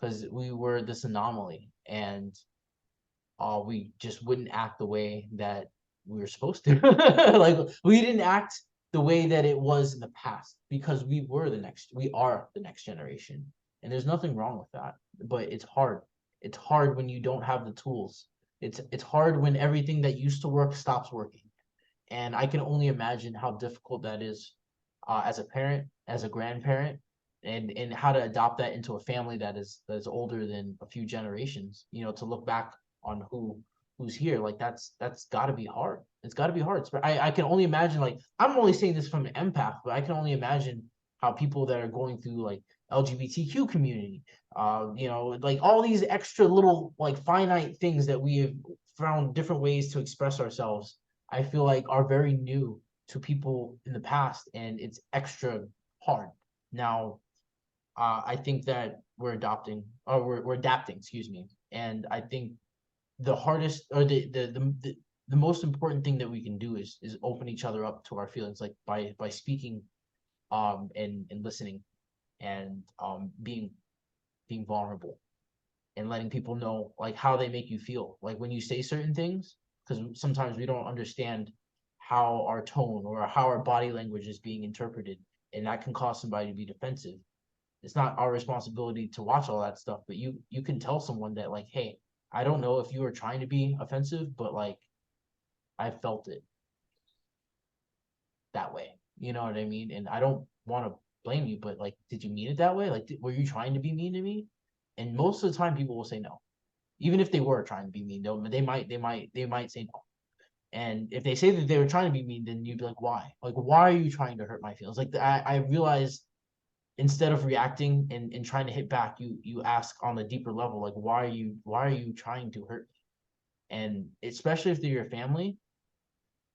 because we were this anomaly and we just wouldn't act the way that we were supposed to. Like we didn't act the way that it was in the past because we are the next generation. And there's nothing wrong with that. But it's hard. It's hard when you don't have the tools. It's hard when everything that used to work stops working. And I can only imagine how difficult that is as a parent, as a grandparent, and how to adopt that into a family that's older than a few generations. You know, to look back on who's here, like that's got to be hard. It's got to be hard. I can only imagine. Like I'm only saying this from an empath, but I can only imagine how people that are going through like LGBTQ community, you know, like all these extra little like finite things that we have found different ways to express ourselves. I feel like are very new to people in the past, and it's extra hard now. I think that we're adopting, or we're adapting, excuse me. And I think the hardest, or the most important thing that we can do is open each other up to our feelings, like by speaking, and listening, and being vulnerable, and letting people know like how they make you feel, like when you say certain things, because sometimes we don't understand how our tone or how our body language is being interpreted, and that can cause somebody to be defensive. It's not our responsibility to watch all that stuff, but you can tell someone that like, hey, I don't know if you were trying to be offensive, but like I felt it that way. You know what I mean? And I don't want to blame you, but like, did you mean it that way? Like, were you trying to be mean to me? And most of the time, people will say no, even if they were trying to be mean. They might say no. And if they say that they were trying to be mean, then you'd be like, why? Like, why are you trying to hurt my feelings? Like, I realized instead of reacting and trying to hit back, you ask on a deeper level, like, why are you trying to hurt me? And especially if they're your family,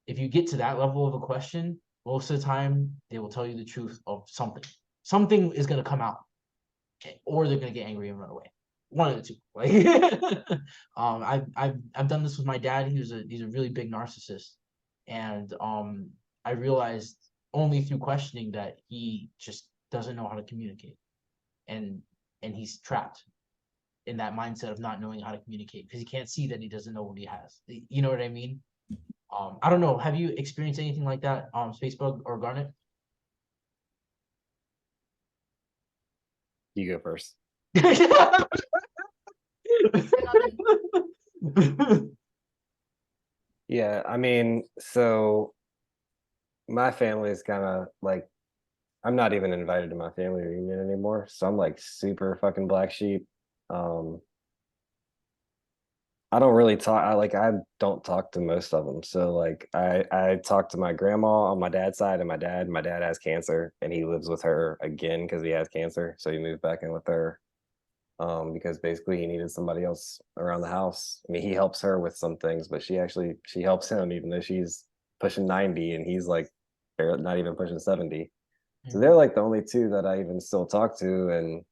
if you get to that level of a question, most of the time they will tell you the truth of something. Something is going to come out, or they're going to get angry and run away. one of the two. Like, I've done this with my dad. He's a really big narcissist, and I realized only through questioning that he just doesn't know how to communicate, and he's trapped in that mindset of not knowing how to communicate because he can't see that he doesn't know what he has. You know what I mean? I don't know. Have you experienced anything like that, Spacebug or Garnet? You go first. Yeah, I mean, so my family is kind of like, I'm not even invited to my family reunion anymore, so I'm like super fucking black sheep. Um, I don't really talk. I don't talk to most of them. So like I talk to my grandma on my dad's side, and my dad. My dad has cancer, and he lives with her again because he has cancer. So he moved back in with her, because basically he needed somebody else around the house. I mean, he helps her with some things, but she helps him even though she's pushing 90 and he's like barely, not even pushing 70. So they're like the only two that I even still talk to, and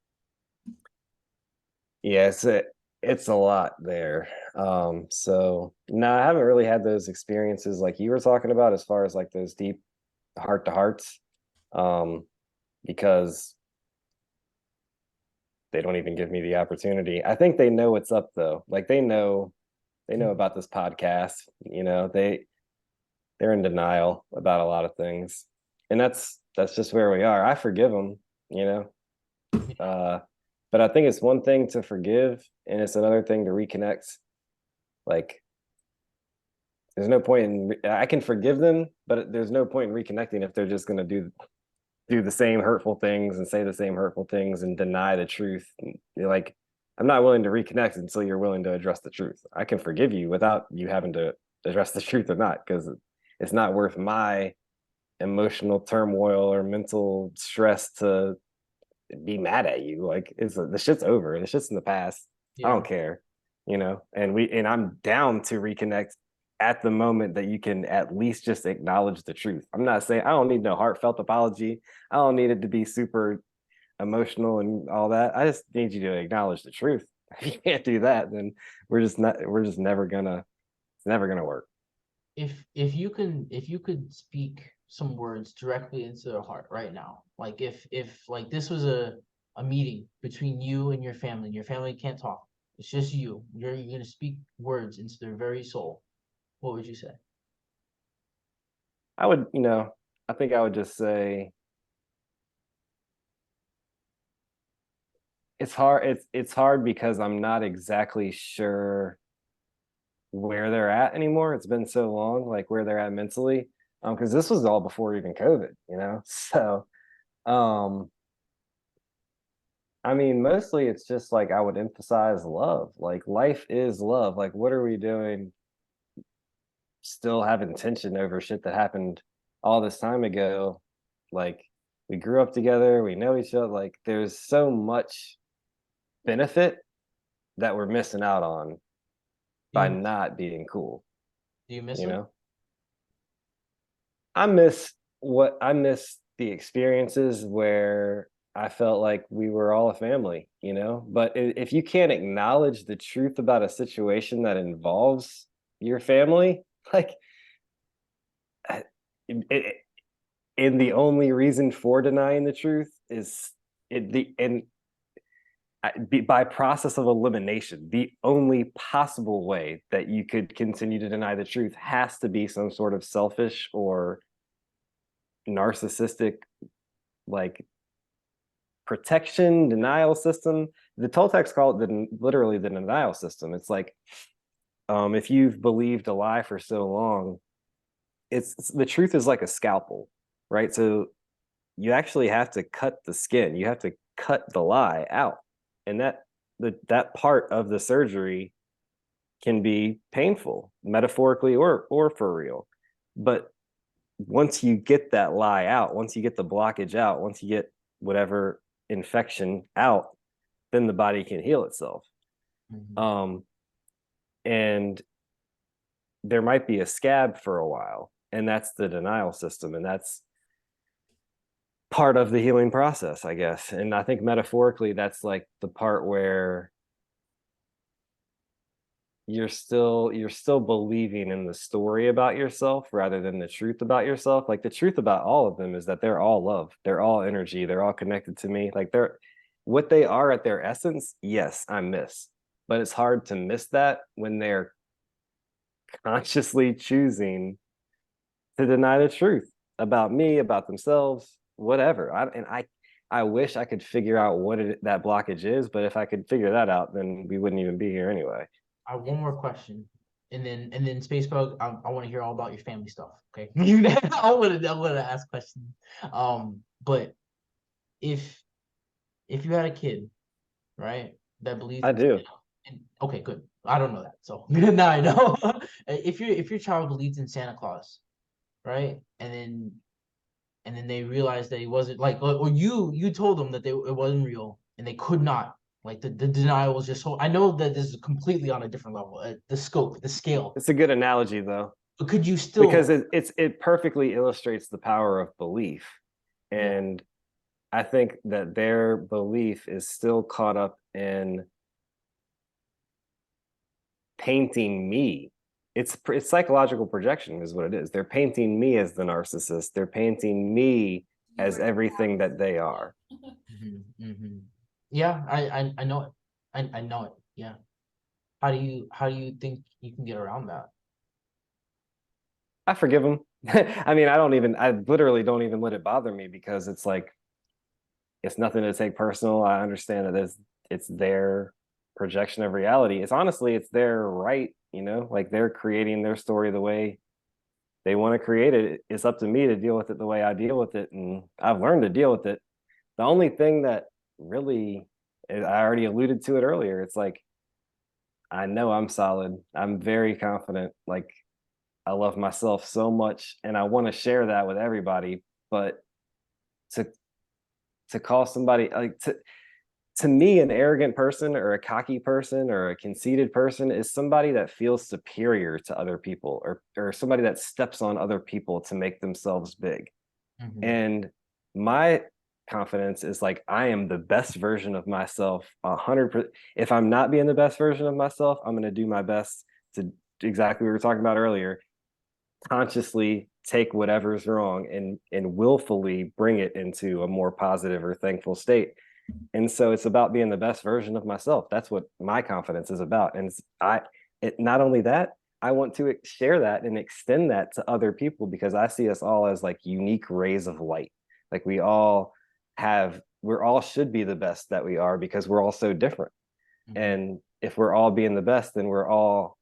yeah, it's a lot there. So no, I haven't really had those experiences like you were talking about as far as like those deep heart to hearts, because they don't even give me the opportunity. I think they know what's up though. Like they know about this podcast. You know, they're in denial about a lot of things, and that's just where we are. I forgive them, you know. But I think it's one thing to forgive, and it's another thing to reconnect. Like, there's no point in I can forgive them, but there's no point in reconnecting if they're just going to do the same hurtful things and say the same hurtful things and deny the truth. And you're like, I'm not willing to reconnect until you're willing to address the truth. I can forgive you without you having to address the truth or not, because it's not worth my emotional turmoil or mental stress to be mad at you. Like, it's the shit's over. The shit's in the past. I don't care, you know. And I'm down to reconnect at the moment that you can at least just acknowledge the truth. I'm not saying I don't need no heartfelt apology. I don't need it to be super emotional and all that. I just need you to acknowledge the truth. If you can't do that, then we're just never gonna, it's never gonna work. If you could speak some words directly into their heart right now, like if like this was a meeting between you and your family can't talk, it's just you're gonna speak words into their very soul, what would you say? I would, you know, I think I would just say it's hard. It's hard because I'm not exactly sure where they're at anymore. It's been so long, like where they're at mentally. Because this was all before even COVID, you know. So, um, I mean, mostly it's just like I would emphasize love. Like life is love. Like, what are we doing? Still having tension over shit that happened all this time ago. Like, we grew up together, we know each other. Like, there's so much benefit that we're missing out on by not being cool. Do you miss You them? know, I miss the experiences where I felt like we were all a family, you know. But if you can't acknowledge the truth about a situation that involves your family, like, it, and the only reason for denying the truth is by process of elimination, the only possible way that you could continue to deny the truth has to be some sort of selfish or narcissistic, like, protection denial system. The Toltecs call it literally the denial system. It's like, if you've believed a lie for so long, it's the truth is like a scalpel, right? So you actually have to cut the skin. You have to cut the lie out, and that part of the surgery can be painful, metaphorically or for real. But once you get that lie out, once you get the blockage out, once you get whatever infection out, then the body can heal itself. And there might be a scab for a while, and that's the denial system, and that's part of the healing process, I guess. And I think metaphorically, that's like the part where you're still believing in the story about yourself rather than the truth about yourself. Like the truth about all of them is that they're all love, they're all energy, they're all connected to me. Like they're what they are at their essence. Yes, I miss, but it's hard to miss that when they're consciously choosing to deny the truth about me, about themselves, whatever. I wish I could figure out what that blockage is, but if I could figure that out, then we wouldn't even be here anyway. I have one more question, and then Spacebug, I want to hear all about your family stuff. Okay, I want to ask questions. But if you had a kid, right, that believes I do. okay, good. I don't know that, so now I know. If your child believes in Santa Claus, right, and then they realized that he wasn't like, or you told them that it wasn't real, and they could not. Like the denial was just so. I know that this is completely on a different level. The scope, the scale. It's a good analogy though, But could you still? because it perfectly illustrates the power of belief, and I think that their belief is still caught up in painting me. It's psychological projection is what it is. They're painting me as the narcissist. They're painting me as everything that they are. Yeah, I know it. I know it. Yeah. How do you think you can get around that? I forgive them. I mean, I literally don't even let it bother me because it's like, it's nothing to take personal. I understand that it's their projection of reality. It's their right, like they're creating their story the way they want to create it. It's up to me to deal with it the way I deal with it. And I've learned to deal with it. The only thing that really, I already alluded to it earlier, it's like, I know I'm solid. I'm very confident. Like, I love myself so much and I want to share that with everybody. But to call somebody like to me, an arrogant person or a cocky person or a conceited person is somebody that feels superior to other people, or somebody that steps on other people to make themselves big. And my confidence is like, I am the best version of myself 100%. If I'm not being the best version of myself, I'm going to do my best to exactly what we were talking about earlier, consciously take whatever's wrong and willfully bring it into a more positive or thankful state. And so it's about being the best version of myself. That's what my confidence is about. And not only that, I want to share that and extend that to other people, because I see us all as like unique rays of light. Like we're all should be the best that we are, because we're all so different. And if we're all being the best, then we're all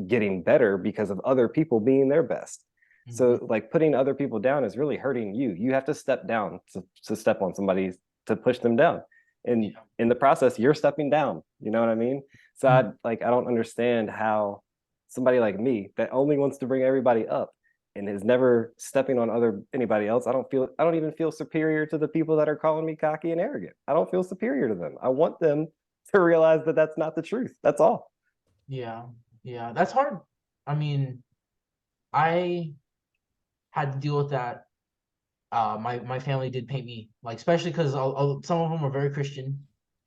getting better because of other people being their best. So like putting other people down is really hurting you. You have to step down to step on somebody to push them down. And in the process, you're stepping down. You know what I mean? So I don't understand how somebody like me that only wants to bring everybody up and is never stepping on anybody else. I don't even feel superior to the people that are calling me cocky and arrogant. I don't feel superior to them. I want them to realize that that's not the truth. That's all. Yeah, that's hard. I mean, I had to deal with that. My family did paint me, like, especially because some of them are very Christian,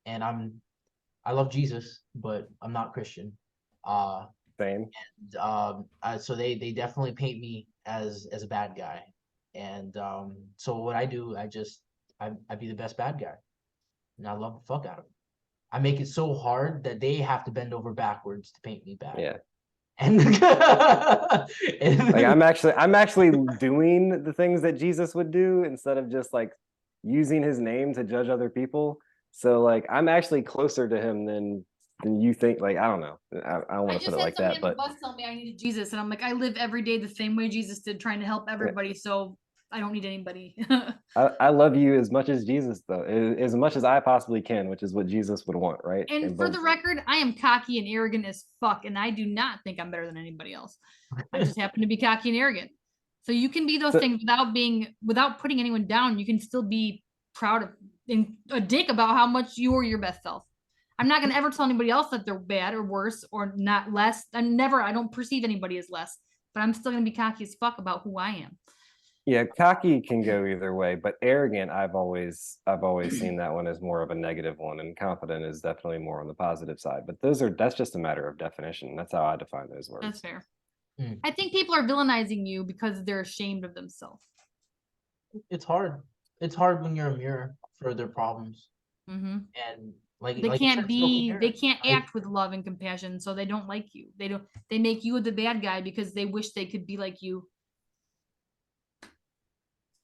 and I love Jesus, but I'm not Christian. Same. And so they definitely paint me as a bad guy, and so what I do, I be the best bad guy, and I love the fuck out of them. I make it so hard that they have to bend over backwards to paint me bad. Yeah. And like I'm actually doing the things that Jesus would do instead of just like using his name to judge other people. So like I'm actually closer to him than you think. Like I don't know. I don't want to put it like that, but bus tell me I needed Jesus, and I'm like, I live every day the same way Jesus did, trying to help everybody. So I don't need anybody. I love you as much as Jesus, though, as much as I possibly can, which is what Jesus would want, right? And for the record, I am cocky and arrogant as fuck, and I do not think I'm better than anybody else. I just happen to be cocky and arrogant. So you can be those things without putting anyone down. You can still be proud of and a dick about how much you are your best self. I'm not gonna ever tell anybody else that they're bad or worse or not less. I don't perceive anybody as less, but I'm still gonna be cocky as fuck about who I am. Yeah, cocky can go either way, but arrogant, I've always seen that one as more of a negative one, and confident is definitely more on the positive side. But that's just a matter of definition. That's how I define those words. That's fair. Mm. I think people are villainizing you because they're ashamed of themselves. It's hard. It's hard when you're a mirror for their problems, Mm-hmm. and like They you can't said, smoke a mirror. they can't Like, act with love and compassion, so they don't like you. They make you the bad guy because they wish they could be like you.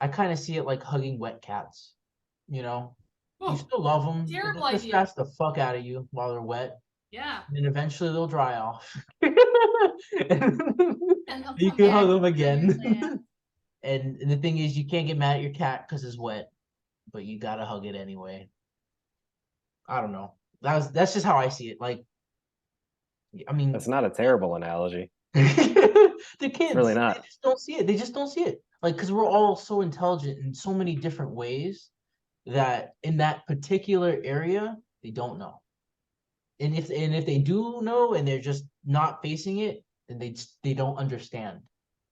I kind of see it like hugging wet cats. You know, you Oh, still love them. terrible They just idea. scratch the fuck out of you while they're wet, yeah. and then eventually they'll dry off. And they'll You come can hug back them and you're again. sad. And the thing is, you can't get mad at your cat because it's wet, but you gotta hug it anyway. I don't know. That's just how I see it. Like, I mean, That's not a terrible analogy. the kids, really not. they just don't see it. They just don't see it. Like, because we're all so intelligent in so many different ways that in that particular area, they don't know. And if they do know and they're just not facing it, then they don't understand,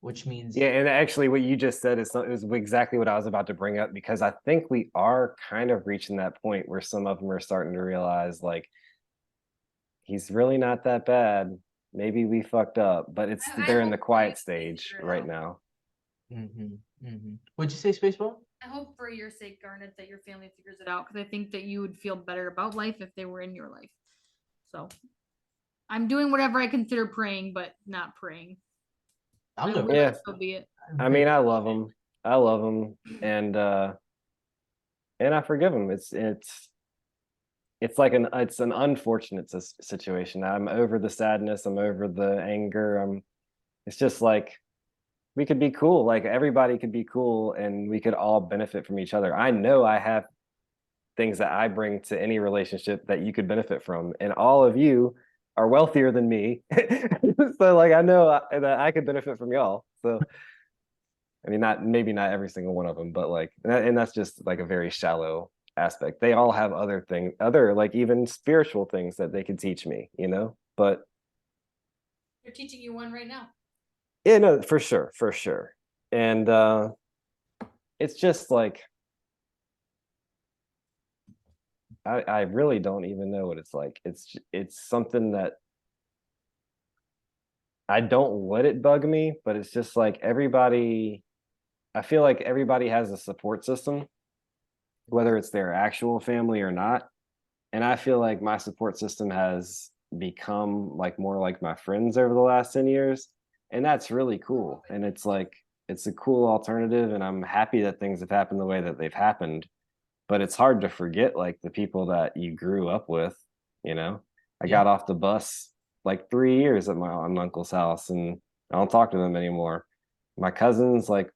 which means Yeah, and actually, what you just said is exactly what I was about to bring up, because I think we are kind of reaching that point where some of them are starting to realize, like, he's really not that bad. Maybe we fucked up, but they're in the quiet stage right now. What'd you say, Spaceball? I hope for your sake, Garnet, that your family figures it out, because I think that you would feel better about life if they were in your life. So I'm doing whatever I consider praying, but not praying. I'm good. Yeah. So be it. I mean, I love him. I love him, and I forgive him. It's like it's an unfortunate situation. I'm over the sadness. I'm over the anger. It's just like, we could be cool. Like, everybody could be cool, and we could all benefit from each other. I know I have things that I bring to any relationship that you could benefit from, and all of you are wealthier than me. So, like, I know that I could benefit from y'all. So, I mean, maybe not every single one of them, but like, and that's just like a very shallow aspect. They all have other like even spiritual things that they could teach me, but They're teaching you one right now. yeah, no, for sure. And it's just like, I really don't even know what it's like. It's something that I don't let it bug me, but it's just like I feel like everybody has a support system, whether it's their actual family or not. And I feel like my support system has become like more like my friends over the last 10 years. And that's really cool. And it's like, it's a cool alternative. And I'm happy that things have happened the way that they've happened. But it's hard to forget, like, the people that you grew up with. I got off the bus like 3 years at my aunt and uncle's house, and I don't talk to them anymore. My cousins, like,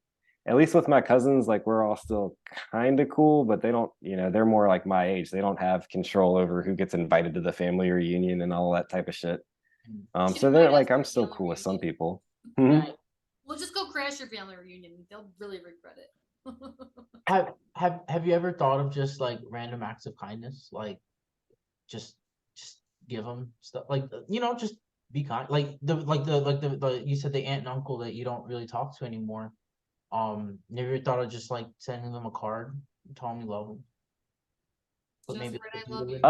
at least with my cousins, like, we're all still kind of cool, but they don't, they're more like my age. They don't have control over who gets invited to the family reunion and all that type of shit. So they're like, I'm still cool with some people. We'll just go crash your family reunion. They'll really regret it. Have you ever thought of just like random acts of kindness, like just give them stuff, like just be kind, like the you said the aunt and uncle that you don't really talk to anymore. Never thought of just like sending them a card, telling them you love them. But maybe I love you.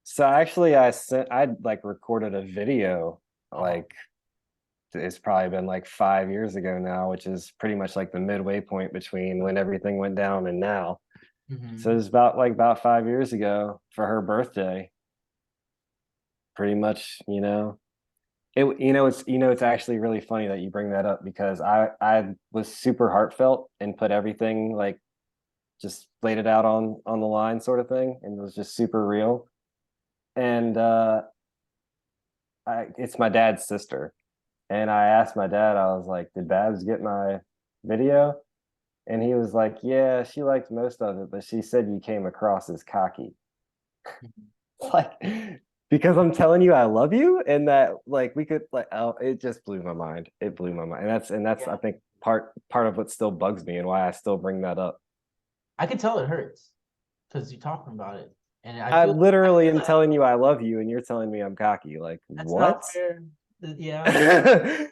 So actually, I like recorded a video, like, it's probably been like 5 years ago now, which is pretty much like the midway point between when everything went down and now. So it's about 5 years ago for her birthday. Pretty much, it's actually really funny that you bring that up, because I was super heartfelt and put everything, like, just laid it out on the line, sort of thing, and it was just super real. And it's my dad's sister. And I asked my dad, I was like, did Babs get my video? And he was like, yeah, she liked most of it, but she said you came across as cocky. Like, because I'm telling you I love you, and that, like, we could, like, oh, it just blew my mind. It blew my mind. And that's I think part of what still bugs me and why I still bring that up. I can tell it hurts because you're talking about it. And I literally am telling you I love you, and you're telling me I'm cocky. Like, that's what? not fair. Yeah.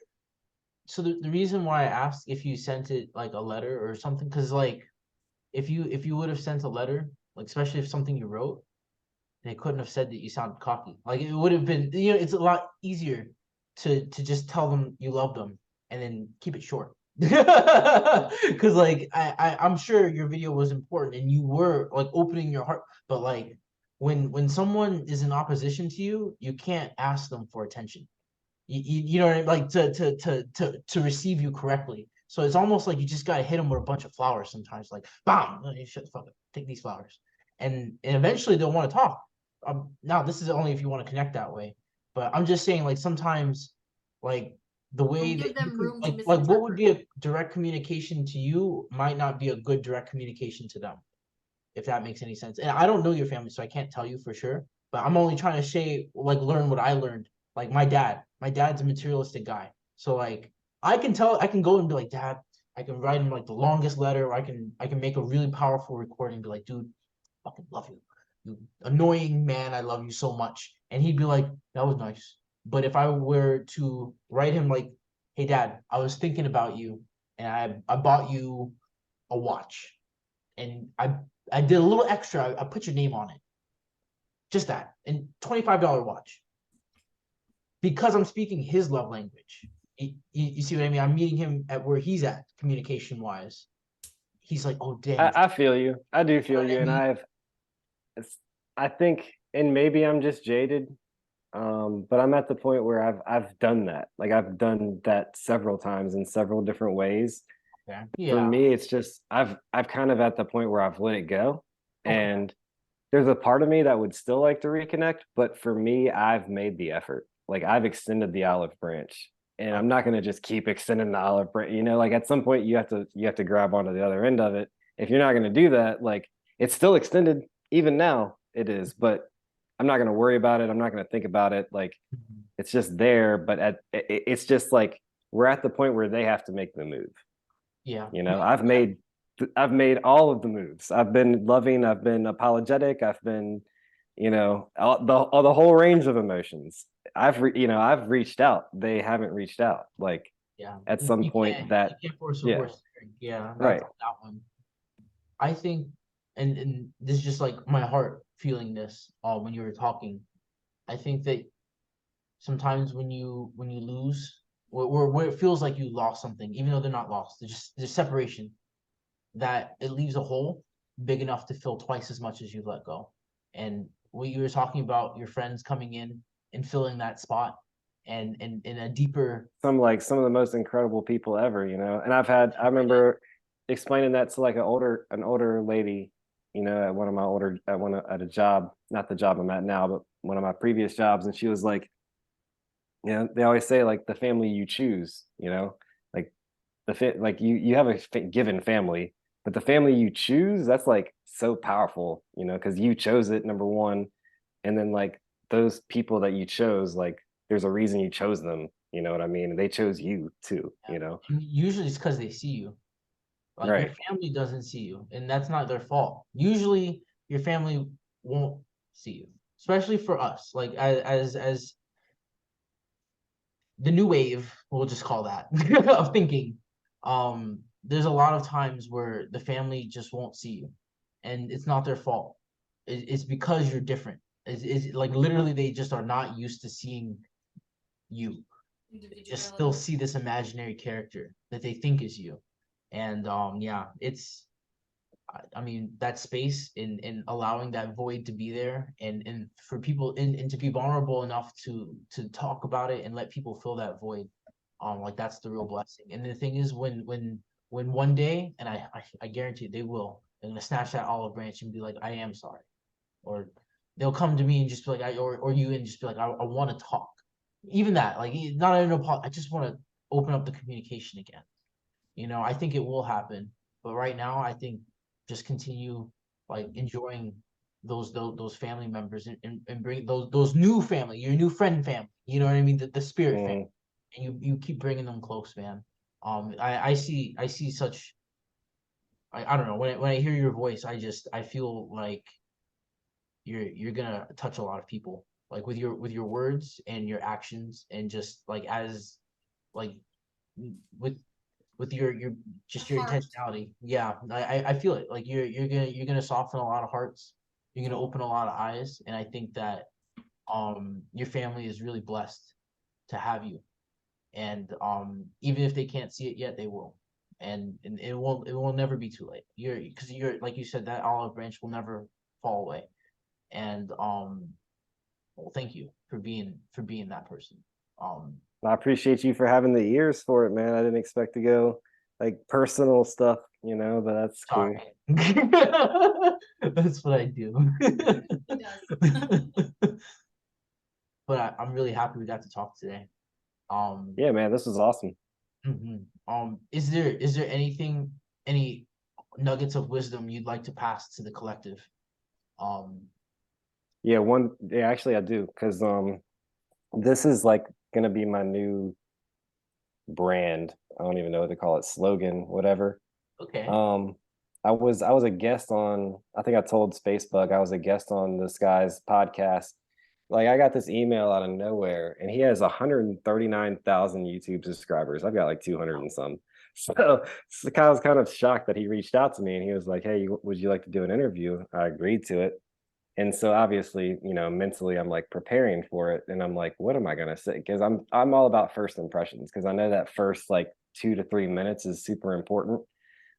so the reason why I asked if you sent it like a letter or something, because like if you would have sent a letter, like especially if something you wrote, they couldn't have said that you sounded cocky. Like it would have been, it's a lot easier to just tell them you love them and then keep it short. Because like I'm sure your video was important and you were like opening your heart, but like when someone is in opposition to you, you can't ask them for attention. You know what I mean? Like to receive you correctly. So it's almost like you just gotta hit them with a bunch of flowers sometimes, like bam, shut the fuck up, take these flowers, and eventually they'll want to talk. Now this is only if you want to connect that way, but I'm just saying like sometimes, like the way Don't give that you them can, room to like what would misinterpret. be a direct communication to you might not be a good direct communication to them, if that makes any sense. And I don't know your family, so I can't tell you for sure. But I'm only trying to say, like, learn what I learned. Like my dad. My dad's a materialistic guy. So like I can tell, I can go and be like, Dad, I can write him like the longest letter, or I can make a really powerful recording, and be like, dude, I fucking love you. You annoying man, I love you so much. And he'd be like, that was nice. But if I were to write him like, hey dad, I was thinking about you and I bought you a watch and I did a little extra. I put your name on it. Just that. And $25 watch. Because I'm speaking his love language. You see what I mean? I'm meeting him at where he's at, communication wise. He's like, oh damn. I feel you. I do feel what I you, and mean? it's, I think, and maybe I'm just jaded, but I'm at the point where I've done that. Like I've done that several times in several different ways. Okay. For Yeah. me, it's just I've kind of at the point where I've let it go, Okay. and there's a part of me that would still like to reconnect, but for me, I've made the effort. Like I've extended the olive branch, and I'm not going to just keep extending the olive branch. Like at some point you have to grab onto the other end of it. If you're not going to do that, like it's still extended. Even now it is, but I'm not going to worry about it. I'm not going to think about it. Like Mhm. it's just there, but it's just like we're at the point where they have to make the move. Yeah. I've made all of the moves. I've been loving, I've been apologetic, I've been, all the whole range of emotions. I've reached out. They haven't reached out. Like Yeah. at some point You can't force a yeah, horse. Yeah, that's right. that one. I think, and this is just like my heart feeling this when you were talking. I think that sometimes when you lose, where it feels like you lost something, even though they're not lost, there's separation, that it leaves a hole big enough to fill twice as much as you've let go. And what you were talking about, your friends coming in and filling that spot, and in a deeper. Some of the most incredible people ever, And I remember explaining that to like an older lady, at one of my older at a job, not the job I'm at now, but one of my previous jobs, and she was like, they always say like the family you choose, like like you have a given family, but the family you choose, that's like so powerful, because you chose it, number one, and then like those people that you chose, like there's a reason you chose them, you know what I mean? And they chose you too, And usually it's because they see you. Like your right. family doesn't see you, and that's not their fault. Usually your family won't see you, especially for us. Like as the new wave, we'll just call that of thinking. There's a lot of times where the family just won't see you, and it's not their fault. It's because you're different. It's like literally they just are not used to seeing you. They just still Individuality. see this imaginary character that they think is you. And yeah, it's I mean that space in allowing that void to be there, and for people and to be vulnerable enough to talk about it and let people fill that void, like that's the real blessing. And the thing is, when one day, and I guarantee they will, they're gonna snatch that olive branch and be like, I am sorry, or they'll come to me and just be like, or you and just be like, I want to talk. Even that, like not even I just want to open up the communication again. I think it will happen, but right now I think just continue like enjoying those family members, and bring those new family, your new friend family, you know what I mean, the spirit family, Mm. and you keep bringing them close, man. I see such, I don't know, when I hear your voice, I feel like you're gonna touch a lot of people, like with your words and your actions, and just like as like with your just your Heart. intentionality. Yeah, I feel it. Like you're gonna soften a lot of hearts. You're gonna open a lot of eyes, and I think that your family is really blessed to have you. And even if they can't see it yet, they will. And it will never be too late. Because you're like you said, that olive branch will never fall away. And well, thank you for being that person. I appreciate you for having the ears for it, man. I didn't expect to go like personal stuff, but that's cool. Sorry. That's what I do. He does. But I'm really happy we got to talk today. Yeah, man, this was awesome. Is there anything, any nuggets of wisdom you'd like to pass to the collective? Yeah, actually I do, because this is like gonna be my new brand. I don't even know what to call it, slogan, whatever. Okay. I was a guest on, I think I told Spacebug, I was a guest on this guy's podcast. Like, I got this email out of nowhere, and he has 139,000 YouTube subscribers. I've got like 200 and some. So I was kind of shocked that he reached out to me, and he was like, "Hey, would you like to do an interview?" I agreed to it. And so obviously, mentally I'm like preparing for it, and I'm like, what am I gonna say? Because I'm all about first impressions, because I know that first like 2 to 3 minutes is super important,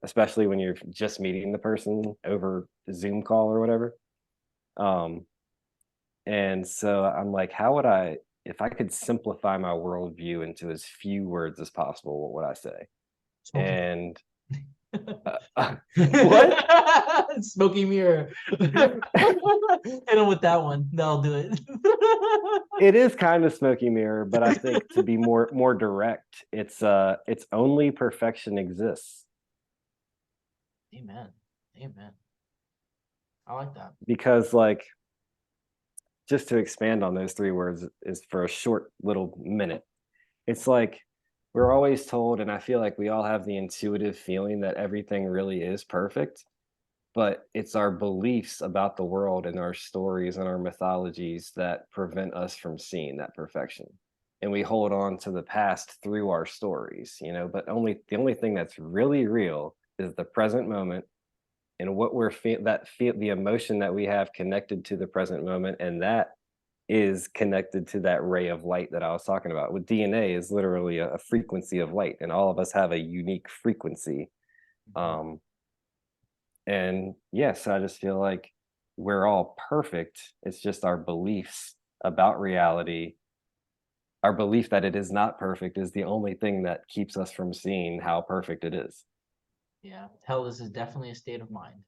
especially when you're just meeting the person over the Zoom call or whatever. And so I'm like, how would I, if I could simplify my worldview into as few words as possible, what would I say? Smoky. And what? Smoky mirror. Hit him with that one. That'll do it. It is kind of smoky mirror, but I think to be more direct, it's only perfection exists. Amen. Amen. I like that. Because like, just to expand on those 3 words is for a short little minute. It's like we're always told, and I feel like we all have the intuitive feeling that everything really is perfect, but it's our beliefs about the world and our stories and our mythologies that prevent us from seeing that perfection. And we hold on to the past through our stories, but the only thing that's really real is the present moment, and what we're the emotion that we have connected to the present moment, and that is connected to that ray of light that I was talking about. With DNA is literally a frequency of light, and all of us have a unique frequency. And yes, I just feel like we're all perfect. It's just our beliefs about reality. Our belief that it is not perfect is the only thing that keeps us from seeing how perfect it is. Yeah, hell, this is definitely a state of mind.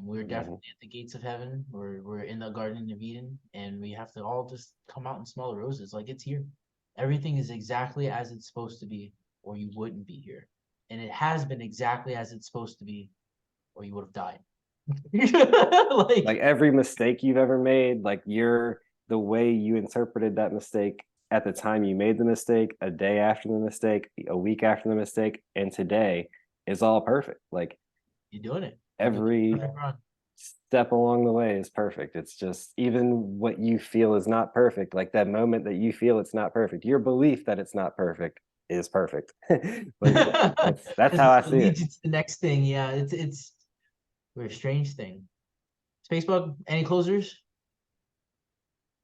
We're definitely at the gates of heaven. We're in the Garden of Eden, and we have to all just come out and smell the roses. Like, it's here. Everything is exactly as it's supposed to be, or you wouldn't be here. And it has been exactly as it's supposed to be, or you would have died. Like every mistake you've ever made, like the way you interpreted that mistake at the time you made the mistake, a day after the mistake, a week after the mistake, and today is all perfect. Like, you're doing it. Every step along the way is perfect. It's just, even what you feel is not perfect, like that moment that you feel it's not perfect, your belief that it's not perfect is perfect. Like, that's how I see it. To the next thing. Yeah, it's we're a strange thing. Spacebug, any closers?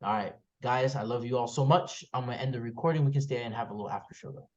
All right, guys, I love you all so much. I'm gonna end the recording. We can stay and have a little after show though.